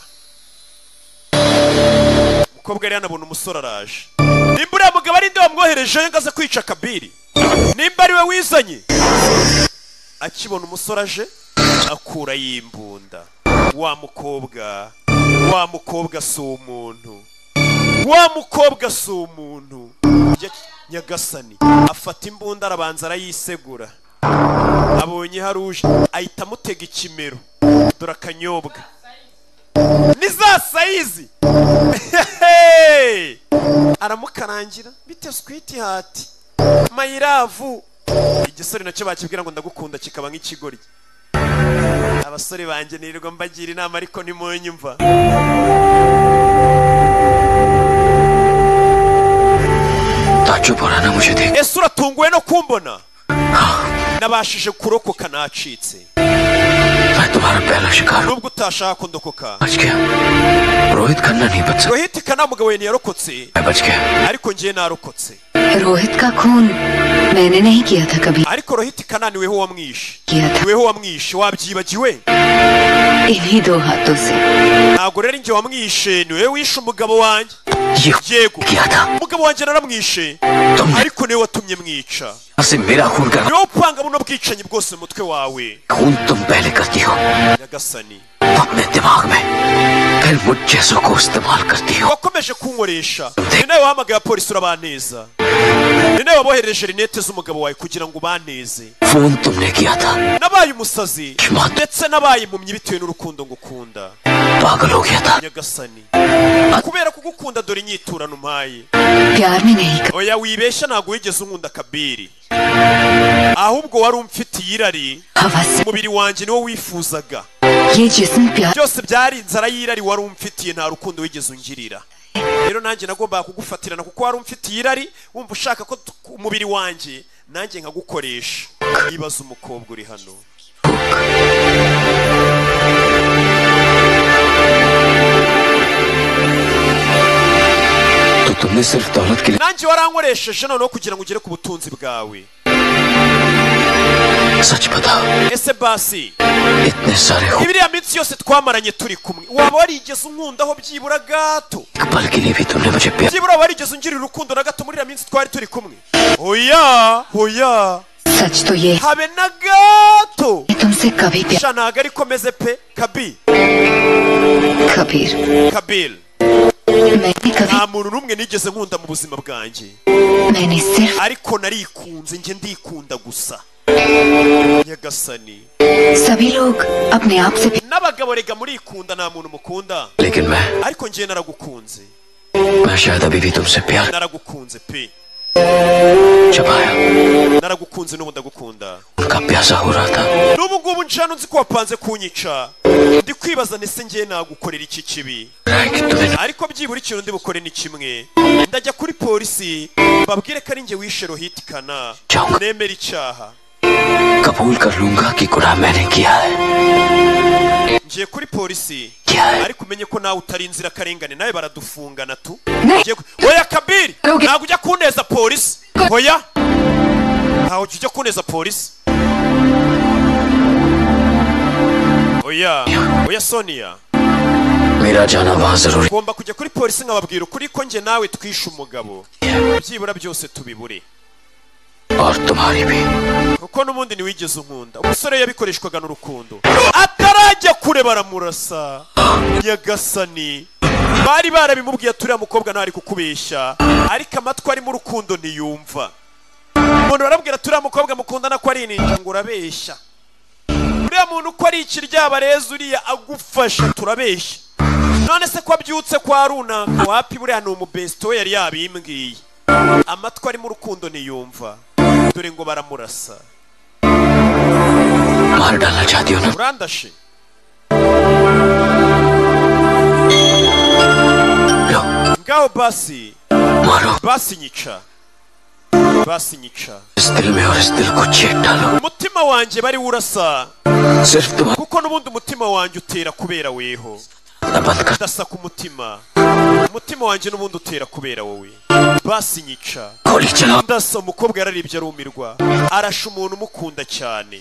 umukobwa yari yanabona umusore araje nimba uriya mugabo ari nde wamwoherejeyo ngo aze kwica Kabiri nimba ari we wizanye akibona umusore aje akura yimbunda wa mukobwa si umuntu Nyagasani afata imbunda arabanza arayisegura abonye haruje ahita amutega ikimero dore akanyobwa ni za sayizi aramukarangira bite sweet heart my love igisore nacyo bakibwira ngo ndagukunda kikaba nk'ikigoryi abasore banjye nirirwa mbagira inama ariko ntimunyumva ese uratunguwe no kumbona nabashije kurokoka nacitse nubwo utashaka ko ndokoka Rohit Khanna नहीं बच सकता Rohit Khanna mugabo we yarokotse मैं बच गया ariko ngiye narokotse Rohit का खून मैंने नहीं किया था कभी ariko Rohit Khanna niweho wamwishe किया था niweho wamwishe wabyibagiwe इन्हीं दो हाथों से ntabwo rero njye wamwishe niwe wishe umugabo wanjye ये yego किया था umugabo wanjye naramwishe तुमने ariko niwe watumye mwica से मेरा खून कर niwe upanga buno bwicanyi bwose mu mutwe wawe खून तुम पहले करती हो Nyagasani अपने दिमाग में फिर मुझ जैसों को इस्तेमाल करती हो wakomeje kunkoresha ni nawe wahamagaye polisi urabaneza ni nawe wabohereje rinete z'umugabo wawe kugira ngo ubaneze phone तुमने किया था nabaye umusazi ndetse nabaye impumyi bitewe n'urukundo ngukunda पागल हो गया था Nyagasani kubera kugukunda dore inyiturano umpaye प्यार में नहीं कर oya wibeshya ntabwo wigeze unkunda Kabiri ahubwo wari umfitiye irari हवा से umubiri wanjye niwo wifuzaga ये जिस्म प्यार byose byari inzara y'irari wari umfitiye nta rukundo wigeze ungirira rero nanjye nagombaga kugufatirana kuko wari umfitiye irari wumva ushaka ko umubiri wanjye nanjye nkagukoresha ibaza umukobwa uri hano तो तुमने सिर्फ दौलत के लिए nanjye warankoresheje noneho kugira ngo ugere ku butunzi bwawe सच बताओ ese basi इतने सारे खून ibiriya minsi yose twamaranye turi kumwe waba warigeze unkundaho byibura gato एक पल के लिए भी तुमने मुझे प्यार byibura waba warigeze ungirira urukundo na gato muri iriya minsi twari turi kumwe oya सच तो ये है, habe na gato मैं तुमसे कभी प्यार sha ntago ariko meze pe Kabir Kabir मैंने कभी nta muntu n'umwe nigeze nkunda mu buzima bwanjye मैंने सिर्फ ariko narikunze njye ndikunda gusa Nyagasani सभी लोग अपने आप से n'abagabo rega murikunda nta muntu mukunda लेकिन ariko njye naragukunze मैं शायद अभी भी तुमसे प्यार naragukunze pe छुपाया naragukunze n'ubu ndagukunda उनका प्यासा हो रहा था n'ubu ngubu njana nzi ko wapanze kunyica ndi kwibaza nese njye nagukorera iki kibi कि तुम्हें ariko byibura ikintu ndi bukore ni kimwe ndajya kuri polisi babwire ko ari njye wishe Rohit Khanna Cyangwa- nemera icyaha कबूल कर लूंगा कि गुनाह मैंने किया है ngiye kuri polisi ariko umenye ko nawe utari inzira karengane nawe baradufungana tu oya Kabiri ntabwo ujya kuneza polisi oya ntawe ujya kuneza polisi oya Sonia मेरा जाना वहां जरूरी ugomba kujya kuri polisi nkababwira ukuri ko nge nawe twishe umugabo byibura byose tubibure और तुम्हारी भी kuko n'ubundi ntiwigeze unkunda umusore yabikoreshwaga n'urukundo atarajya kure baramurasa Nyagasani bari barabimubwiye turiya mukobwa ntari kukubeshya ariko amatwi ari mu rukundo ntiyumva umuntu barabwira turiya mukobwa mukundana ko ari ninja ngo urabeshya uriya muntu uko ari ikiryaba reza uriya agufasha turabeshya none se ko abyutse kwa runaka wapi buriya ni umubesto yari yabimbwiye amatwi ari mu rukundo ntiyumva dore ngo baramurasa मार डालना चाहती हो ना urandashe ngaho basi मारो basi nyica इस दिल में और इस दिल को चीर डालो umutima wanjye bari urasa सिर्फ तुम्हारा kuko n'ubundi umutima wanjye utera kubera weho बंद कर ndasa ku mutima wanjye n'ubundi utera kubera wowe basi nyica गोली चलाओ ndasa umukobwa yararibye arumirwa arasha umuntu umukunda cyane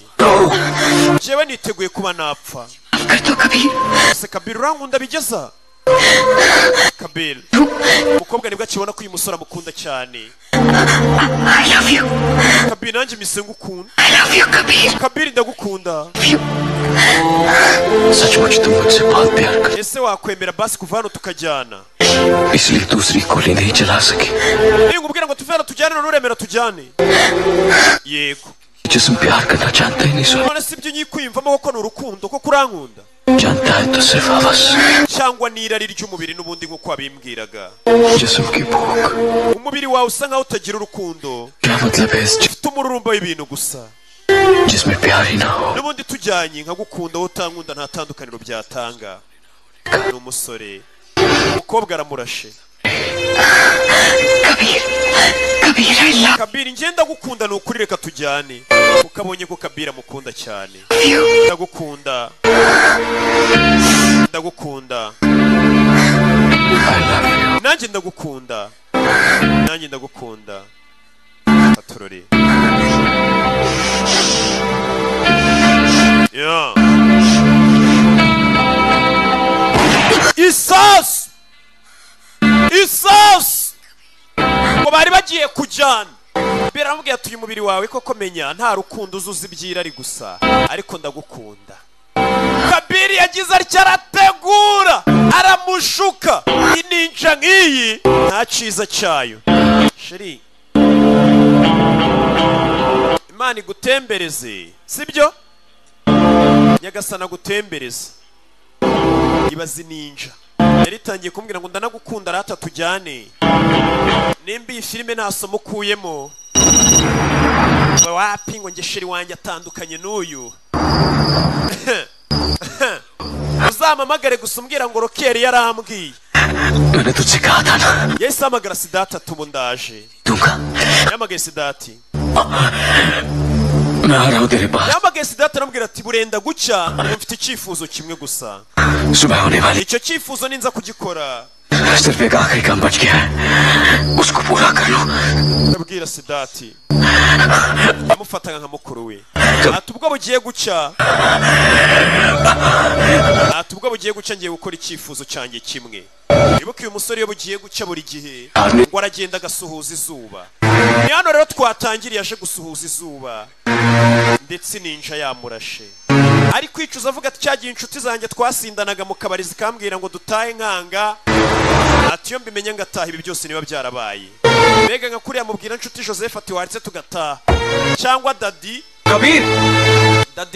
jewe niteguye kuba napfa कर दो Kabir ese Kabiri urankunda bigeza Kabiri umukobwa nibwo akibona ko uyu musore amukunda cyane I love you Kabiri nanjye mise ngukunda I love you Kabir Kabiri ndagukunda सचमुच तुम मुझसे बहुत प्यार कर ese wakwemera basi kuva hano tukajyana इसलिए दूसरी गोली नहीं चला सके niyo ngubwira ngo tuve hano tujyane none uremera tujyane yego जिसम प्यार करना जानता ही नहीं सुन none si ibyo nyikwiyumvamo koko ni urukundo koko urankunda जानता है तो सिर्फ हवस cyangwa n'irari ry'umubiri n'ubundi nk'uko wabimbwiraga जिसम की भूख umubiri wawe usa nkaho utagira urukundo क्या मतलब है इस ufite umururumba w'ibintu gusa जिसमें प्यार ही ना हो n'ubundi tujyanye nkagukunda wowe utankunda nta tandukaniro byatanga ni umusore umukobwa aramurashe Kabir Kabir I love Kabiri ngenda gukunda ni ukuri reka tujyane ukabonye ko Kabiri amukunda cyane you ndagukunda I love you nanjye ndagukunda aturore yeah isasu ngo bari bagiye kujyana biramubwiye ati uyu mubiri wawe koko menya nta rukundo uzuza ibyirari gusa ariko ndagukunda Kabiri yagize atya arategura aramushuka ininja nk'iyi nta cyiza cyayo sheri Imana igutembereze sibyo Nyagasana gutembereza ibazi ninja yaritangiye kumbwira ngo ndanagukunda rata tujyane nimba iyi filime nta somo ukuyemo wapi ngo nge sheri wanjye atandukanye n'uyu uzamamagare gusa umbwira ngo Rokeri yarambwiye मैंने तुझसे कहा था ना yahise ahamagara Sidati ati ubu ndaje दूंगा yamagaye Sidati मैं आ रहा हूँ तेरे पास yamagaye Sidati aramubwira ati burenda gucya mfite icyifuzo kimwe gusa सुबह होने वाली icyo cyifuzo ninza kugikora सिर्फ एक आखिरी काम बच गया है उसको पूरा कर लो ndabwira Sidati amufataga nka mukuru we ati ubwo bugiye gucya ngiye gukora icyifuzo cyanjye kimwe wibuke uyu musore iyo bugiye gucya buri gihe ngo aragenda agasuhuza izuba ni hano rero twatangiriye aje gusuhuza izuba ndetse ninja yamurashe ari kwicuza avuga ati cyagiye inshuti zanjye twasindanaga mu kabari zikambwira ngo dutahe nkanga ati iyo mbimenye ngataha ibi byose niba byarabaye mbega nka kuriya mubwira inshuti Joseph ati waritse tugataha cyangwa dadi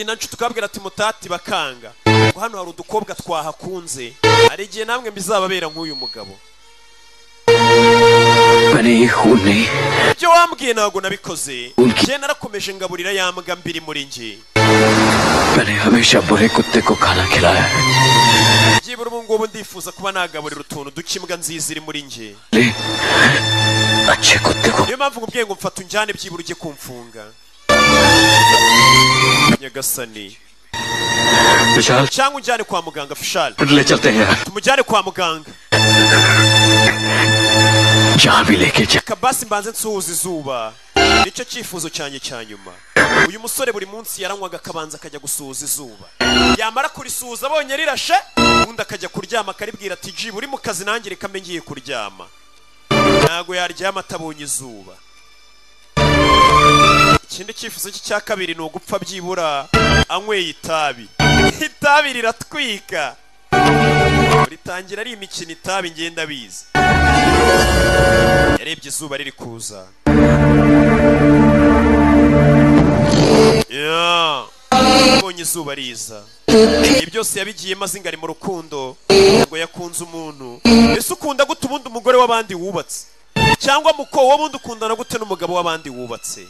na nshuti ukabwira ati mutati bakanga ngo hano hari udukobwa twahakunze hari igihe namwe mbizababera nk'uyu mugabo ibyo wambwiye ntabwo nabikoze njye narakomeje ngaburira ya mbwa mbiri muri njye मैंने हमेशा बुरे कुत्ते को खाना खिलाया है byibura ubu ngubu ndifuza kuba nagaburira utuntu duke imbwa nziza iri muri njye अच्छे कुत्ते को niyo mpamvu nkubwiye ngo mfata unjyane byibura ujye kumfunga nyagasani विशाल cyangwa unjyane kwa muganga Fishal ले चलते हैं यार tumujyane kwa muganga जहाँ भी लेके जा kabasi mbanze nsuhuza izuba nicyo cyifuzo cyanjye cya nyuma uyu musore buri munsi yaranywaga akabanza akajya gusuhuza izuba yamara kurisuhuza abonye rirashe ubundi akajya kuryama akaribwira ati jibu uri mu kazi nanjye reka mbe ngiye kuryama ntago yaryama atabonye izuba ikindi cyifuzo cye cya kabiri ni ugupfa byibura anyweye itabi itabi riratwika ritangira ari imikino itabi ngenda bizi yarebye izuba riri kuza abonye izuba riza ibi byose yabigiyemo azi ngo ari mu rukundo ngo yakunze umuntu ese ukunda gute ubundi umugore w'abandi wubatse cyangwa muko w'ubundi ukundana gute n'umugabo w'abandi wubatse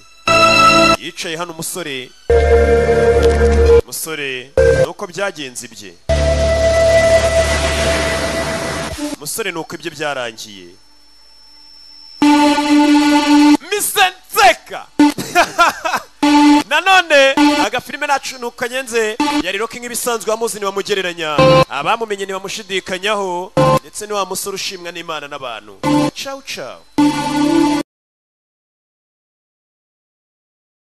yicaye hano umusore nuko byagenze ibye umusore nuko ibye byarangiye misenseka nanone agafilime nacu nuko nyenze yari roki nk'ibisanzwe amuzi ntibamugereranya abamumenye ntibamushidikanyaho ndetse ni wa musore ushimwa n'Imana n'abantu ciao ciao